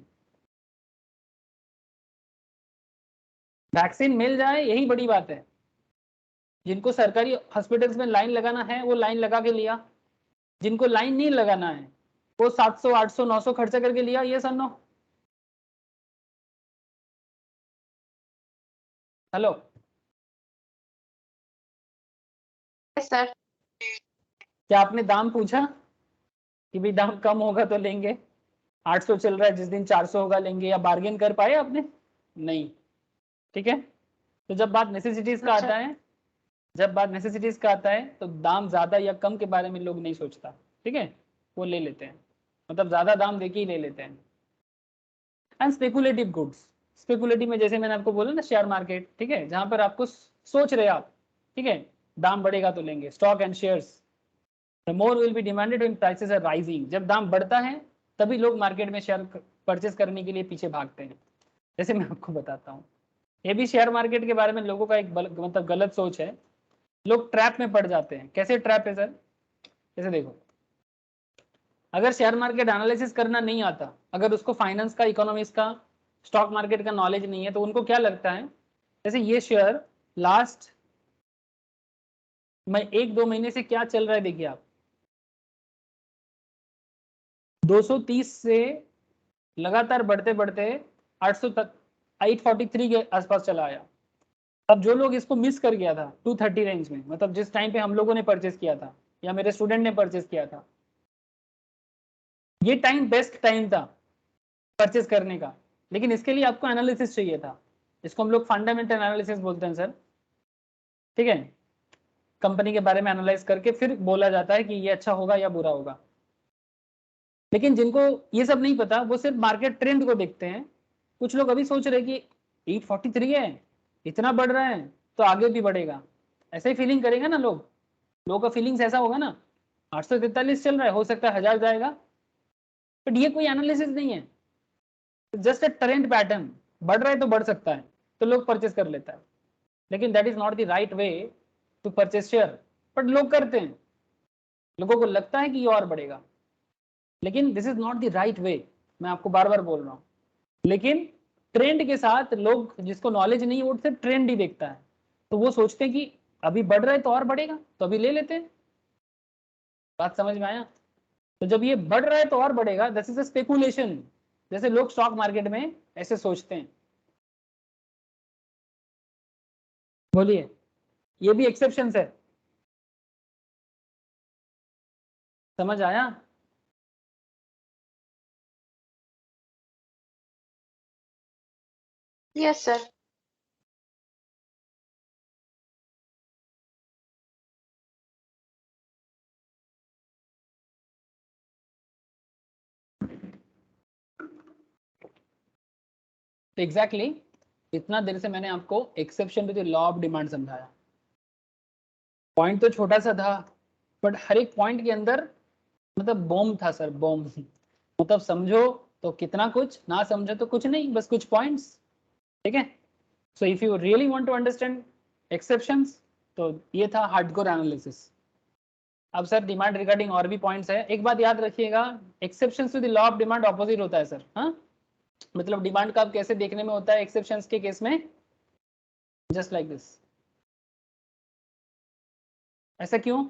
वैक्सीन मिल जाए यही बड़ी बात है। जिनको सरकारी हॉस्पिटल्स में लाइन लगाना है वो लाइन लगा के लिया, जिनको लाइन नहीं लगाना है वो 700 800 900 खर्चा करके लिया। ये सर नो, हेलो सर क्या आपने दाम पूछा कि भाई दाम कम होगा तो लेंगे, 800 चल रहा है जिस दिन 400 होगा लेंगे, या बार्गेन कर पाए आपने? नहीं, ठीक है। तो जब बात नेसेसिटीज का आता है, तो दाम ज्यादा या कम के बारे में लोग नहीं सोचता, ठीक है, वो ले लेते हैं, मतलब ज्यादा दाम देके ही ले लेते हैं। एंड स्पेकुलेटिव गुड्स, स्पेकुलेटिव में जैसे मैंने आपको बोला ना शेयर मार्केट, ठीक है, जहां पर आपको सोच रहे आप, ठीक है, दाम बढ़ेगा तो लेंगे, stock and shares, the more will be demanded when prices are rising, जब दाम बढ़ता है तभी लोग मार्केट में शेयर परचेस करने के लिए पीछे भागते हैं। जैसे मैं आपको बताता हूँ, ये भी शेयर मार्केट के बारे में लोगों का एक मतलब गलत सोच है, लोग ट्रैप में पड़ जाते हैं। कैसे ट्रैप है सर? जैसे देखो, अगर शेयर मार्केट एनालिसिस करना नहीं आता, अगर उसको फाइनेंस का, इकोनॉमिक्स का, स्टॉक मार्केट का नॉलेज नहीं है, तो उनको क्या लगता है, जैसे ये शेयर लास्ट में 1-2 महीने से क्या चल रहा है, देखिए आप 230 से लगातार बढ़ते बढ़ते 800 तक, 843 के आसपास चला आया। अब जो लोग इसको मिस कर गया था 230 रेंज में, मतलब जिस टाइम पे हम लोगों ने परचेस किया था या मेरे स्टूडेंट ने परचेस किया था, ये टाइम बेस्ट टाइम था परचेस करने का, लेकिन इसके लिए आपको एनालिसिस चाहिए था। इसको हम लोग फंडामेंटल एनालिसिस बोलते हैं सर, ठीक है। कंपनी के बारे में एनालाइज करके फिर बोला जाता है कि ये अच्छा होगा या बुरा होगा। लेकिन जिनको ये सब नहीं पता, वो सिर्फ मार्केट ट्रेंड को देखते हैं। कुछ लोग अभी सोच रहे कि 843 है, इतना बढ़ रहा है तो आगे भी बढ़ेगा, ऐसे ही फीलिंग करेंगे ना लोग, लोगों का फीलिंग्स ऐसा होगा ना, 843 चल रहा है, हो सकता है 1000 जाएगा, बट ये कोई एनालिसिस नहीं है, जस्ट ए ट्रेंड पैटर्न, बढ़ रहा है तो बढ़ सकता है, तो लोग परचेस कर लेता है। लेकिन that is not the right way to purchase share, but लोग करते हैं, लोगों को लगता है कि ये और बढ़ेगा, लेकिन this is not the right वे, मैं आपको बार बार बोल रहा हूँ। लेकिन ट्रेंड के साथ लोग, जिसको नॉलेज नहीं है वो सिर्फ ट्रेंड ही देखता है, तो वो सोचते हैं कि अभी बढ़ रहा है तो और बढ़ेगा तो अभी ले लेते हैं। बात समझ में आया? तो जब ये बढ़ रहा है तो और बढ़ेगा, दिस इज अ स्पेकुलेशन, जैसे लोग स्टॉक मार्केट में ऐसे सोचते हैं। बोलिए, ये भी एक्सेप्शन है, समझ आया? Yes sir. तो एग्जैक्टली इतना देर से मैंने आपको exception to the law of demand समझाया। पॉइंट तो छोटा सा था, बट हर एक पॉइंट के अंदर मतलब बॉम्ब था सर, बॉम्ब। मतलब समझो तो कितना कुछ, ना समझो तो कुछ नहीं, बस कुछ पॉइंट्स। ठीक है, so if you really want to understand exceptions, तो ये था हार्डकोर एनालिसिस। अब सर डिमांड रिगार्डिंग और भी पॉइंट्स है, एक बात याद रखिएगा, exceptions to the law of demand opposite होता है सर। हाँ, मतलब डिमांड का कैसे देखने में होता है एक्सेप्शंस के केस में, जस्ट लाइक दिस। ऐसा क्यों?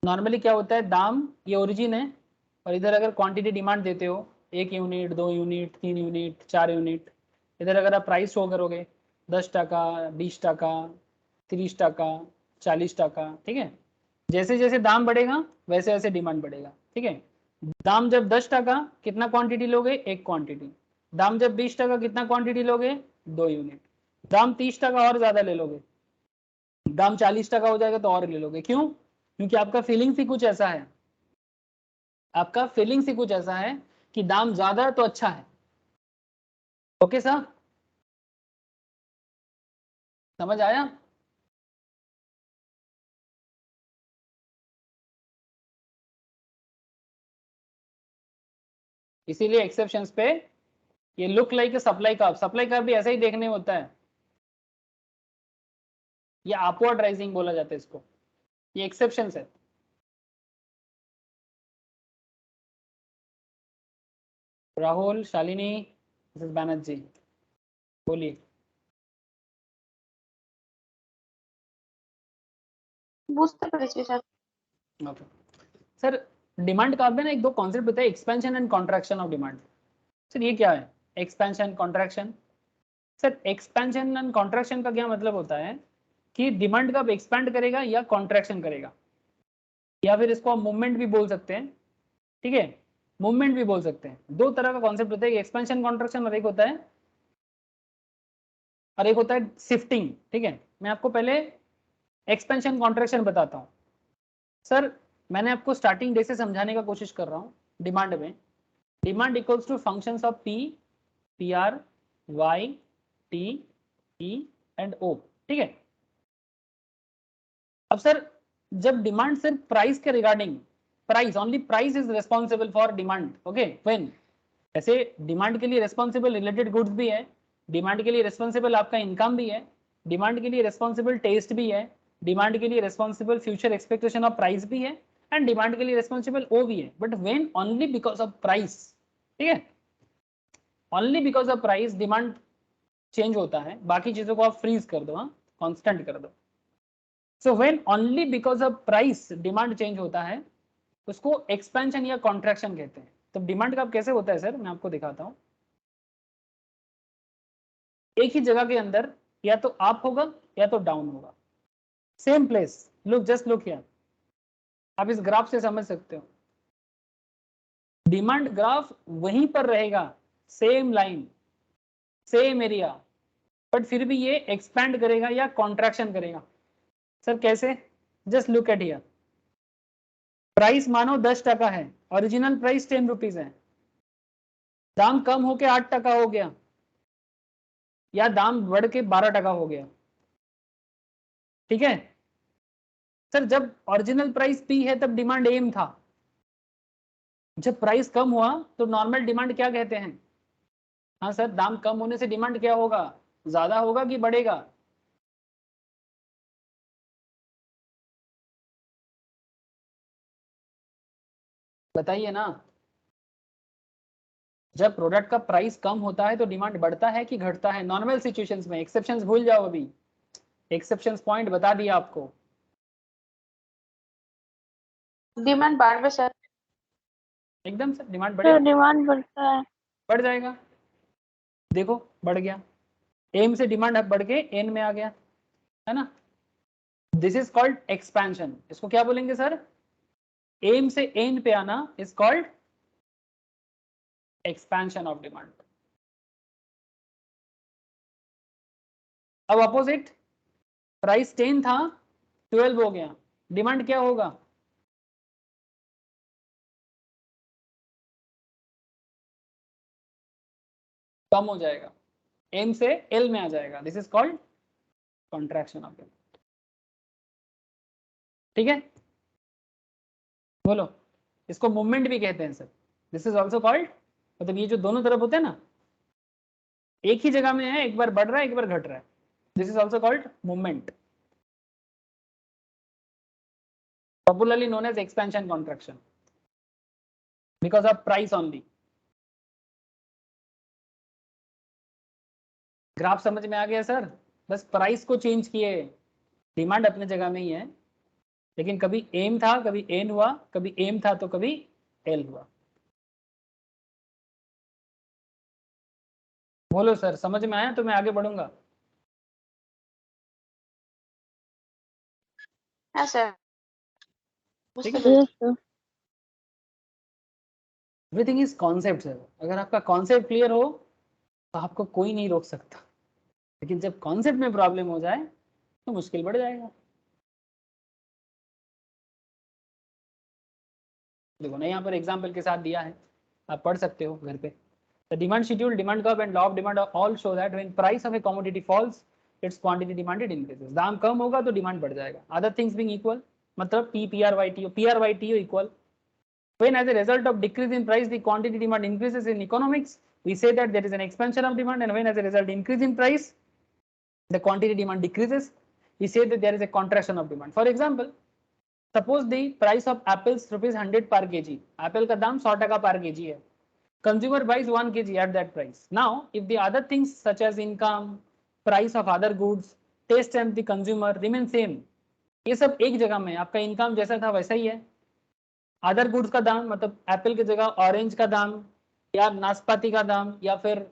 नॉर्मली क्या होता है, दाम ये ओरिजिन है, और इधर अगर क्वांटिटी डिमांड देते हो 1 यूनिट, 2 यूनिट, 3 यूनिट, 4 यूनिट, इधर अगर आप प्राइस शो करोगे 10 টাকা, 20 টাকা, 30 টাকা, 40 টাকা, ठीक है, जैसे जैसे दाम बढ़ेगा वैसे वैसे डिमांड बढ़ेगा। ठीक है, दाम जब 10 টাকা कितना क्वांटिटी लोगे, एक क्वांटिटी। दाम जब 20 টাকা कितना क्वांटिटी लोगे, 2 यूनिट। दाम 30 টাকা और ज्यादा ले लोगे, दाम 40 টাকা हो जाएगा तो और ले लोगे। क्यों? क्योंकि आपका फीलिंग्स ही कुछ ऐसा है, आपका फीलिंग्स ही कुछ ऐसा है कि दाम ज्यादा है तो अच्छा है। ओके सर, समझ आया? इसीलिए एक्सेप्शंस पे ये look like supply curve, supply curve भी ऐसा ही देखने में होता है, ये अपवर्ड राइजिंग बोला जाता है इसको, ये एक्सेप्शंस है। राहुल, शालिनी, मिसेस बैनर्जी, बोलिए। বুঝতে পেরেছি sir. Okay sir, demand curve में ना एक दो कॉन्सेप्ट बताए, expansion and contraction of demand. Sir ये क्या है expansion contraction? Sir expansion and contraction का क्या मतलब होता है कि डिमांड कब एक्सपैंड करेगा या कॉन्ट्रैक्शन करेगा, या फिर इसको आप मूवमेंट भी बोल सकते हैं। ठीक है, मूवमेंट भी बोल सकते हैं। दो तरह का कॉन्सेप्ट होता है, एक्सपेंशन कॉन्ट्रैक्शन, और एक होता है शिफ्टिंग। ठीक है, मैं आपको पहले एक्सपेंशन कॉन्ट्रैक्शन बताता हूँ। सर मैंने आपको स्टार्टिंग डे से समझाने का कोशिश कर रहा हूँ। डिमांड में demand equals to functions of P, P R, Y, T, E and O. ठीक है, अब सर जब डिमांड सिर्फ प्राइस के regarding, price only, price is responsible for demand. Okay, when, ऐसे डिमांड के लिए रिस्पॉन्सिबल रिलेटेड गुड्स भी है, डिमांड के लिए रिस्पॉन्सिबल आपका इनकम भी है, डिमांड के लिए रिस्पॉन्सिबल टेस्ट भी है, डिमांड के लिए responsible future expectation of price भी है, एंड डिमांड के लिए रिस्पॉन्सिबल ओ भी है। But when only because of price, ठीक है, only because of price demand change होता है, बाकी चीजों को आप फ्रीज कर दो, हाँ कांस्टेंट कर दो। So when only because of price demand change होता है, उसको एक्सपेंशन या कॉन्ट्रैक्शन कहते हैं। तो डिमांड का कैसे होता है सर, मैं आपको दिखाता हूँ। एक ही जगह के अंदर या तो अप होगा या तो डाउन होगा, same place. Look, just look here, आप इस ग्राफ से समझ सकते हो, डिमांड ग्राफ वहीं पर रहेगा, same line, same area, but फिर भी ये एक्सपैंड करेगा या कॉन्ट्रैक्शन करेगा। सर कैसे? Just look at here, price मानो 10 টাকা है, ओरिजिनल प्राइस 10 रुपीज है, दाम कम होके 8 টাকা हो गया, या दाम बढ़ के 12 টাকা हो गया। ठीक है सर, जब ओरिजिनल प्राइस पी है तब डिमांड एम था, जब प्राइस कम हुआ तो नॉर्मल डिमांड क्या कहते हैं? हाँ सर, दाम कम होने से डिमांड क्या होगा, ज्यादा होगा कि बढ़ेगा? बताइए ना। जब प्रोडक्ट का प्राइस कम होता है तो डिमांड बढ़ता है कि घटता है? नॉर्मल सिचुएशंस में, एक्सेप्शंस भूल जाओ, अभी एक्सेप्शंस पॉइंट बता दिया आपको। डिमांड बढ़ सर। एकदम से डिमांड तो बढ़ेगा, डिमांड बढ़ता है। बढ़ जाएगा। देखो बढ़ गया, एम से डिमांड बढ़ के एन में आ गया, है ना? This is called expansion. इसको क्या बोलेंगे सर? एम से एन पे आना is called expansion of demand. अब अपोजिट, प्राइस 10 था 12 हो गया, डिमांड क्या होगा? कम हो जाएगा, एम से एल में आ जाएगा। This is called contraction of demand. ठीक है, बोलो। इसको मूवमेंट भी कहते हैं sir. This is also called, मतलब ये जो दोनों तरफ होते हैं ना, एक ही जगह में है, एक बार बढ़ रहा है एक बार घट रहा है, this is also called movement, popularly known as expansion contraction because of price only. Graph समझ में आ गया सर? बस प्राइस को चेंज किए, डिमांड अपने जगह में ही है, लेकिन कभी एम था कभी एन हुआ, कभी एम था तो कभी एल हुआ। बोलो सर, समझ में आया? तो मैं आगे बढ़ूंगा। हाँ सर। ठीक है, yes sir. Everything is concept sir. अगर आपका कॉन्सेप्ट क्लियर हो तो आपको कोई नहीं रोक सकता, लेकिन जब कॉन्सेप्ट में प्रॉब्लम हो जाए तो मुश्किल बढ़ जाएगा। देखो ना, यहाँ पर एग्जाम्पल के साथ दिया है, आप पढ़ सकते हो घर पे। The demand schedule, demand curve and law of demand all show that when price of a commodity falls, its quantity demanded increases. दाम कम होगा तो डिमांड बढ़ जाएगा। Other things being equal, मतलब PRYTO equal. When as a result of decrease in price, the quantity demand increases in economics, we say that there is an expansion of demand, and when as a result increase in price, the quantity demand decreases, we say that there is a contraction of demand. For example, suppose the price of apples ₹100 per kg. Apple का दाम 100 टका per kg है. Consumer buys 1 kg at that price. Now, if the other things such as income, price of other goods, taste and the consumer remain same, ये सब एक जगह में, आपका इनकम जैसा था वैसा ही है, अदर गुड्स का दाम मतलब एप्पल की जगह ऑरेंज का दाम या नाशपाती का दाम या फिर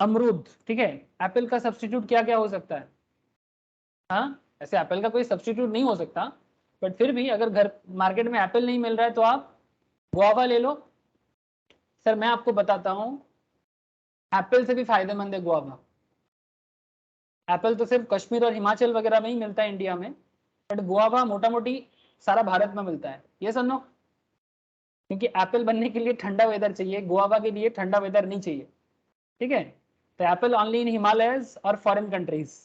अमरूद, ठीक है, एप्पल का सब्स्टिट्यूट क्या क्या हो सकता है? हाँ, ऐसे एप्पल का कोई सब्स्टिट्यूट नहीं हो सकता, बट फिर भी अगर घर मार्केट में एप्पल नहीं मिल रहा है तो आप गुआवा ले लो। सर मैं आपको बताता हूँ, एप्पल से भी फायदेमंद है गुआवा। एप्पल तो सिर्फ कश्मीर और हिमाचल वगैरह में ही मिलता है इंडिया में, बट गुआवा मोटा मोटी सारा भारत में मिलता है। ये सुनो, क्योंकि एप्पल बनने के लिए ठंडा वेदर चाहिए, गुआवा के लिए ठंडा वेदर नहीं चाहिए, ठीक है? तो एप्पल ओनली इन हिमालयस और foreign countries,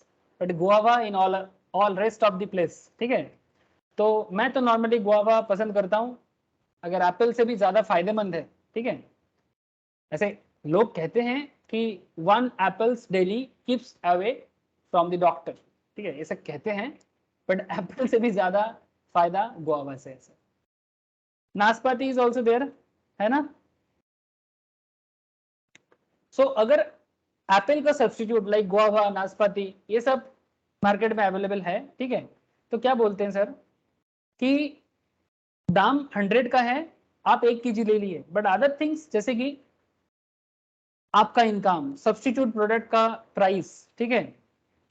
but guava in all rest of the place, ठीक है? तो मैं तो नॉर्मली गुआवा पसंद करता हूँ, अगर एप्पल से भी ज्यादा फायदेमंद है, ठीक है? ऐसे लोग कहते हैं कि 1 apples daily keeps away from the doctor, ठीक है, ऐसा कहते हैं, बट एप्पल से भी ज्यादा फायदा गुआवा से है। नाशपाती इज ऑल्सो देयर, है ना? सो अगर एप्पल का सब्स्टिट्यूट लाइक गुआवा, नाशपाती, ये सब मार्केट में अवेलेबल है, ठीक है, तो क्या बोलते हैं सर कि दाम 100 का है, आप 1 kg ले लिए, बट अदर थिंग्स जैसे कि आपका इनकम, सब्स्टिट्यूट प्रोडक्ट का प्राइस, ठीक है,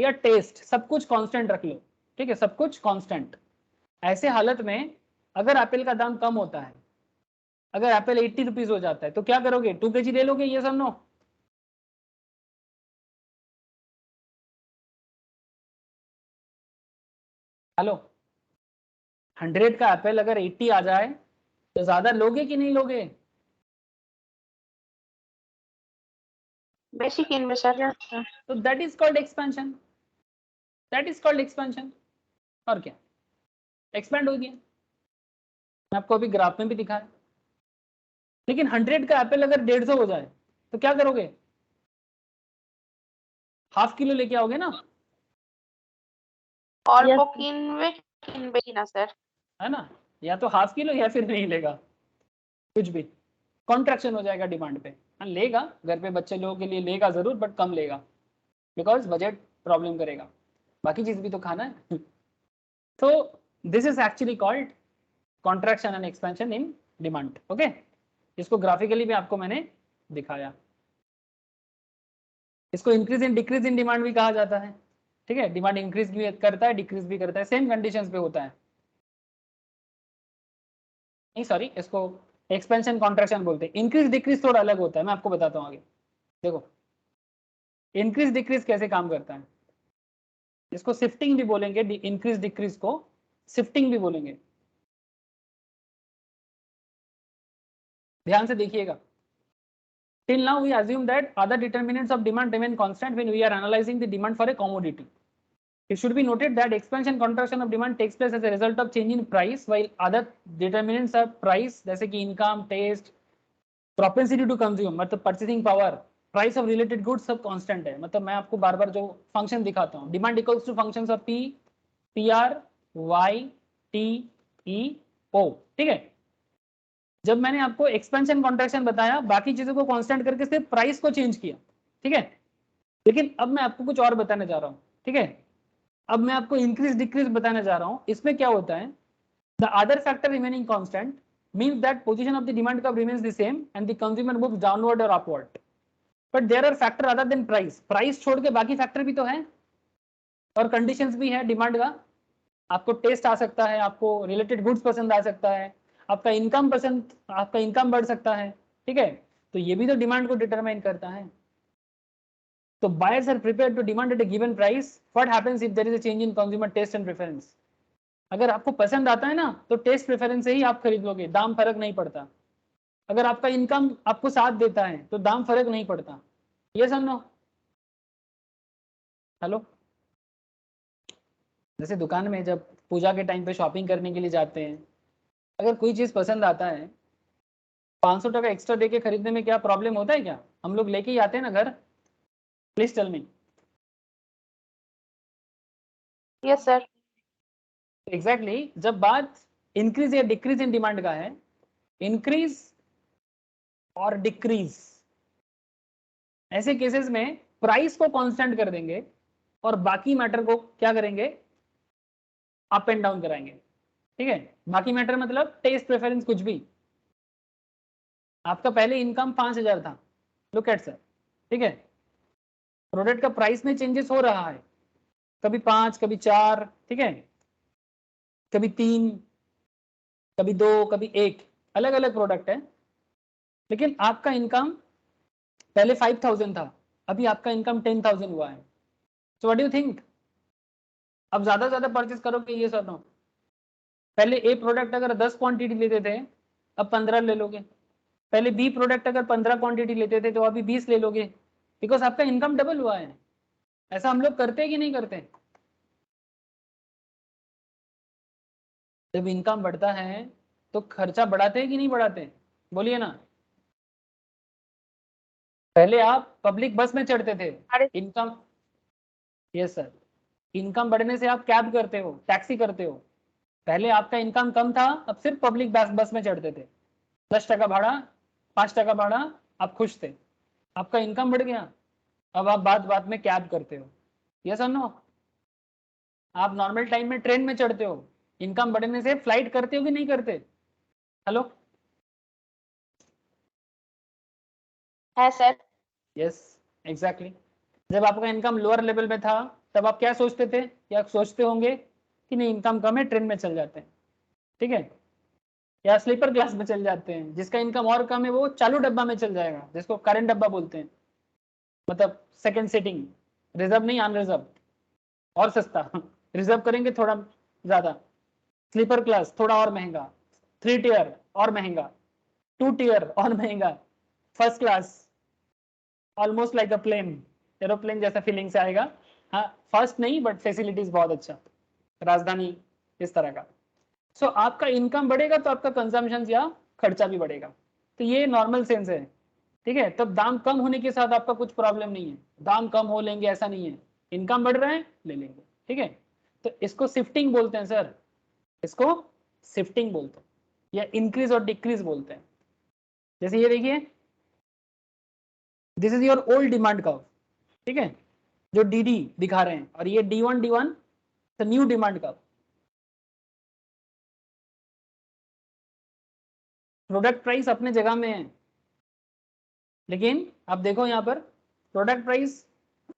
या टेस्ट, सब कुछ कांस्टेंट रख लो, ठीक है, सब कुछ कांस्टेंट। ऐसे हालत में अगर एप्पल का दाम कम होता है, अगर एप्पल 80 रुपीज हो जाता है, तो क्या करोगे? 2 kg ले लोगे? ये सब नो? हेलो, 100 का एप्पल अगर 80 आ जाए तो ज्यादा लोगे कि नहीं लोगे? बेसी किनबे सर। Yes sir. तो that is called expansion, that is called expansion. और क्या, एक्सपेंड हो गया। मैं आपको अभी ग्राफ में भी दिखाया। लेकिन 100 का एप्पल अगर 150 हो जाए तो क्या करोगे? ½ किलो लेके आओगे ना, অল্প Yes, কিনবে কিনবে কিনা স্যার? है ना? या तो ½ किलो या फिर नहीं लेगा कुछ भी। कॉन्ट्रैक्शन हो जाएगा डिमांड पे। हाँ लेगा, घर पे बच्चे लोगों के लिए लेगा जरूर, बट कम लेगा, बिकॉज बजट प्रॉब्लम करेगा, बाकी चीज भी तो खाना है। तो this is actually called contraction and expansion in demand. Okay, इसको ग्राफिकली भी आपको मैंने दिखाया। इसको increase in decrease in demand भी कहा जाता है। ठीक है, डिमांड इंक्रीज भी करता है, डिक्रीज भी करता है, सेम कंडीशंस पे होता है। नहीं सॉरी, इसको एक्सपेंशन कॉन्ट्रैक्शन बोलते हैं। इंक्रीज डिक्रीज थोड़ा अलग होता है, मैं आपको बताता हूँ आगे। देखो इंक्रीज डिक्रीज कैसे काम करता है, इसको शिफ्टिंग भी बोलेंगे, इंक्रीज डिक्रीज को शिफ्टिंग भी बोलेंगे। ध्यान से देखिएगा। Till now we assume that other determinants of demand remain constant when we are analyzing the demand for a commodity. It should be noted that expansion contraction of demand takes place as a result of change in price, while other determinants of price जैसे कि income, taste, propensity to consume मतलब purchasing power, price of related goods सब constant है। मतलब मैं आपको बार बार जो function दिखाता हूँ, demand equals to functions of P, PR, Y, T, E, O। ठीक है, जब मैंने आपको एक्सपेंशन कॉन्ट्रैक्शन बताया, बाकी चीजों को कांस्टेंट करके सिर्फ प्राइस को चेंज किया। ठीक है, लेकिन अब मैं आपको कुछ और बताने जा रहा हूँ। ठीक है, अब मैं आपको इंक्रीज डिक्रीज बताने जा रहा हूँ। इसमें क्या होता है, the other factor remaining constant means that position of the demand curve remains the same and the consumer moves downward और upward, but there are factor other than price. Price छोड़ के बाकी फैक्टर भी तो है और कंडीशंस भी है डिमांड का। आपको टेस्ट आ सकता है, आपको रिलेटेड गुड्स पसंद आ सकता है, आपका इनकम पसंद, आपका इनकम बढ़ सकता है। ठीक है, तो ये भी तो डिमांड को डिटरमाइन करता है। तो buyers are prepared to demand at a given price. What happens if there is a change in consumer taste and preference. अगर आपको पसंद आता है ना तो टेस्ट प्रेफरेंस से ही आप खरीद लोगे, दाम फर्क नहीं पड़ता। अगर आपका इनकम आपको साथ देता है तो दाम फर्क नहीं पड़ता। ये समझो। हेलो, जैसे दुकान में जब पूजा के टाइम पे शॉपिंग करने के लिए जाते हैं, अगर कोई चीज पसंद आता है, 500 टका एक्स्ट्रा देके खरीदने में क्या प्रॉब्लम होता है क्या? हम लोग लेके ही आते हैं ना घर। Please tell me. Yes sir. Exactly, जब बात इंक्रीज या डिक्रीज इन डिमांड का है, इंक्रीज और डिक्रीज ऐसे केसेस में प्राइस को कांस्टेंट कर देंगे और बाकी मैटर को क्या करेंगे, अप एंड डाउन कराएंगे। ठीक है, बाकी मैटर मतलब टेस्ट प्रेफरेंस कुछ भी। आपका पहले इनकम 5000 था, लुक एट सर। ठीक है, प्रोडक्ट का प्राइस में चेंजेस हो रहा है, कभी 5, कभी 4, ठीक है, कभी 3, कभी 2, कभी 1, अलग अलग प्रोडक्ट है। लेकिन आपका इनकम पहले 5000 था, अभी आपका इनकम 10,000 हुआ है। So what do you think, अब ज्यादा परचेस करोगे ये सब? पहले ए प्रोडक्ट अगर 10 क्वांटिटी लेते थे, अब 15 ले लोगे। पहले बी प्रोडक्ट अगर 15 क्वांटिटी लेते थे तो अभी 20 ले लोगे, बिकॉज आपका इनकम डबल हुआ है। ऐसा हम लोग करते हैं कि नहीं करते? जब इनकम बढ़ता है तो खर्चा बढ़ाते हैं कि नहीं बढ़ाते? बोलिए ना। पहले आप पब्लिक बस में चढ़ते थे, अरे इनकम, यस सर, इनकम बढ़ने से आप कैब करते हो, टैक्सी करते हो। पहले आपका इनकम कम था, अब सिर्फ पब्लिक बस में चढ़ते थे, 10 टका भाड़ा, 5 टका भाड़ा, आप खुश थे। आपका इनकम बढ़ गया, अब आप बात बात में कैब करते हो। यस और नो? आप नॉर्मल टाइम में ट्रेन में चढ़ते हो, इनकम बढ़ने से फ्लाइट करते हो कि नहीं करते? हेलो, है सर। Yes exactly. जब आपका इनकम लोअर लेवल में था तब आप क्या सोचते थे, या सोचते होंगे कि नहीं इनकम कम है, ट्रेन में चल जाते हैं। ठीक है, या स्लीपर क्लास में चल जाते हैं। जिसका इनकम और कम है वो चालू डब्बा में चल जाएगा, जिसको करंट डब्बा बोलते हैं, मतलब सेकंड सीटिंग, रिजर्व नहीं, अनरिजर्व, और सस्ता। रिजर्व करेंगे थोड़ा ज्यादा, स्लीपर क्लास थोड़ा और महंगा, 3 टियर और महंगा, 2 टियर और महंगा, first class almost like a plane, aeroplane जैसा फीलिंग से आएगा। हाँ फर्स्ट नहीं, बट फैसिलिटीज बहुत अच्छा, राजधानी, इस तरह का। सो आपका इनकम बढ़ेगा तो आपका कंजम्पशन या खर्चा भी बढ़ेगा, तो ये नॉर्मल सेंस है। ठीक है, तब दाम कम होने के साथ आपका कुछ प्रॉब्लम नहीं है, दाम कम हो लेंगे ऐसा नहीं है, इनकम बढ़ रहा है ले लेंगे। ठीक है, तो इसको शिफ्टिंग बोलते हैं सर, इसको शिफ्टिंग बोलते हैं, या इंक्रीज और डिक्रीज बोलते हैं। जैसे ये देखिए, this is your old demand curve, ठीक है, जो डी दिखा रहे हैं, और ये D1 तो new demand curve. Product price अपने जगह में है, लेकिन आप देखो यहाँ पर प्रोडक्ट प्राइस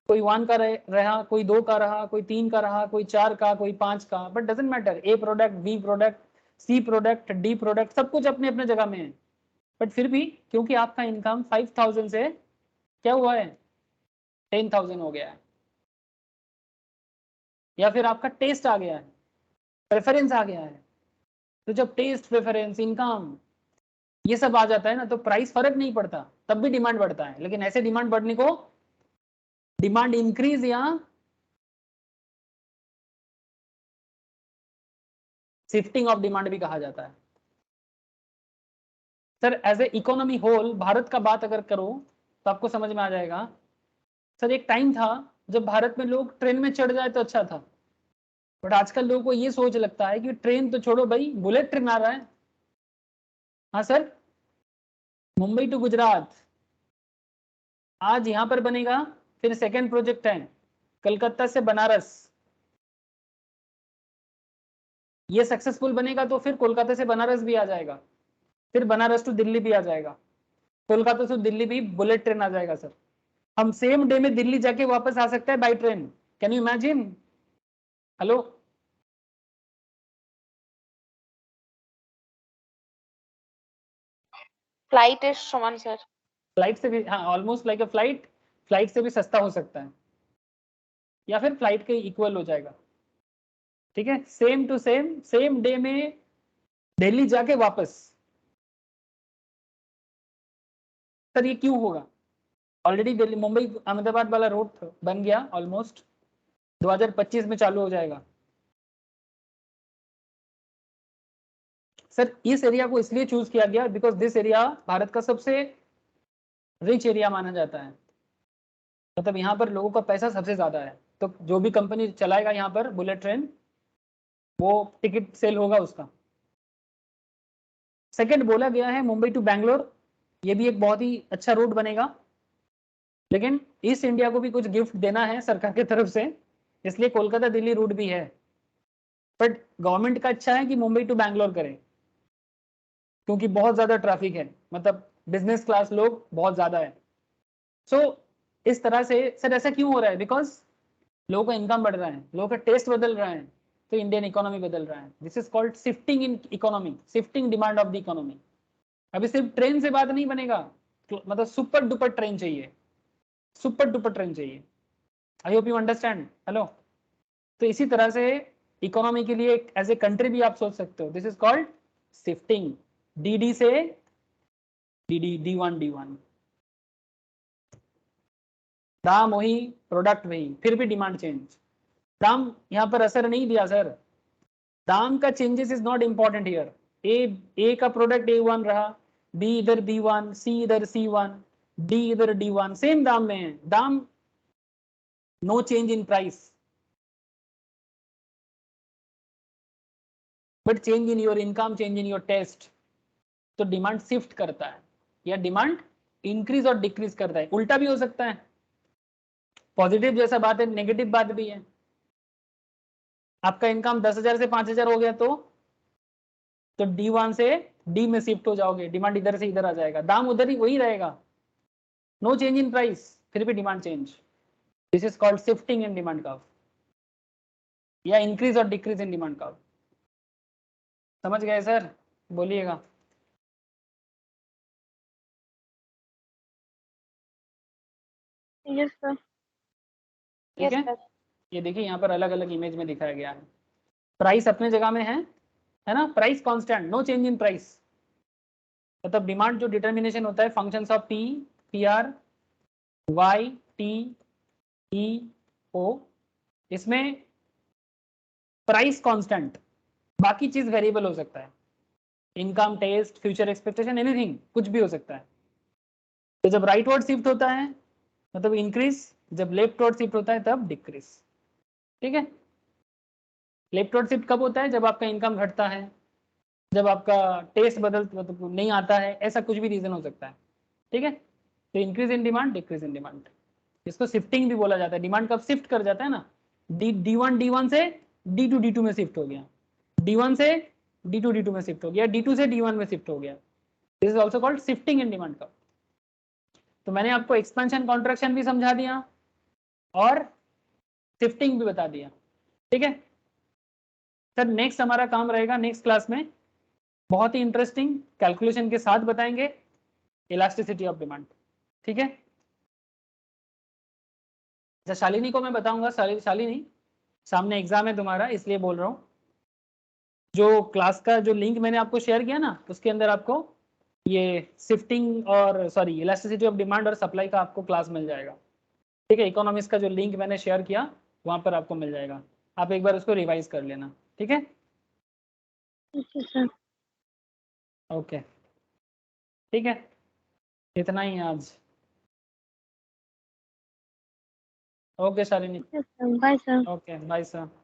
कोई 1 का रहा, कोई 2 का रहा, कोई 3 का रहा, कोई 4 का, कोई 5 का, but doesn't matter. A product, B product, C product, D product, सब कुछ अपने अपने जगह में है। बट फिर भी क्योंकि आपका इनकम 5000 से क्या हुआ है, 10,000 हो गया है, या फिर आपका टेस्ट आ गया है, प्रेफरेंस आ गया है, तो जब टेस्ट, प्रेफरेंस, इनकम ये सब आ जाता है ना, तो प्राइस फर्क नहीं पड़ता, तब भी डिमांड बढ़ता है। लेकिन ऐसे डिमांड बढ़ने को डिमांड इंक्रीज या शिफ्टिंग ऑफ डिमांड भी कहा जाता है। Sir as a economy whole Bharat का बात अगर करो तो आपको समझ में आ जाएगा। सर एक टाइम था जब भारत में लोग ट्रेन में चढ़ जाए तो अच्छा था, बट आजकल लोगों को ये सोच लगता है कि ट्रेन तो छोड़ो भाई, बुलेट ट्रेन आ रहा है। हाँ सर, मुंबई टू गुजरात आज यहाँ पर बनेगा, फिर सेकेंड प्रोजेक्ट है कलकत्ता से बनारस, ये सक्सेसफुल बनेगा तो फिर कोलकाता से बनारस भी आ जाएगा, फिर बनारस टू दिल्ली भी आ जाएगा, कोलकाता से दिल्ली भी बुलेट ट्रेन आ जाएगा। सर हम सेम डे में दिल्ली जाके वापस आ सकते हैं by train, can you imagine? Hello, ফ্লাইটের সমান স্যার। फ्लाइट से भी, हाँ almost like a flight, flight से भी सस्ता हो सकता है, या फिर फ्लाइट के इक्वल हो जाएगा। ठीक है, same to same, same day में दिल्ली जाके वापस। सर ये क्यों होगा? ऑलरेडी दिल्ली मुंबई अहमदाबाद वाला रूट बन गया, ऑलमोस्ट 2025 में चालू हो जाएगा। सर इस एरिया को इसलिए चूज किया गया बिकॉज दिस एरिया भारत का सबसे रिच एरिया माना जाता है, मतलब यहाँ पर लोगों का पैसा सबसे ज्यादा है, तो जो भी कंपनी चलाएगा यहाँ पर बुलेट ट्रेन, वो टिकट सेल होगा उसका। सेकंड बोला गया है मुंबई टू बैंगलोर, ये भी एक बहुत ही अच्छा रूट बनेगा, लेकिन ईस्ट इंडिया को भी कुछ गिफ्ट देना है सरकार की तरफ से, इसलिए कोलकाता दिल्ली रूट भी है। बट गवर्नमेंट का अच्छा है कि मुंबई टू बैंगलोर करें, क्योंकि बहुत ज्यादा ट्रैफिक है, मतलब बिजनेस क्लास लोग बहुत ज्यादा है। सो इस तरह से सर ऐसा क्यों हो रहा है? बिकॉज लोगों का इनकम बढ़ रहा है, लोगों का टेस्ट बदल रहा है, तो इंडियन इकोनॉमी बदल रहा है। This is called shifting in economy, shifting demand of the economy. अभी सिर्फ ट्रेन से बात नहीं बनेगा, मतलब सुपर डुपर ट्रेन चाहिए, सुपर डुपर ट्रेन चाहिए। I hope you understand. Hello, तो इसी तरह से इकोनॉमी के लिए एज ए कंट्री भी आप सोच सकते हो, this is called shifting, D से D1 दाम वही, प्रोडक्ट वही, फिर भी डिमांड चेंज। दाम यहाँ पर असर नहीं दिया सर, दाम का changes is not important here. A का प्रोडक्ट A1 रहा, बी इधर B1, सी इधर C1, डी इधर D1, सेम दाम में है, दाम no change in price, but change in your income, change in your taste. तो डिमांड शिफ्ट करता है, या डिमांड इंक्रीज और डिक्रीज करता है, उल्टा भी हो सकता है। पॉजिटिव जैसा बात है, नेगेटिव बात भी है। आपका इनकम 10,000 से 5,000 हो गया तो D1 से डी में शिफ्ट हो जाओगे, डिमांड इधर से इधर आ जाएगा, दाम उधर ही वही रहेगा, नो चेंज इन प्राइस, फिर भी demand change. This is called shifting in demand curve, या इंक्रीज और डिक्रीज इन डिमांड कर्व। समझ गए सर? बोलिएगा। Yes sir. ठीक यस है, सर। ये देखिए यहाँ पर अलग अलग इमेज में दिखाया गया है। प्राइस अपने जगह में है ना, price constant, no change in price, मतलब डिमांड जो डिटर्मिनेशन होता है functions of P, PR, Y, T, E, O, इसमें प्राइस कांस्टेंट, बाकी चीज वेरिएबल हो सकता है, income, taste, future expectation, anything, कुछ भी हो सकता है। तो जब राइटवर्ड शिफ्ट होता है मतलब इंक्रीज, जब लेफ्टवर्ड शिफ्ट होता है तब डिक्रीज। ठीक है, लेफ्टवर्ड शिफ्ट कब होता है? जब आपका इनकम घटता है, जब आपका टेस्ट मतलब नहीं आता है, ऐसा कुछ भी रीजन हो सकता है, ठीक है। तो increase in demand, decrease in demand, इसको शिफ्टिंग भी बोला जाता है। डिमांड कब शिफ्ट कर जाता है ना, D1 से D2 में शिफ्ट हो गया, D1 से D2 में शिफ्ट हो गया, D2 से D1 में शिफ्ट हो गया, this is also called shifting in demand curve. तो मैंने आपको एक्सपेंशन कॉन्ट्रैक्शन भी समझा दिया और शिफ्टिंग भी बता दिया, ठीक है सर। नेक्स्ट हमारा काम रहेगा नेक्स्ट क्लास में, बहुत ही इंटरेस्टिंग कैलकुलेशन के साथ बताएंगे इलास्टिसिटी ऑफ डिमांड, ठीक है। अच्छा शालिनी को मैं बताऊंगा, शालिनी सामने एग्जाम है तुम्हारा इसलिए बोल रहा हूँ, जो क्लास का जो लिंक मैंने आपको शेयर किया ना उसके अंदर आपको ये शिफ्टिंग और सॉरी इलास्टिसिटी ऑफ डिमांड और सप्लाई का आपको क्लास मिल जाएगा, ठीक है। इकोनॉमिक्स का जो लिंक मैंने शेयर किया वहां पर आपको मिल जाएगा, आप एक बार उसको रिवाइज कर लेना, ठीक है। Okay sir. ओके ठीक है, इतना ही है आज। Okay Shalini, bye sir. Okay bye sir.